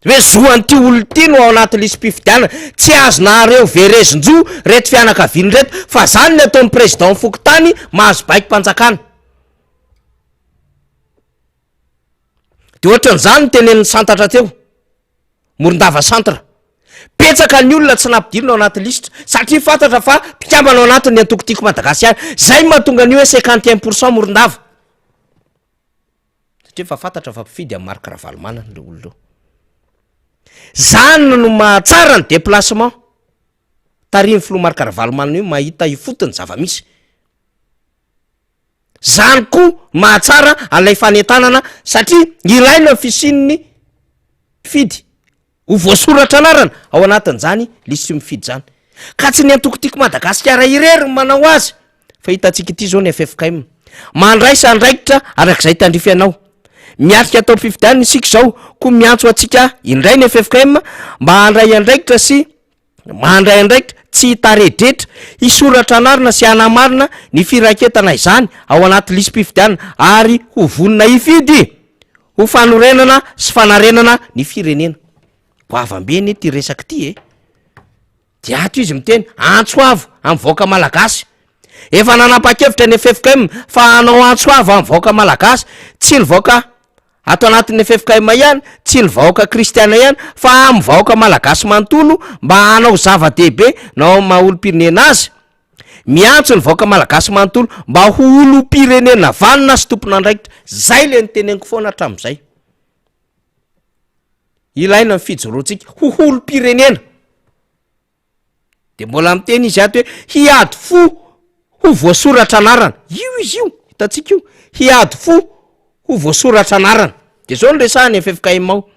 hoe zoan'ity olo ty no ao anaty lisy mpifidiana tsy azonareo verezin-jo reto fianakaviany reto fa zany ny ataon'ny président fokotany mahazo baiko mpanjakana de ohatran'izany ny tenen'ny santatra teo Morondava centre petsaka ny olona tsy nampidirina ao anaty lisitra satria fantatra fa mpikambana ao anatiny ny antokotiko Madagasikara zay mahatonga ny hoe 51% Morondava satria fa fantatra fa mpifidy amin'ny marque Ravalomanana le olona zany no mahatsara ny déplacement tariny filoha marque Ravalomanana io mahita ifotony zava-misy zany koa mahatsara an'ilay fanentanana satria ilaina ny fisininy fidy ho voasoratra anarana ao anatin'zany lisy mifidy zany ka tsy ny antokotiako Madagasikara irery manao azy fa hitantsika ity zao ny FFKM mandray sandraikitra arak'izay tandrify anao miatrika atao fifidianana isika zao ko miantso atsika indray ny FFKM mba handray andraikitra sy mandray andraikitra tsy hitaredretra hisoratra anarina sy anamarina ny firaketana izany ao anaty lisy mpifidianana ary ho vonina ifidy ho fanorenana sy fanarenana ny firenena boavambeny ty resaky ty de ato izy miteny antsoavo amin'ny vaoaka malagasy efa nanapa-kevitra ny FFKM fa hanao antsoavo amin'ny vaoaka malagasy tsy ny vaoaka ato anatin'ny FFKM ihany tsy ny vahoaka kristiana ihany fa amin'ny vahoaka malagasy manontolo mba hanao zava-dehibe nao maha-olo-pirenena azy miantso ny vahoaka malagasy manontolo mba ho olo-pirenena vanina sy tompona andraikitra zay le nyteneniko foana hatramin'izay ilaina ny fijoroantsika ho olo-pirenena de mbola miteny izy ato hoe hiady fo ho voasoratra anarana io izy io hitantsika io hiady fo ho voasoratra anarana de zao ny resahany FFKM ao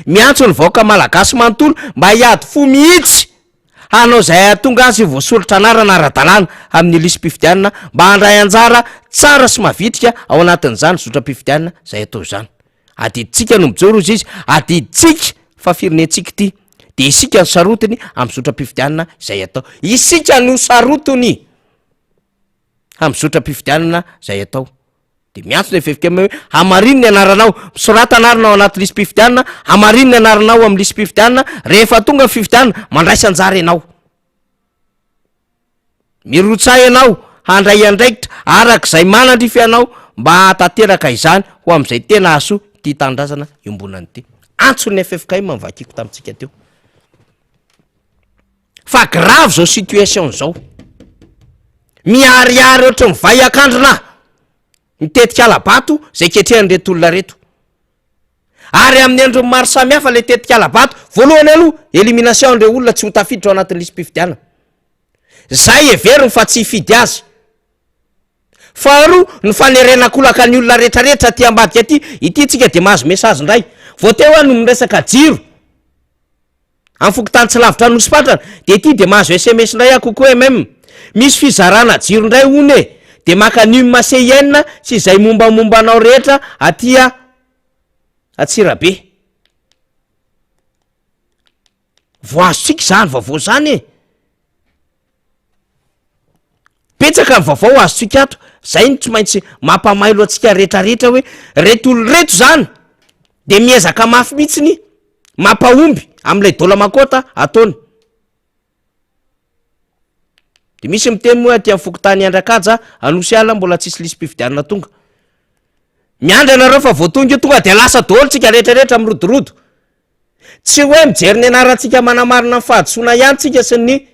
miantso ny vahoaka malagasy manontolo mba hiady fo mihitsy hanao zay tonga azy voasoratra anarana ara-dalàna amin'ny lisy mpifidianana mba handray anjara tsara sy mavitrika ao anatin'izany zotra mpifidianana zay atao zany adiditsika no mijoro izy izy adiditsika fa firenentsika ty de isika no sarotiny amin'ny zotra mpifidianana zay atao isika no sarotony amin'ny zotra mpifidianana zay atao de miantso ny FFKM hoe hamariny ny anaranao misorata anarana ao anaty lisy mpifidianana hamariny ny anaranao amin'ny lisy mpifidianana rehefa tonga fifidianana mandraisa anjara ianao mirotsay ianao handray andraikitra arak'izay manandrify ianao mba hatateraka izany ho am'izay tena aso ty tandrazana iombonany ty antsony FFKM mivakiko tamitsika teo fa grave zao situation zao miariary ohatry mivay akandrona mitetika alabato zay ketrehany reto olona reto ary amin'ny andro maro samy hafa le tetika alabato voalohany aloha elimination ndre olona tsy ho tafiditra ao anatin'ny lisy mpifidianana zay everiny fa tsy hifidy azy faharoa ny fanerenakolaka ny olona rehetrarehetra ty ambadika aty ity tsika de mahazo mesazy ndray voateo a no miresaka jiro amin'ny fokotany tsy lavitra nosy-patrana de ity de mahazo SMS ndray akokoa même misy fizarana jiro ndray one de maka numa CN sy zay mombamombanao rehetra atya Atsirabe voazontsika zany vaovao zany petsaka ny vaovao azontsika ato zay ny tsy maintsy mampamailo atsika rehetrarehetra hoe reto olo reto zany de miezaka mafy mihitsiny mampahomby am'ilay dola makota ataony de misy miteny moa aty amin'ny fokotany Andrakaja anosy ala mbola tsisy lisy mpifidianana tonga miandry anareo fa voatonga tonga de lasa daholo tsika rehetrarehetra mirodorodo tsy hoe mijery ny anarantsika manamarina ny fahadisoana ihany tsika sy ny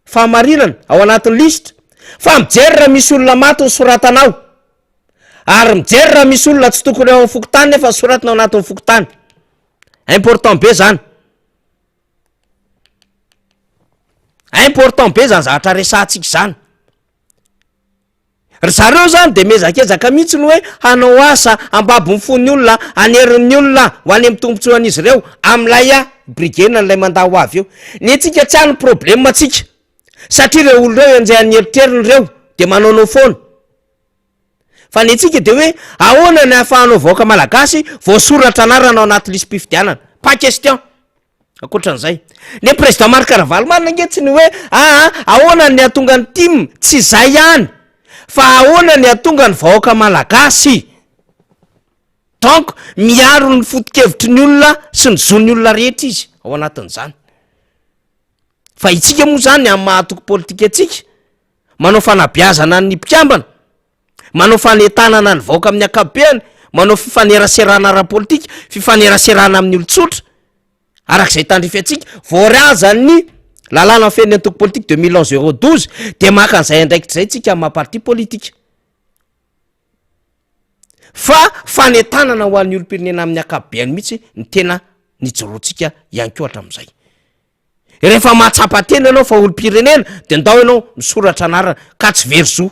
fahamarinana ao anatin'ny lisitra fa mijery raha misy olona maty ny soratanao ary mijery raha misy olona tsy tokony ao amin'ny fokotany nefa soratana ao anatin'ny fokotany important be zany important be zany zavatra resahantsika zany ry zareo zany de mezakezaka mihitsy ny hoe hanao asa ambabo ny fon'ny olona anerin'ny olona ho any amin'ny tombontsoan'izy ireo am'lay brigena n'lay manda ho avy eo ny atsika tsy hany problema atsika satria reo olo reo enjay any eritreriny reo de manaonao foana fa ny atsika de hoe ahoana ny ahafahanao vahoaka malagasy voasoratra anarana ao anaty lisy mpifidianana pas question akoatran'izay ny président Marc Ravalomanina angetsiny hoe ahoana ny atonga ny tim tsy zay ihany fa ahoana ny atonga ny vahoaka malagasy donc miaro ny foto-kevitry ny olona sy ny zon'ny olona rehetra izy ao anatin'izany fa itsika moa zany amin'ny mahatoko politika atsika manao fanabiazana ny mpikambana manao fanetanana ny vahoaka amin'ny akabeany manao fifaneraserana ara-politika fifaneraserana amin'ny olotsotra arak'izay tandrify atsika voarazany lalàna feny antoko politique 2011-012 de maka an'izay andraikitra zay tsika amin'ny maparti politika fa fanetanana ho an'ny olo-pirenena amin'ny akabeany mihitsy ny tena nijoroantsika ihany koa hatram'izay rehefa mahatsapa-tena ianao fa olo-pirenena de ndao ianao misoratra anarana ka tsy verizo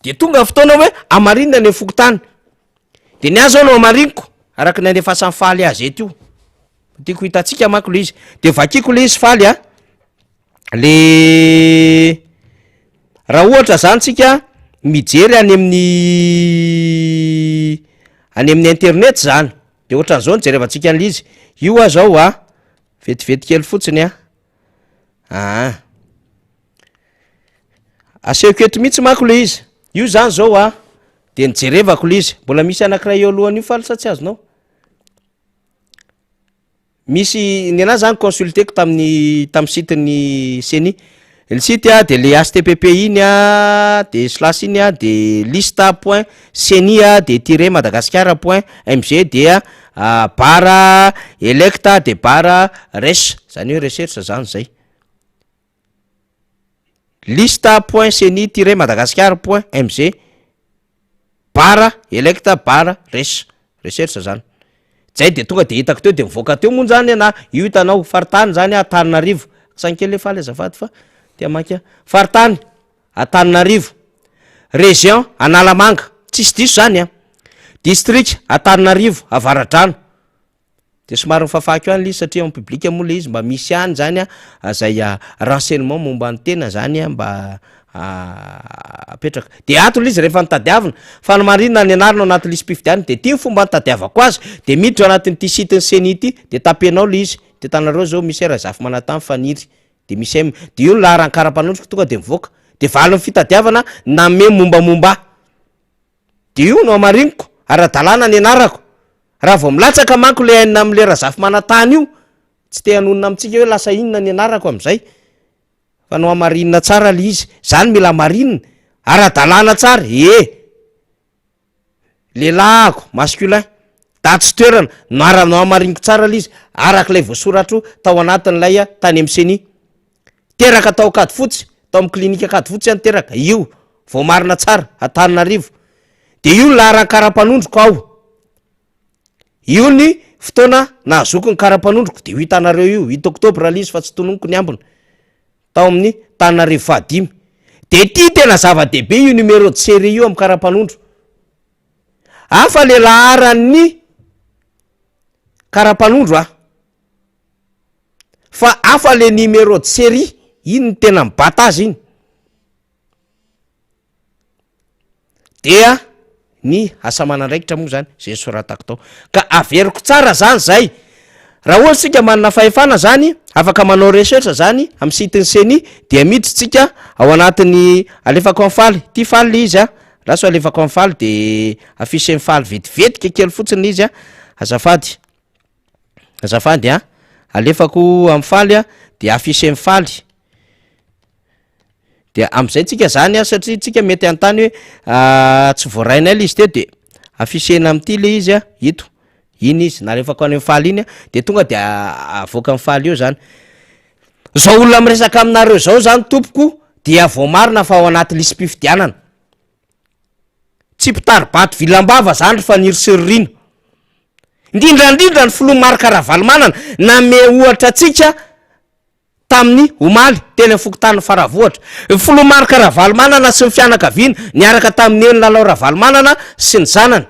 de tonga fotoana hoe amarinina ny fokotany de ny azo ao no amariniko araky ny andefasany faly azy eto io tiako hitantsika manko le izy de vakiko le izy faly a le raha ohatra zany tsika mijery any amin'ny internet zany de ohatran'izao nijerevantsika an'le izy io a zao a vetivety kely fotsiny a asehoko eto mihitsy manko le izy io zany zao a de nijerevako le izy mbola misy anankiray eo alohan'io faly sa tsy azonao misy ny anazy zany consulteko tamin'ny siteny seni le site a de le http iny a de slash iny a de lista point seni a de tiré madagascar point mg dia bara electa de bara res zany hoe recherche zany zay lista point seni tiré madagascar point mg bara electa bara res recherche zany zay de tonga de hitako teo de mivoaka teo moa zany ana io hitanao faritany zany Antananarivo sankely le faly azafady fa tia manka faritany Antananarivo région Analamanga tsisy diso zany a district Antananarivo Avaradrano de somary mifafako any le izy satria public moa le izy mba misy any zany a zay renseignement momba ny tena zany a mba apetraka de ato le izy rehefa nitadiavina fa marinina ny anarina anaty lisy mpifidianana de ty fomba nitadiavako azy de miditra anatin'ity site ny seni ity de tapenao le izy de tanareo zao misy razafy manatamy faniry de misy de io laharan-karam-panondroko tonga de mivoaka de valiny fitadiavana name mombamomba de io no amariniko ara-dalàna ny anarako raha vao milatsaka manko le aina am'le razafy manatany io tsy te hanonina amitsika hoe lasa inona ny anarako am'izay fa no amarinina tsara le izy zany mila marinina ara-dalàna tsara lelahako masculin datsy toerana no amariniko tsara le izy arak'ilay voasoratro tao anatin'ilay tany amin'ny seni teraka tao kady fotsy tao amin'ny klinika kady fotsy any teraka io vao marina tsara Antananarivo de io ny laharan-karam-panondroko ao io ny fotoana nahazoko ny karam-panondroko de io hitanareo io 8 oktobra le izy fa tsy tononoko ny ambiny tao amin'ny Antananarivo 5 de ty tena zava-dehibe io numéro de série io amin'ny karam-panondro afa le laharan'ny karam-panondro fa afa le numéro de série iny ny tena mibata azy iny dia ny asa manandraikitra moa zany zay soratako tao ka averiko tsara zany zay raha ohatsy tsika manana fahefana zany afaka manao recherche zany amin'ny siteny seni de miditra tsika ao anatin'ny alefako amin'ny faly ty faly le izy raso alefako amin'ny faly de afisy faly vetivety kekely fotsiny izy azafady alefako amin'ny faly de afisy amin'ny faly de am'izay tsika zany satria tsika mety antany hoe tsy voarainay le izy te de afisena am'ty le izy ito iny izy na refako any amin'ny faly iny de tonga de avoaka amin'ny faly eo zany zao olona miresaka aminareo zao zany tompoko dia vao marina fa ao anaty lisy mpifidianana tsy mpitaribato vilambava zany fa nirisirina indrindrandrindra ny filoha marika Ravalomanana name ohatra tsika tamin'ny omaly tena fokotany faravohatra filoha marika Ravalomanana sy ny fianakaviana niaraka tamin'ny eny lalao Ravalomanana sy ny zanany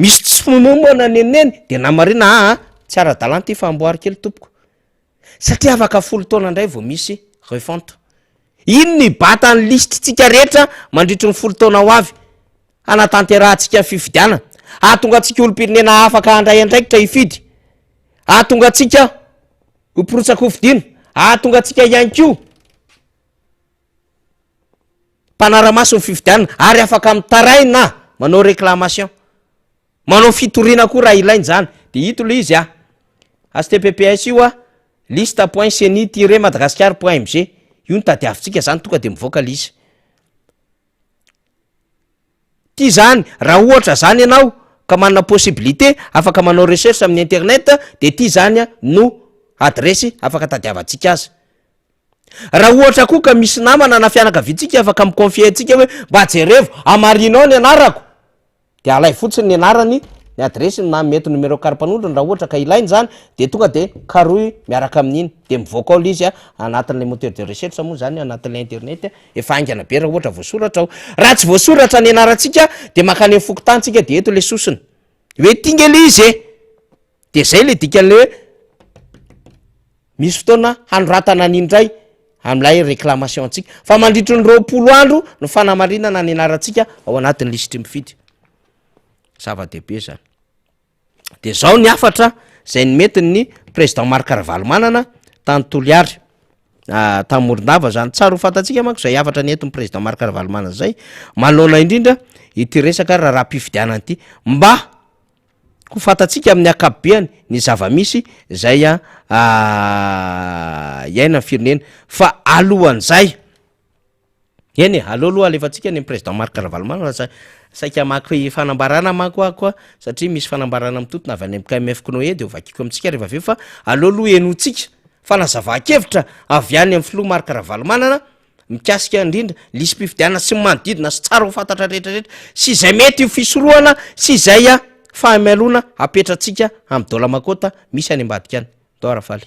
misy tsy momona neneny de namarina tsy ara-dalàna ty famboary kely tompoko satria afaka 10 taona indray vao misy refonte iny ny bata ny lisitsika rehetra mandritry ny 10 taona ho avy anatanterantsika fifidianana ahatonga atsika olo-pirenena afaka andray andraikitra hifidy ahatonga atsika hoporotsaka hofidiana ahatonga atsika ihany ko mpanaramaso ny fifidianana ary afaka mitaraina manao réclamation manao fitoriana koa raha ilainy zany de hito le izy https io lista point seni tiré madagascar point mg io ny tadiavitsika zany tonga de mivoaka le izy ty zany raha ohatra zany ianao ka manana possibilité afaka manao recherche amin'ny internet de ty zany no adresy afaka tadiavantsika azy raha ohatra koa ka misy namana na fianakaviantsika afaka miconfie atsika hoe mba jerevo amarinao ny anarako de alay fotsiny ny anarany ny adresy na mety numéro karam-panondrony raha ohatra ka ilainy zany de tonga de karoy miaraka amin'iny de mivoaka ao le izy anatin'le moteur de recherche moa zany anatin'le internet efa aingana be raha ohatra voasoratra ao raha tsy voasoratra ny anarantsika de makany fokotanytsika de eto le sosiny hoe tinge le izy de zay le dikan'le hoe misy fotoana hanoratana n'indray am'lay réclamation antsika fa mandritry ny 20 andro no fanamarinana ny anarantsika ao anatin'ny lisitry mifidy zava-dehibe zany de zao ny afatra zay ny mety ny président Marc Ravalomanana tany Toliary tamy Morondava zany tsara ho fantatsika manko zay afatra ny entin'ny président Marc Ravalomanana zay manona indrindra ity resaka raharaham-pifidianana ity mba ho fantatsika amin'ny akapobeany ny zava-misy zay iaina firenena fa alohan'zay eny aloha alefatsika ny président Marc Ravalomanana saika maky fanambarana manko akoa satria misy fanambarana mitotona avy any KMF Knoe de ovakiko amitsika rehefa aveo fa aloha enotsika fanazava-kevitra avy any amin'ny filoha Marc Ravalomanana mikasika indrindra lisy mpifidianana sy manodidina sy tsara ho fantatra rehetrarehetra sy zay mety fisorohana sy zay fahamelona apetratsika amy dola makota misy any ambadika any dora faly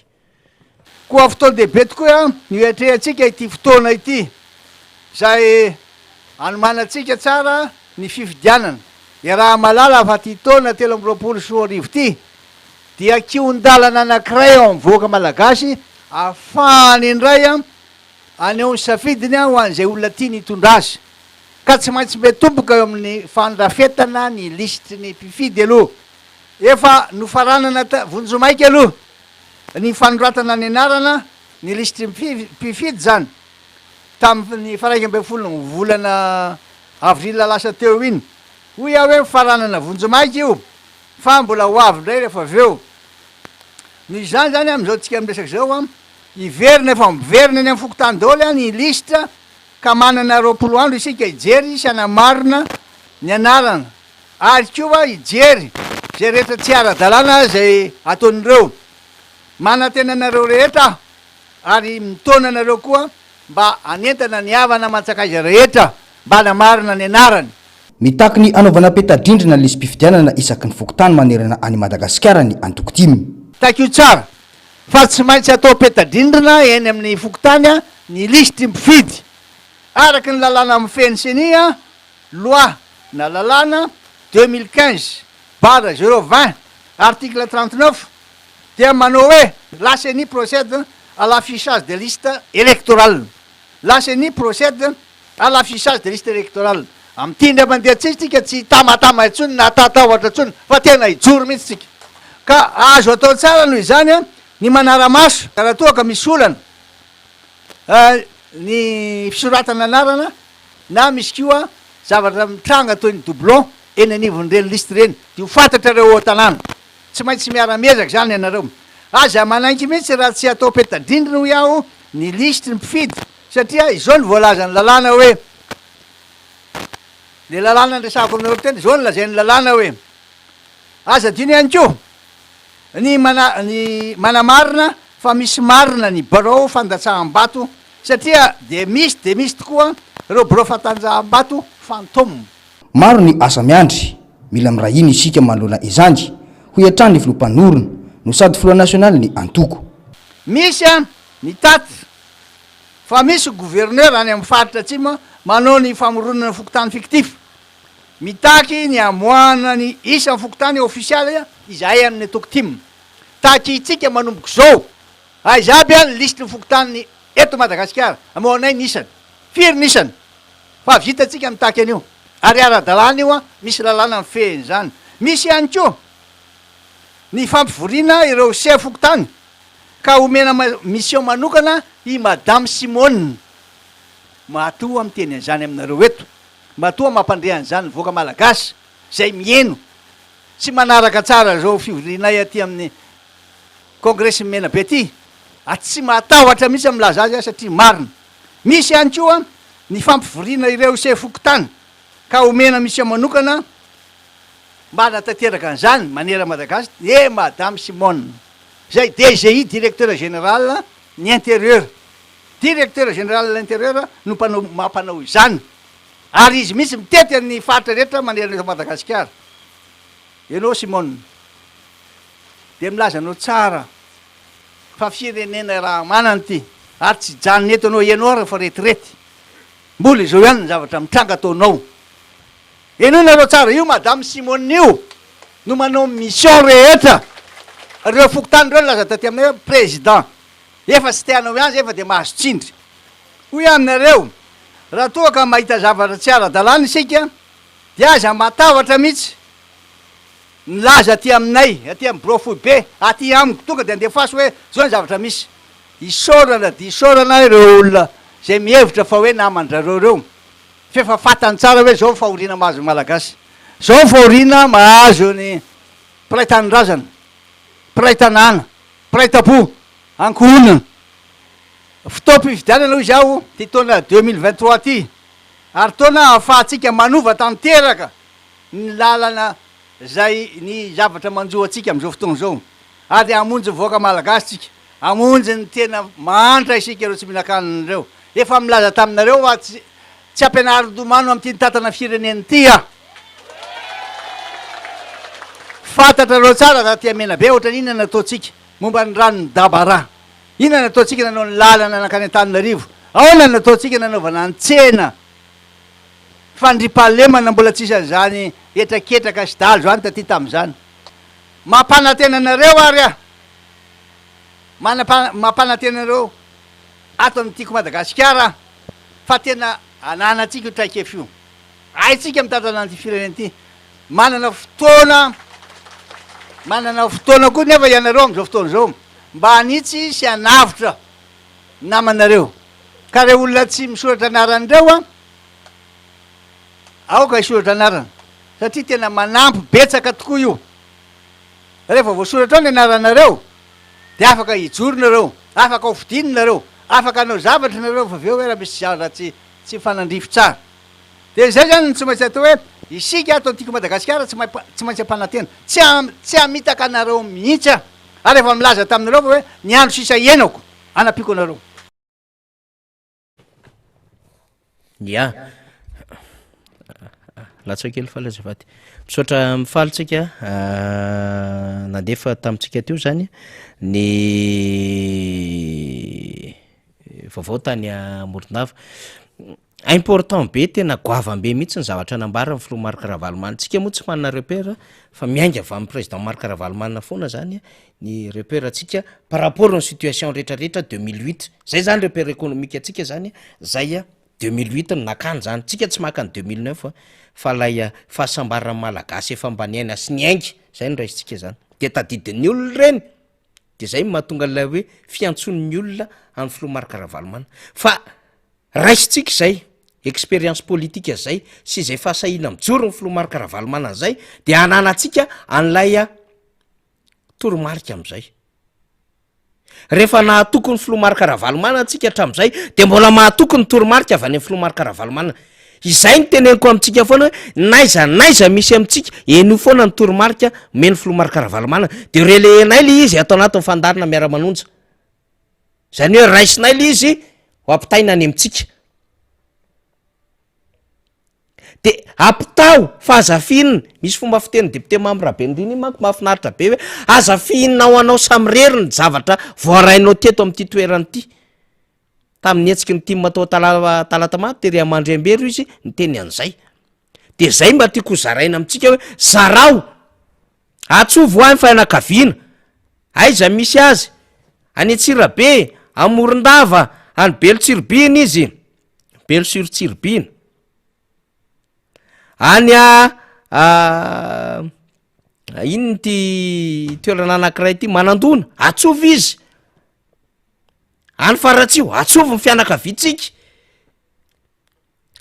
koa fotoana dehibe tokoa nioetrehatsika ity fotoana ity zay anomanantsika tsara ny fifidianana raha malala fa ty taona 2024 ty dia kiondalana anankiray ao mivoaka malagasy afahany indray aneo ny safidiny ho an'izay olona tia nitondra azy ka tsy maintsy mbe tomboka eo amin'ny fandrafetana ny lisitry ny mpifidy aloha efa nofaranana vonjomaiky aloha ny fanoratana ny anarana ny lisitry mpifidy zany tamin'ny faraika ambe folo volana avrila lasa teo iny hoy aho hoe mifaranana vonjomaiky io fa mbola ho avy ndray rehefa aveo ny zany zany am'izao tsika amresaky zao iverina efa miverina any amy fokotany daoly ny lisitra ka manana 20 andro isika ijery sy anamarina ny anarana ary koa ijery zay rehetra tsy ara-dalàna zay ataon'ireo manantena anareo rehetra ary mitona anareo koa mba anentana ny havana mantsakaiza rehetra mba anamarina ny anarany mitaky ny anaovana petadrindrina lisy mpifidianana isaky ny fokotany manerana any Madagasikara ny antokotimy takio tsara fa tsy maintsy atao petadrindrina eny amin'ny fokotany ny lisitry mpifidy araky ny lalàna amin'ny FNCNI loi na lalàna 2015/020 article 39 dia manao hoe la CENI procède à l'affichage de liste électorale la CENI procède à l'affichage de liste électorale amy tindra mandeha tsika tsy tamatama intsony na tatahatra intsony fa tena ijoro mihitsy tsika ka azo atao tsara noho izany ny manara-maso raha toa ka misy olana ny fisoratana anarana na misy koa zavatra mitranga toy ny doublon eny anivon'ireny liste reny de ho fantatra reo tanàna tsy maintsy miara-miezaka zany ianareo aza manaiky mihitsy raha tsy atao petadrindrina ho iaho ny lisitry mpifidy satria izao ny voalazany lalàna hoe le lalàna ndresako aminao tena zao ny lazay ny lalàna hoe aza dino ihany ko ny manamarina fa misy marina ny barao fandatsaham-bato satria de misy tokoa reo barao fatanjaham-bato fantôme maro ny asa miandry mila mirahiny isika manoloana izany ho iatrany ny filompanorona no sady filoha nasionaly ny antoko misy ny taty fa misy gouverneur any amin'ny faritra atsimo manao ny famoronana ny fokotany fictif mitaky ny amoana ny isan'ny fokotany ofisialy izay amin'ny tokotimy taky itsika manomboka zao aizaby ny lisitry ny fokotany eto Madagasikara amoanay ny isany firy ny isany fa vitatsika mitaky an'io ary ara-dalàna io misy lalàna ny fehny zany misy ihany ko ny fampivoriana ireo chef fokotany ka omena mission manokana i madame Simone matoa amy teny an'izany aminareo eto matoa mampandrehan'izany voaka malagasy zay mieno tsy manaraka tsara zao fivorianay aty amin'ny congrès mena be ty tsy matahotra mihitsy amlaza azy satria marina misy ihany koa ny fampivoriana ireo chef fokotany ka omena mission manokana mba natanteraka an'izany manera Malagasy madame Simone zay DGI directeur général ny intérieur directeur général l'intérieur no mampanao izany ary izy misy mitety ny faritra rehetra manera Madagasikara ianao Simone de milazanao tsara fa firenena raha manany ty ary tsy janony eto anao ianao rehefa retirety mbola izao ihany ny zavatra mitranga ataonao eno nareo tsara io madame Simone io no manao mission rehetra reo fokotany reo laza taty aminay hoe président efa sy teanao azy efa de mahazo tsindry hoy aminareo raha toa ka mahita zavatra tsy ara-dalàna isika de aza matavatra mihitsy nilaza aty aminay aty amy brofoy be aty amiko tonga de andefaso hoe zao ny zavatra misy disorana ireo olona zay mihevitra fa hoe namandrareo reo fefa fatany tsara hoe zao fahoriana mahazo malagasy zao fahoriana mahazo ny piraitanindrazana piraitanana piraitapo ankohonana fotoam-pividianana hoy zaho ty taona 2023 ty ary taona ahafahatsika manova tanteraka ny lalana zay ny zavatra manjo atsika am'izao fotoana zao ary amonjy voaka malagasy tsika amonjy ny tena mantra isika reo tsy mihinan-kanina reo efa milaza taminareo fa tsy ampianary domano am'ty nitatana fireneny ty a fantatra reo tsara za tia mena be ohatra ny inona nataotsika momba ny rano ny dabara inona nataotsika nanao ny lalana nakany an-taninarivo aona nataotsika nanaovana ny tsena fandripalemana mbola tsisy an'izany etraketraka sy dalo zany taty tam'izany mampanantenanareo ary a mampanantenanareo ato am'tiako madagasikara fa tena ananatsika io traikefy io aitsika mitatana anty fireneny ty manana fotoana koa nefa ianareo am'izao fotoana zao mba anitsy sy anavitra namanareo ka re olona tsy misoratra anaran'ireo a aoka isoratra anarana satria tena manampy betsaka tokoa io rehefa voasoratra ao ny anaranareo de afaka hijoronareo afaka hovidinonareo afaka anao zavatra nareo fa aveo hoe raha misy zavatra tsy fanandrify tsara de zay zany tsy maintsy atao hoe isika ato antiako madagasikara tsy maintsy ampanantena tsy amitaka anareo mihitsy a ary efa milaza taminareo fa hoe ny andro sisa ienako anapiako anareo ya latsa kely falazavaty misaotra mifalitsika nandefa tamitsika teo zany ny vaovao tany Morondava important be tena goavambe mihitsy ny zavatra nambara ny Filoha Marc Ravalomanana tsika moa tsy manana repère fa miainga avy amin'ny président Marc Ravalomanana foana zany ny repère atsika par rapport ny situation rehetrarehetra 2008 zay zany repère économique atsika zany zay a 2008 ny nakany zany tsika tsy maka ny 2009 fa lay fahasambarana malagasy efa mbaniaina sy ny aingy zay ny raisitsika zany de tadidin'ny olona reny de zay mahatonga lay hoe fiantson'ny olona amin'ny Filoha Marc Ravalomanana fa raisitsika zay expérience politique zay sy zay fahasahina mijoro ny Filoha Marc Ravalomanana zay de ananatsika an'lay toromarika am'izay rehefa nahatoko ny Filoha Marc Ravalomanana atsika hatram'izay de mbola mahatoko ny toromarika avy any Filoha Marc Ravalomanana izay ny teneniko amitsika foana naiza misy amitsika eno foana ny toromarika meny Filoha Marc Ravalomanana de relehenay le izy atao anatin'ny fandarina miara-manonja zany hoe raisinay le izy ho ampitaina any amitsika de apitao fa azafinina misy fomba fiteny député membre Rabendriny manko mahafinaritra be hoe azafinina ho anao samyreriny zavatra voarainao teto am'ty toerany ty tamin'ny hetsiky ny tima atao talatamaty tery Amandriambery izy ny teny an'izay de zay mba tiako zaraina amitsika hoe zarao atsovo any fianakaviana aiza misy azy any Antsirabe any Morondava any Belotsiribiny izy Belotsiribiny any ino ty toerana anankiray ty Manandona atsovo izy any Faratsio atsovo ny fianakaviantsika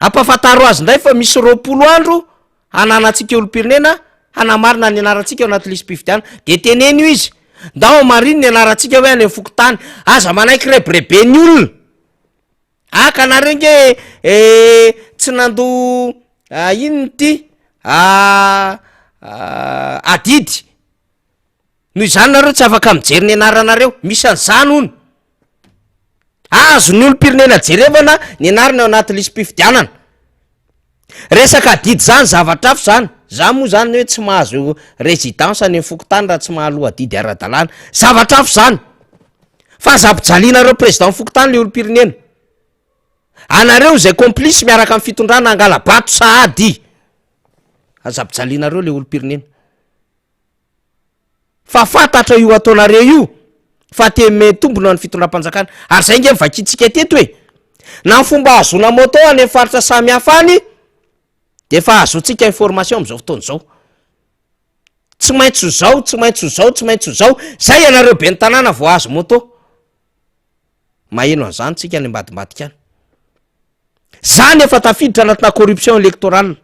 ampafantaro azy ndray fa misy 20 andro ananatsika olo-pirenena hanamarina ny anarantsika ao anaty lisy mpifidiana de teneny io izy ndao mariny ny anarantsika hoe any fokotany aza manaiky rebrebe ny olona aka narenge tsy nando inony ty adidy noho izany nareo tsy afaka mijery ny anaranareo misy an'izany ony azo ny olo-pirenena jerevana ny anarana ao anaty lisy mpifidianana resaka adidy zany zavatra afo zany za moa zany hoe tsy mahazo résidence any fokotany raha tsy mahaloha adidy ara-dalàna zavatra afo zany fa aza-pijalianareo président fokotany le olo-pirenena anareo zay complice miaraka amin'ny fitondrana angala-bato sahady aza-pijalianareo le olo-pirenena fa fantatra io ataonareo io fa teme tombona ny fitondram-panjakana ary zay nge mivakitsika teto hoe na ny fomba azona moto any faritra samy hafa any de fa azotsika information am'izao fotoana zao tsy maintsy zao tsy maintsy zao tsy maintsy zao zay ianareo be ny tanàna vo azo moto maheno an'izany tsika any ambadimbadika any zany efa tafiditra anatina corruption électorale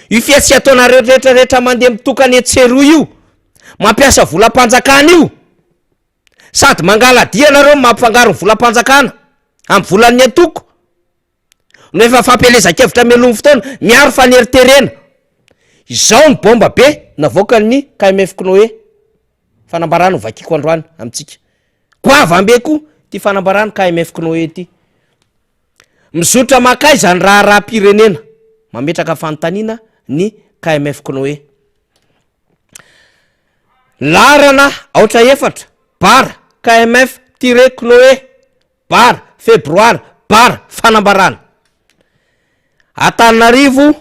io fiatsy ataonareo rehetrarehetra mandeha mitokany etseroa io mampiasa volam-panjakana io sady mangaladia ianareo mampifangaro ny volam-panjakana amy volan'ny atoko no efa fampelezakevitra melony fotoana miaro faneriterena izao ny bomba be navoakany KMF Knoe fanambarana ho vakiko androany amitsika goavambe koa ty fanambarana KMF Knoe ty mizotra makay zany raha-pirenena mametraka fanontaniana ny KMF Knoe larana aotra efatra bara KMF Knoe bara febroary bara fanambarana Antananarivo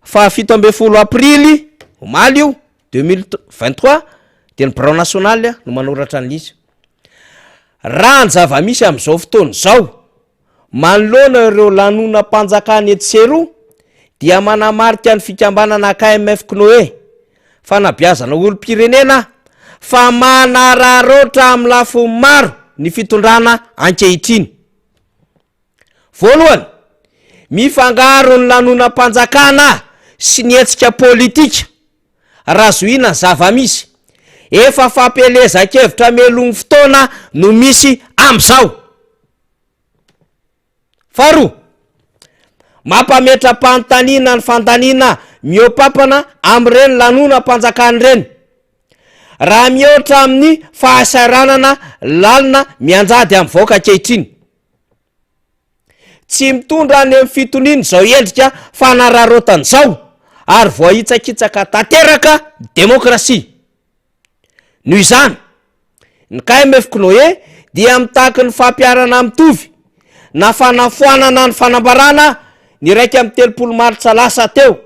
fa 17 aprily omaly io 2023 de ny Barao Nasionaly no manoratra an'izy raha ny zava-misy am'izao fotoana zao manoloana ireo lanonam-panjakana etsero dia manamarika ny fikambanana KMF Knoe fanabeazana olom-pirenena fa manararoatra amin'ny lafo maro ny fitondrana ankehitriny voalohany mifangaro ny lanonam-panjakana sy ny hetsika politika raha zohina ny zava-misy efa fampelezakevitra melony fotoana no misy am'izao faharoa mampametra-panontaniana ny fandaniana miopapana am'ireny lanonam-panjakana reny raha mihoatra amin'ny fahasaranana lalina mianjady amin'ny vahoaka ankehitriny tsy mitondra any amin'ny fitoniany zao endrika fanararotany zao ary voahitsakitsaka tanteraka demokrasia noho izany ny KMF Knoe dia mitaky ny fampiarana mitovy na fanafoanana ny fanambarana ny raiky amin'ny 30 martsa lasa teo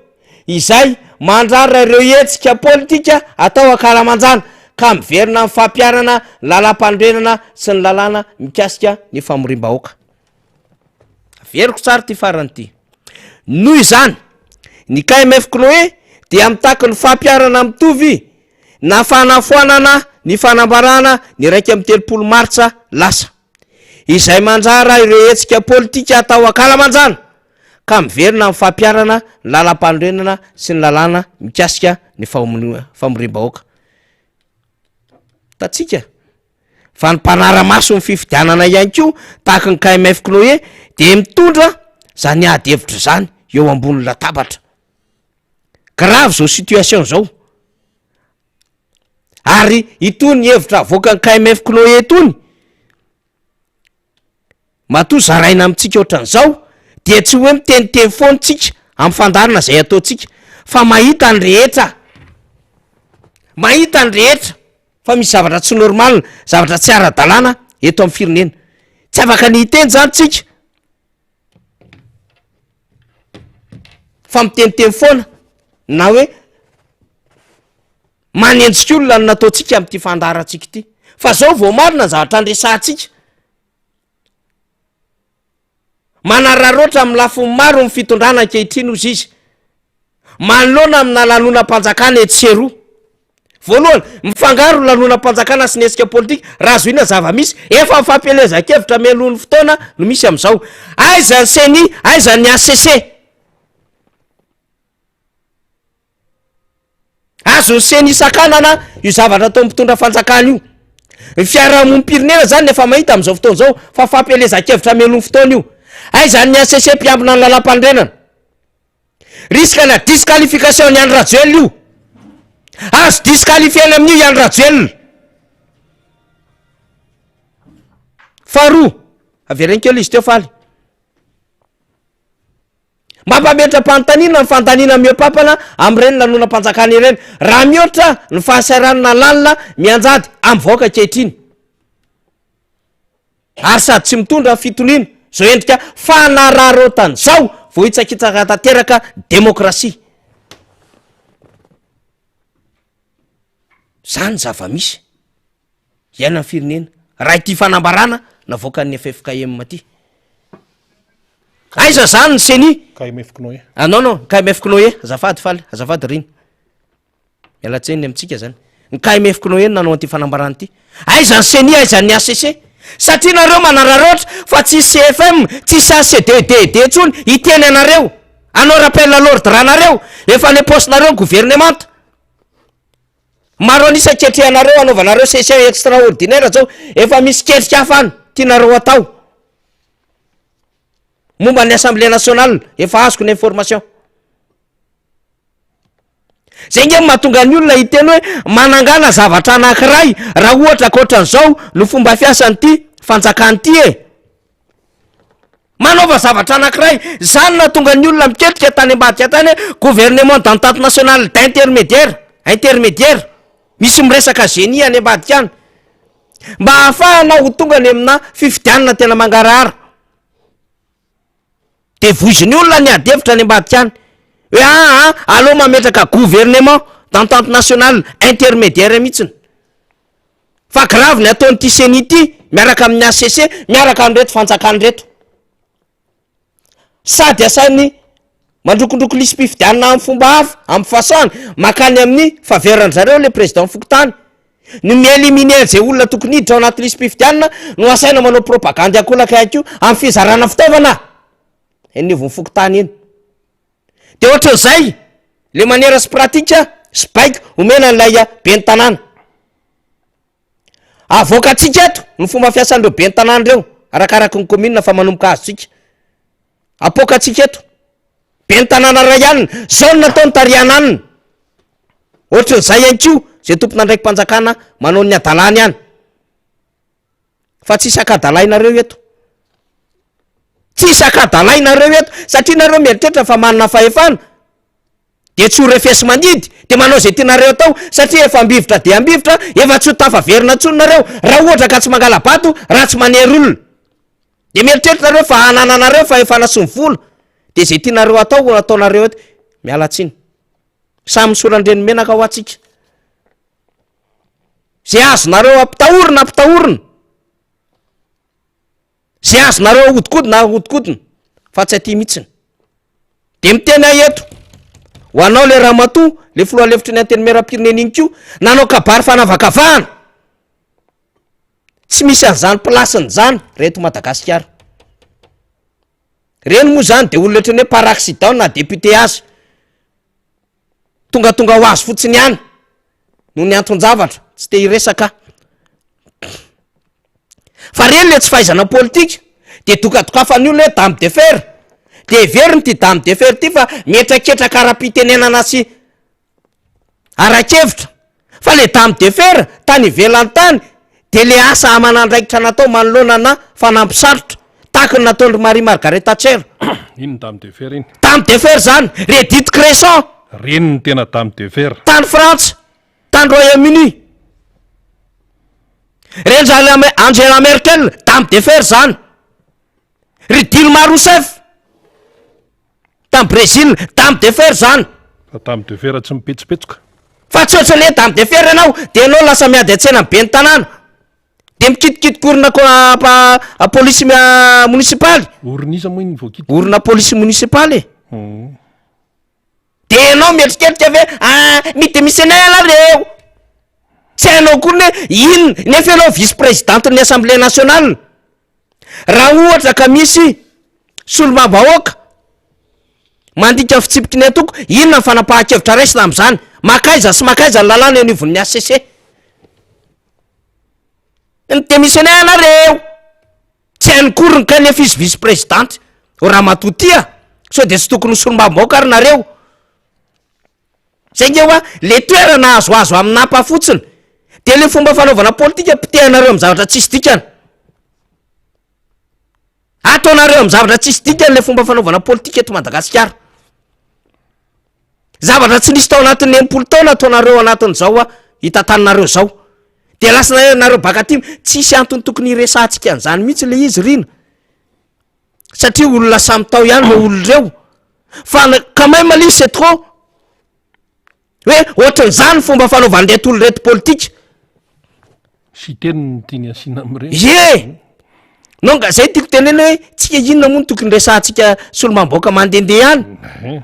izay mandrara ireo hetsika politika atao akalamanjana ka miverina amin'ny fampiarana lalam-pandrenana sy ny lalàna mikasika ny famorim-bahoaka veriko tsara ty farany ty noho izany ny KMF Knoe dia mitaky ny fampiarana mitovy na fanafoanana ny fanambarana ny raiky amin'ny 30 martsa lasa izay mandrara ireo hetsika politika atao akalamanjana ka miverina amin'ny fampiarana lalam-pandrenana sy ny lalàna mikasika ny famorim-bahoaka tatsika fa ny mpanara-maso ny fifidianana ihany ko tahaka ny KMF Knoe de mitondra zany ady hevitra zany eo ambony latabatra grave zao situation zao ary itony hevitra avoaka ny KMF Knoe itony matoa zaraina amitsika ohatran'izao de tsy hoe miteniteny foantsika amin'ny fandarina zay ataotsika fa mahita ny rehetra fa misy zavatra tsy normal zavatra tsy ara-dalàna eto amin'ny firenena tsy afaka ny hiteny zany tsika fa miteniteny foana na hoe manenjika olona no nataotsika amin'ity fandaratsika ity fa zao vao marina ny zavatra andresantsika manararoatra amin'ny lafo maro ny fitondrana ankehitriny ozy izy manoloana amina lanonam-panjakana etseroa voalohany mifangaro lanonam-panjakana sy ny hetsika politika raha zoina zava-misy efa mifampelezakevitra melony fotoana no misy am'izao aiza ny CENI aiza ny ACC azo ny CENI sakanana io zavatra atao mpitondra fanjakana io ny fiarahamonim-pirenena zany nefa mahita am'izao fotoana zao fa fampelezakevitra melony fotoana io aiza ny ACC mpiambina ny lalam-pandrenana risque na disqualification ny Andry Rajoelina io azo disqualifiena amin'io i Andry Rajoelina faharoa averenkelo izy teo faly mampametra-panontaniana ny fandaniana miopapana am'ireny lanonam-panjakana ireny raha mihoatra ny fahasaranana lalina mianjady amin'ny vahoaka ankehitriny ary sady tsy mitondra fitoniana zao endrika fanararotany zao vo hitsakitsaka tanteraka demokrasia zany zava-misy iaina ny firenena raha ity fanambarana navoaka ny FFKM ty aiza zany ny seni KMF-Knoe non KMF-Knoe azafady faly azafady riny mialatseny amitsika zany ny KMF-Knoe nanao an'ity fanambarana ty aiza ny seni aiza ny ACC satria nareo manararoatra fa tsisy CFM tsisy ACDDD tsony iteny anareo anao rappel à l'ordre ranareo efa le postinareo gouvernemanta maro anisa ketrehanareo anaovanareo session extraordinaire zao efa misy ketrika hafany tianareo atao momba ny assemblée nationale efa azoko ny information zay nge mahatonga ny olona iteny hoe manangana zavatra anankiray raha ohatra kotran'izao no fomba fiasan'ity fanjakanyity manaova zavatra anankiray zany nahatonga ny olona miketrika tany ambadika tany hoe gouvernement d'entente nationale d'intermédiaire misy miresaka génie any ambadika any mba hahafahana ho tonga ny amina fifidianana tena mangarahara de voiziny olona ny adevitra any ambadika any hoe aloha mametraka gouvernement d'entente nationale intermédiaire mihitsiny fa grave ny ataonyity seni ty miaraka amin'ny ACC miaraka amreto fanjakany reto sady asany mandrokondroko lisy mpifidianana amin'ny fomba hafa amin'ny façon makany amin'ny faveran'zareo le président fokotany no miéliminer zay olona tokony hiditra ao anaty lisy mpifidianana no asaina manao propagandy akolaka akio amin'ny fizarana fitaovana enivony fokotany iny de ohatran'izay le maniera sy pratika sy baika omena nylay be ny tanàna avoaka atsika eto ny fomba fiasan'ireo be ny tanàna reo arakaraky ny commune fa manomboka azo tsika apoka atsika eto be ny tanàna ray anina zao no nataony tariana anina ohatran'izay ankio zay tompona ndraiky mpanjakana manao ny adalany any fa tsisy akadalainareo eto tsisy akadalainareo eto satria nareo mieritreritra fa manana fahefana de tsy ho refesy manidy de manao zay tianareo atao satria efa ambivitra de ambivitra efa tsy ho tafaverina tsony nareo raha ohatra ka tsy mangala bato raha tsy manery olona de mieritreritra nareo fa hanananareo fa efa nasy ny vola de zay tianareo atao ataonareo eto miala tsiny samy sorandreny menaka ho atsika zay azonareo ampitahorina zay azonareo ahodikodina fa tsy aty mihitsiny de miteny ahy eto ho anao le ramatoa le filohalevitry ny anteny meram-pirenena iny ko nanao kabary fanavakavahana tsy misy an'izany plasiny zany reto Madagasikara reny moa zany de olona ohatrany hoe par accident na député azy tonga ho azy fotsiny any no ny anton-javatra tsy te hiresaka fa reny le tsy fahaizana politika de dokadokafany olona hoe dame de fer de veriny ty dame de fer ty fa mietraketraka ara-pitenenana sy arakevitra fa le dame de fer tany ivelany tany de le asa amanandraikitra natao manoloana na fanampisarotra tahaka ny nataondry Marie Margaret Thatcher iny dame de fer iny dame de fer zany Edith Cresson reny ny tena dame de fer tany Frantsa tany Royaume-Uni reny zany Angela Merkel dame de fer zany ry Dilma Rousseff tamy Brésil dame de fer zany fa dame de fer tsy mipetsipetsoka fa tsy ohatrany hoe dame de fer ianao de anao lasa miady atsena be ny tanàna de mikitikitikorona polisy municipaly orinisa moa iny voakity orina polisy municipaly de anao mietriketrika ave mity misy anay anareo tsy hainao koa hoe ino nefa anao vice présidente ny assemblée nationale raha ohatra ka misy solomabahoaka mandika fitsipiky ny atoko inona ny fanapahan-kevitra raisina am'zany makaiza sy makaiza ny lalàna anivon'ny ACC de misy anay anareo tsy hainy koriny ka nefa izy vice présidente raha matotia so de tsy tokony solomabahoaka ary nareo zay nge hoa le toerana azoazo amin'napa fotsiny de le fomba fanaovana politika pitehanareo amy zavatra tsisy dikany ataonareo amy zavatra tsisy dikany le fomba fanaovana politika eto Madagasikara zavatra tsy nisy tao anatin'ny 80 taona ataonareo anatin'izao hitatanareo zao de lasa nareo baka ty tsisy antony tokony iresantsika an'izany mihitsy le izy rina satria olona samy tao ihany le olondreo fa quand même ali c'est trop hoe ohatran'izany fomba fanaovan'le tolo reto politika sy teniny tiany asiana am'ireny ye nonga zay tiako tenena hoe tsika inona moa no tokony resantsika solomamboaka mandehandeha any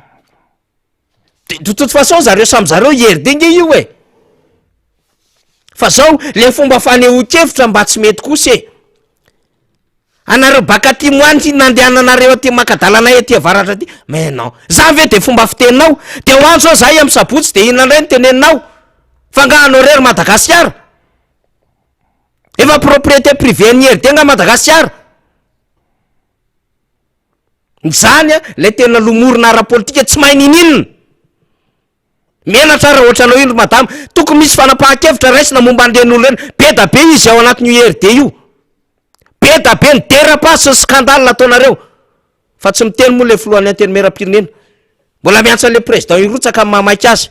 de toute façon zareo samy zareo heridenga io e fa zao le fomba faneho-kevitra mba tsy mety kosa e anareo baka ty moany nandehananareo aty makadalana ety avaratra aty mais non za ve de fomba fiteninao de hoany zao zahay amy sabotsy de inandray ny teneninao fa nga anao rery Madagasikara efa propriété privé ny heridenga Madagasikara zany a le tena lomorona ara-politika tsy mahay nininina menatra raha ohatranao indro madama tokony misy fanapahan-kevitra raisina momba an'len'olo reny be da be izy ao anatin'io herde io be da be ny dérapage sy scandale nataonareo fa tsy miteny moa le filohan'ny anteny meram-pirenena mbola miantsa le président irotsaka amin'ny mamaiky azy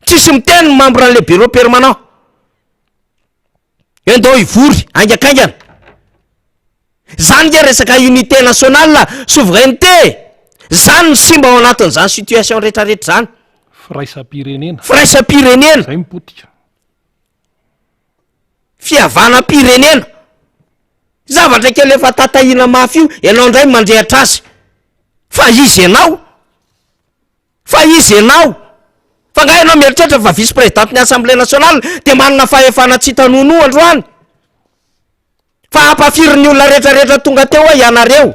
tsisy miteny ny membre an'le bureau permanent endao ivory aingakaingana zany ge resaka unité nationale souveraineté zany ny simba ao anatin'izany situation rehetrarehetra zany firaisam-pirenena firaisam-pirenena zay mipotika fihavanam-pirenena zavatra kely efa tatahina mafy io ianao indray mandrehatra azy fa izy ianao fa nga ianao mieritreritra fa vice présidente ny assemblée nationale de manana fahefana tsy tanono androany fa ampafirin'ny olona rehetrarehetra tonga teo a ianareo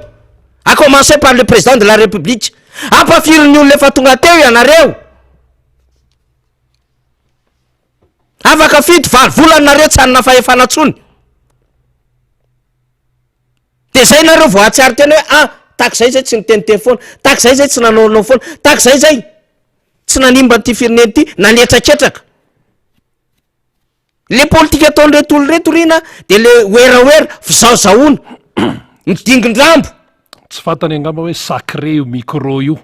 a commencer par le président de la république ampafirin'ny olona efa tonga teo ianareo afaka fito valo volanareo tsy hanina fahefana tsony de zay nareo voatsiary tena hoe takzay zay tsy niteniteny foana takzay zay tsy nanaonao foana takzay zay tsy nanimba nyty fireneny ty nanetraketraka le politika ataon'retolo reto rina de le oeraoera fizaozaona midingindrambo tsy fantany angamba hoe sacré io micro io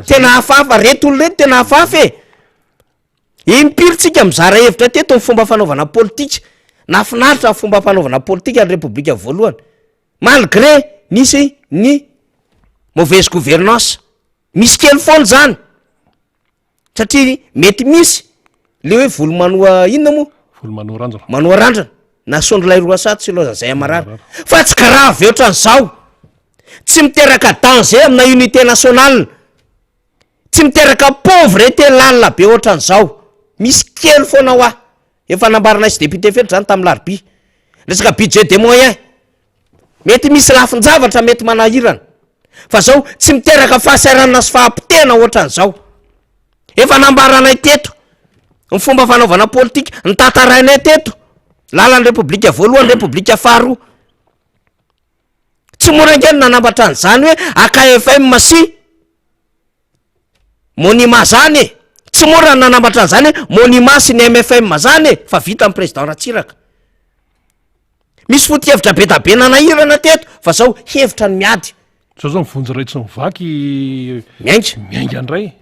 tena hafafa retolo reto tena hafafa e impiritsika mizara hevitra teto ny fomba fanaovana politika nafinaritra ny fomba fanaovana politika ny repoblika voalohany malgré misy ny mauvaise gouvernance misy kely foana zany satria mety misy le hoe volo manoa inona moa manoa randrana na sondrolay roasato sy loza zay amarara fa tsy karaha avy ohatran'izao tsy miteraka danger amina unité nationale tsy miteraka pauvreté lalina be ohatran'izao misy kely foana ho ah efa nambarana isy député felitra zany tamin'ny larbi resaka budget des moyens mety misy lafin-javatra mety manahirana fa zao tsy miteraka fahasairana sy fahampitena ohatran'izao efa nambaranay teto ny fomba fanaovana politika ny tantarainay teto lalan'ny repoblika voalohany repoblika faharoa tsy morangeny nanambatra an'izany hoe AKFM sy monument zany e tsy mora nanambatra an'izany hoe monument sy ny MFM zany e fa vita amin'ny président Ratsiraka misy foto-hevitra be da be nanahirana teto fa zao hevitra ny miady zao mivonjy raitsy mivaky miainga andray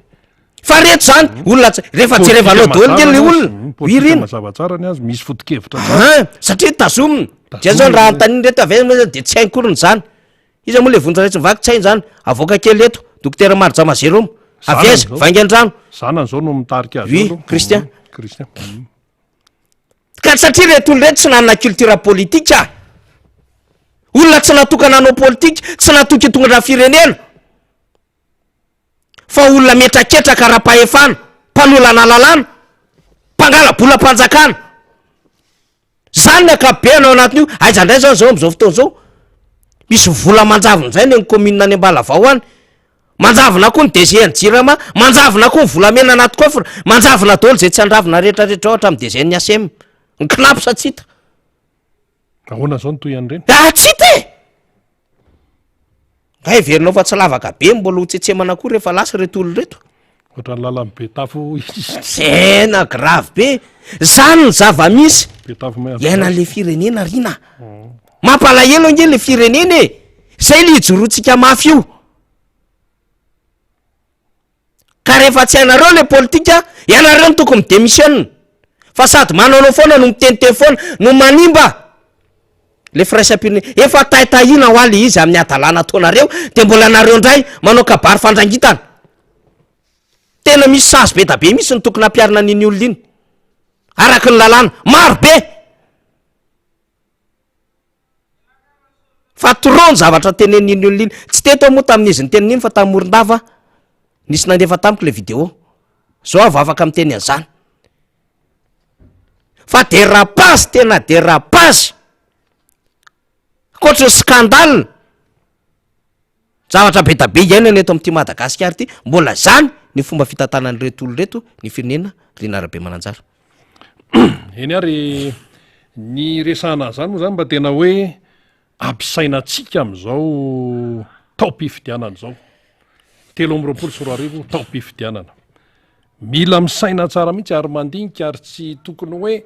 fa reto zany olona rehefa jerevanao daholo kely le olona irina mazavatsara ny azy misy foto-kevitra satria tazomina dia zao raha antaniny reto avy de tsy hainkorony zany izy moa le vonjy raitsy mivaky tsy hainy zany avoka kely eto dokotera Marja Mazeromo avy aiza vaingan-drano zanany zao no mitarika azy oui Christian ka satria reto olo reto tsy nanana culture politika olona tsy natokana anao politika tsy natoky tonga firenena fa olona metraketraka raha-pahefana mpanolana lalàna mpangala bola-panjakana zany ny akabeana ao anatin'io aiza ndray zao zao am'izao fotoana zao misy vola manjavona zay ny commune any Ambalavao any manjavona koa ny DG ny Jirama manjavona koa ny volamena anaty coffre manjavona daholo zay tsy andravona rehetrarehetra ohatra amin'ny DG ny ASM ny knapo sa tsy hita ahoana zao ny toy an'ireny tsy hita e nga heverinao fa tsy lavaka be mbola ho tsetsemana koa rehefa lasa reto olo reto ohatra ny lalany betafo tena grave be zany ny zava-misy betafo iainan'le firenena rina mampalahelo ange le firenena e zay le hijoroantsika mafy io ka rehefa tsy hainareo le politika ianareo ny tokony démission fa sady manaonao foana no miteniteny foana no manimba le firaisam-pirenena efa taitahina ho aly izy amin'ny adalàna ataonareo de mbola nareo indray manao kabary fandrangitana tena misy sasy be tabe misy ny tokony ampiarina n'iny olona iny araky ny lalàna maro be fa torony zavatra tenen'iny olona iny tsy teto moa tamin'izy ny tenin'iny fa tamin'ny Morondava nisy nandefa tamiko le vidéo zao avo afaka miteny an'izany fa dérapage tena dérapage koatra ny scandale zavatra be tabe iainana eto amin'ity Madagasikara ty mbola zany ny fomba fitantanany reto olo reto ny firenena Rinarabe Mananjara. Eny ary ny resahana zany moa zany mba tena hoe ampisainatsika am'izao taom-pifidianana zao 3 taom-pifidianana mila misaina tsara mihitsy ary mandinika ary tsy tokony hoe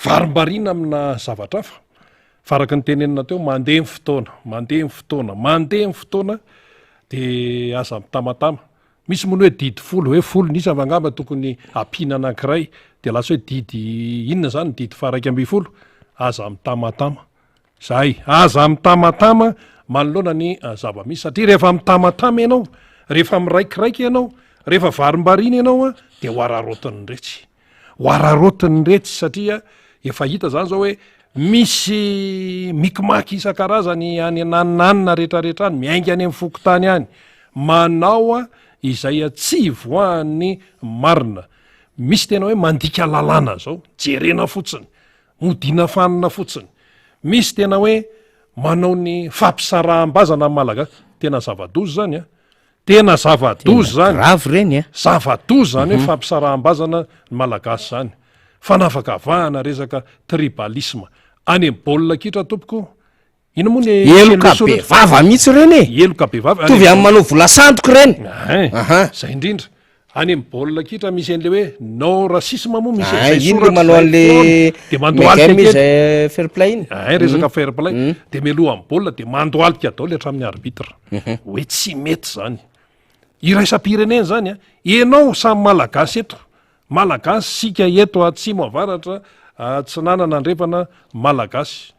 varimbarina amina zavatra hafa faraka ny tenenina teo mandeha ny fotoana de aza mitamatama misy moa hoe didy folo nisy avangamba tokony ampina anankiray de lasa hoe didy inona zany didy faraka amby folo aza mitamatama zay aza mitamatama manoloana ny zava-misy satria rehefa mitamatama ianao rehefa miraikiraiky ianao rehefa varimbarina ianao de hoararotiny retsy satria efa hita zany zao hoe misy mikimaky isan-karazany any naninanina rehetrarehetra any miaingy any amin'ny fokotany any manao izay tsy voan'ny marina misy tena hoe mandika lalàna zao jerena fotsiny modina fanina fotsiny misy tena hoe manao ny fampisaraham-bazana amin'ny malagasy tena zava-dozy zany tena zava-dozy zany grave reny zava-dozy zany hoe fampisaraham-bazana ny malagasy zany fanavakavahana resaka tribalisme any amin'ny baolina kitra tompoko ino moa ny eloka be vava mihitsy reny eloka be vava tovy amin'ny manao vola sandoka reny zay indrindra any amin'ny baolina kitra misy an'le hoe no racisme moa misy ino manao an'le de mandoalika fair play iny resaka fair play de mialoha amin'ny baolina de mandoalika dao le hatramin'ny arbitre hoe tsy mety zany iraisam-pirenena zany ianao samy malagasy eto malagasy sika eto atsimo avaratra tsy nanana andrefana malagasy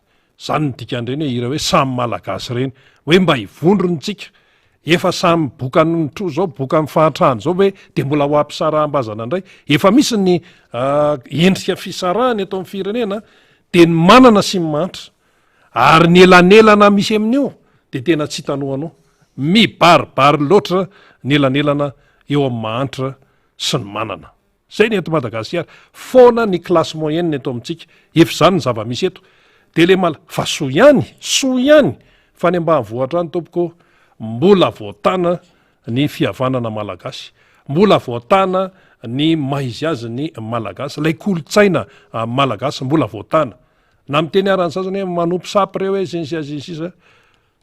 zany ny dikan'ireny hoe ira hoe samy malagasy reny hoe mba hivondrontsika efa samy bokany tro zao bokany fahatrany zao hoe de mbola ho ampisaraham-bazana indray efa misy ny endrika fisarahany eto amin'ny firenena de ny manana sy mantra ary ny elanelana misy amin'io de tena tsy hitanoanao mibaribary loatra ny elanelana eo amin'ny mantra sy ny manana zay ny eto Madagasikara foana ny classe moyenne eto amintsika efa zany ny zava-misy eto de le mala fa so ihany fa ny ambanivohitra any tompoko mbola voatana ny fihavanana malagasy mbola voatana ny maizy azy ny malagasy lay kolotsaina malagasy mbola voatana na miteny aran'zazany hoe manompo sapy reo hoe sisa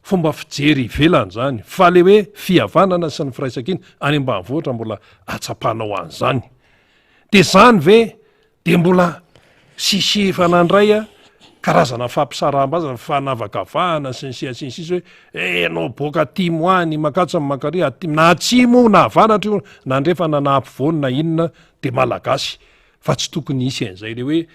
fomba fijery ivelany zany fa le hoe fihavanana sy ny firaisakiny any ambanivohitra mbola atsapanao an'izany de zany ve de mbola sisy fanandray karazana fampisaraham-bazana fanavakavahana sy ny sisa hoe anao boka atimo any makatsa makary atimo na atsimo na avanatra io na andrefa na ampivoany na inona de malagasy fa tsy tokony isy an'izay le hoe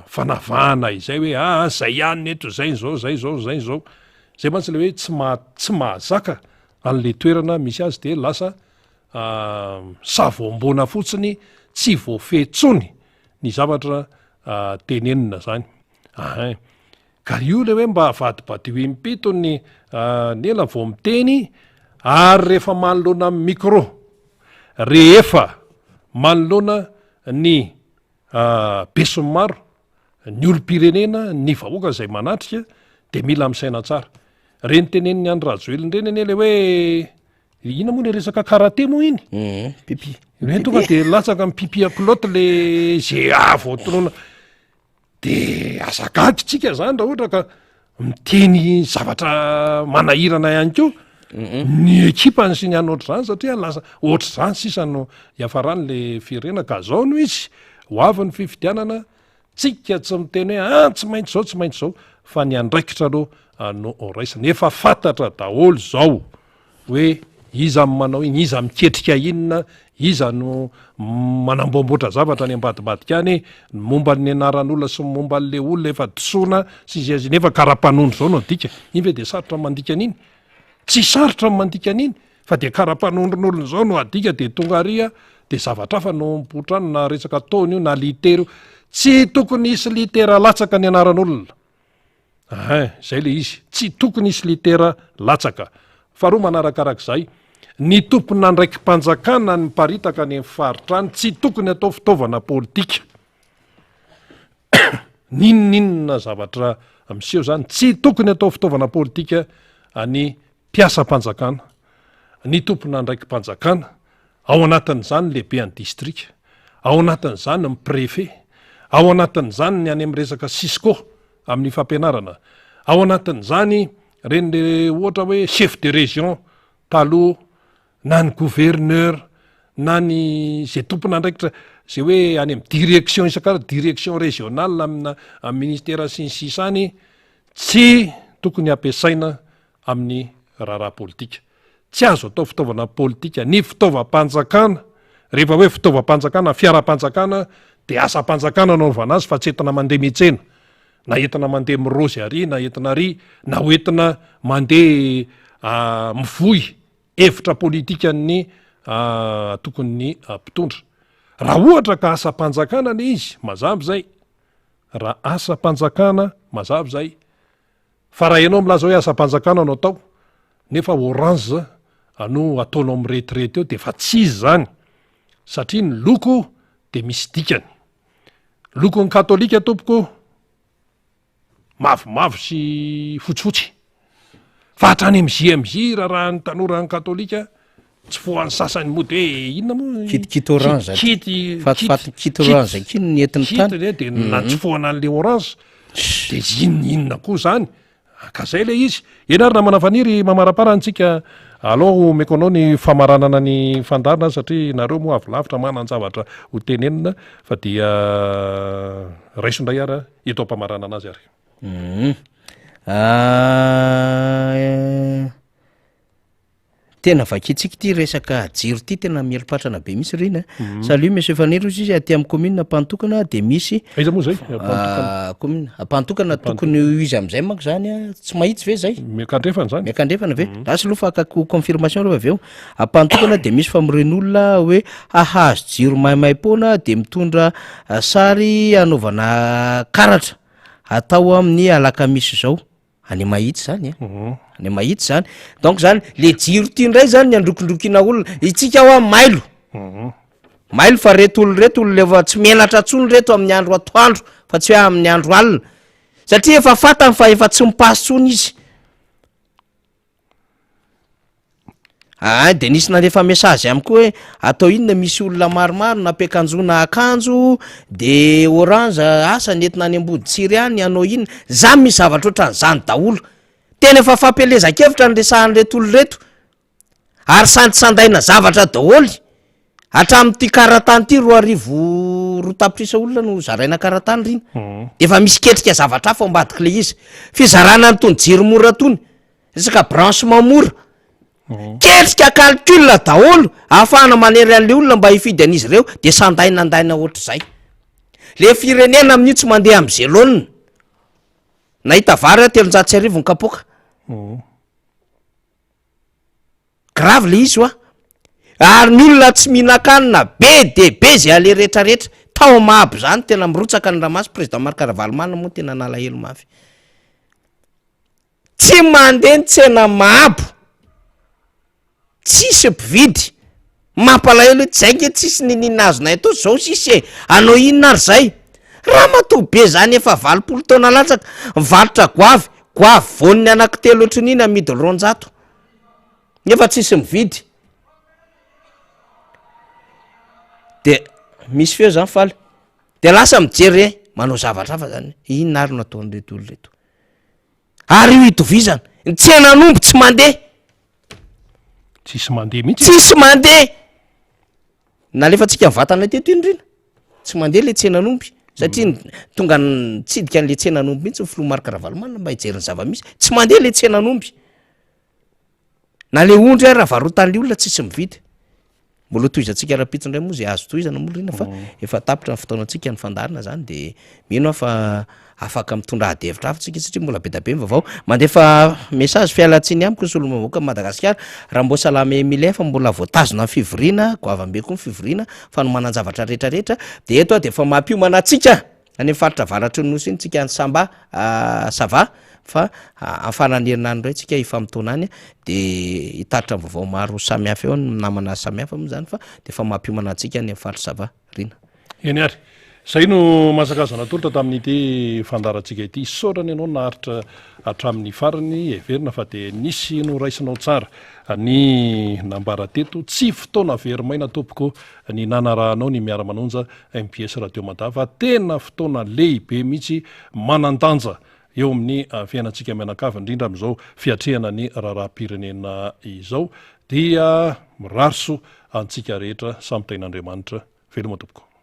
fanavahana izay hoe zay ihany eto zay zao zay mantsy le hoe tsy mahazaka an'le toerana misy azy de lasa savoambona fotsiny tsy voafetsony ny zavatra tenenina zany ka io le hoe mba avadibadio impito ny ela vo miteny ary rehefa manoloana amin'ny micro rehefa manoloana ny besony maro ny olom-pirenena ny vahoaka zay manatrika de mila misaina tsara reny teneniny any rajoeliny reny ane le hoe ina moa le resaka karate moa iny pipi hoe tonga de latsaka mipipi akloty le zay voatonona de azagadytsika zany raha ohatra ka miteny zavatra manahirana ihany ko ny ekipany sy ny anoatra zany satria lasa ohatra zany sisa no iafarany le firena ka zao no izy hoavy ny fifidianana tsika tsy miteny hoe tsy maintsy zao fa ny andraikitra aloha no raisana efa fantatra daholo zao hoe iza manao iny iza miketrika inona iza no manamboamboatra zavatra ny ambadibadika any momba ny anaran'olona sy momba n'le olona efa disoina sy izy azy nefa karapanondro zao no adika iny ve de sarotra mandika an'iny tsy sarotra mandika an'iny fa de karaha-mpanondron'olona zao no adika de tonga aria de zavatra hafa no mpotrano na resaka taony io na litera io tsy tokony isy litera latsaka ny anaran'olona zay le izy tsy tokony isy litera latsaka faharoa manarakarak'izay ny tompona ndraiky mpanjakana ny mparitaka ny faritrany tsy tokony atao fitaovana politika ninoninona zavatra miseho zany tsy tokony atao fitaovana politika any mpiasa-mpanjakana ny tompona ndraiky mpanjakana ao anatin'izany lehibe any distrika ao anatin'izany ny préfet ao anatin'izany ny any amin'ny resaka sisco amin'ny fampianarana ao anatin'izany reny le ohatra hoe chef de région taloha na ny gouverneur na ny zay tompona ndraikitra zay hoe any amin'ny direction direction régionale amina ministère sy ny sisa any tsy tokony ampiasaina amin'ny raharaha politika tsy azo atao fitaovana politika ny fitaovam-panjakana rehefa hoe fitaovam-panjakana fiara-panjakana de asa-panjakana naovana azy fa tsy entina mandeha mihetsena na entina mandeha mirozy ary na entina ary na hoentina mandeha mivoy hevitra politika ny tokony ny mpitondra raha ohatra ka asa-panjakana le izy mazava zay raha asa-panjakana mazava zay fa raha ianao milaza hoe asa-panjakana no atao nefa orange no ataonao amin'ny retraite eo de fa tsy izy zany satria ny loko de misy dikany lokony katolika tompoko mavomavo sy fotsifotsy fa hatrany MJ raha ny tanoran'ny katolika tsy foan'ny sasany mody hoe inona moa kit orange kit orange kino ny entiny tany de na tsy foana an'le orange de inona koa zany ka zay le izy ena ary na manafaniry mamaraparantsika aloha meko anao ny famaranana ny fandarina satria nareo moa avylavitra manan-javatra ho tenenina fa dia raisondray ara eto ampamarana anazy ary tena vakitsika ty resaka jiro ty tena mielipatrana be misy reny salut monsieur Faniro izy aty amin'ny commune Ampantokana de misy aiza moa zay commune Ampantokana tokony izy am'izay manko zany tsy mahitsy ve zay miakandrefana zany miakandrefana ve rasy aloha fa akako confirmation reo avy eo Ampantokana de misy famoren'olona hoe hahazo jiro maimaimpona de mitondra sary anaovana karatra atao amin'ny alakamisy zao any mahitsy zany any mahitsy zany donc zany le jiro ty ndray zany ny androkindrokina olona itsika ao mailo mailo fa reto olo lefa tsy menatra tsony reto amin'ny andro atoandro fa tsy hoe amin'ny andro alina satria efa fatany fa efa tsy mipasy tsony izy de nisy nanefa message amiko hoe atao inona misy olona maromaro napekanjona akanjo de orange asa nentina any amboditsiry any anao inona za misy zavatra ohatran'izany daholo tena efa fampelezakevitra ny resahan'reto olo reto ary sandisandaina zavatra daholy hatramin'ity karatany ty 2 tapitrisa olona no zaraina karatany riny efa misy ketrika zavatra hafa ambadiky le izy fizarana ny tony jiro mora tony resaka branchement mora ketrika calcul daholo ahafahana manery an'le olona mba hifidy an'izy ireo de sandainandaina ohatr'izay le firenena amin'io tsy mandeha amin'ny zelonina nahita vary 300 kapoka grave le izy oa ary ny olona tsy mihinan-kanina be de be zay ale rehetrarehetra tao mahabo zany tena mirotsaka ny ramasy président Marc Ravalomanana moa tena nalahelo mafy tsy mandeha ny tsena mahabo tsisy mpividy mampalahelo hoe zainge tsisy ninina azonay to zao sisy anao inona ary zay raha matoa be zany efa 20 taona latsaka mivarotra goavy voniny anankitelo ohatrany iny amidy 200 nefa tsisy mividy de misy feo zany faly de lasa mijery manao zavatra hafa zany inona ary no ataon'reto olo reto ary io itovizana ny tsenan'omby tsy mandeha tsisy mandeha mihitsy tsisy mandeha nalefatsika mivatana teto indrina tsy mandeha le tsenan'omby satria tonga nitsidika an'le tsenan'omby mihitsy ny filoha Marc Ravalomanana mba hijery ny zava-misy tsy mandeha le tsenan'omby na le ondry ary raha varotan'le olona tsisy mividy mbola toizantsika rapitsindray moa zay azo toizana moa rina fa efa tapitra ny fotoanantsika ny fandarina zany de mino aho fa afaka mitondra adevitra afatsika satria mbola be dabe mivavao mandefa message fialatsiny amiko solo mavoaka Madagasikara raha mbo salame Emile fa mbola voatazona fivoriana goavambe koa ny fivoriana fa no manan-javatra rehetrarehetra de eto de efa mampiomana atsika any faritra varatry ny nosy iny tsika any samba sava fa afananerinany reo tsika ifamtona any de hitaritra vaovao maro samy hafa eo namana samy hafa moa zany fa de efa mampiomana atsika any faritra sava rina eny ary zay no masakazana tolotra tamin'ity fandarantsika ity sorany ianao naharitra hatramin'ny farany everina fa de nisy no raisinao tsara ny nambara teto tsy fotoana verimaina tompoko ny nanarahanao ny miara-manonja MPS Radio Mada fa tena fotoana lehibe mihitsy manandanja eo amin'ny fiainantsika mianakavy indrindra amin'izao fiatrehana ny raharaha-pirenena izao dia mirarso antsika rehetra samy tain'Andriamanitra veloma tompoko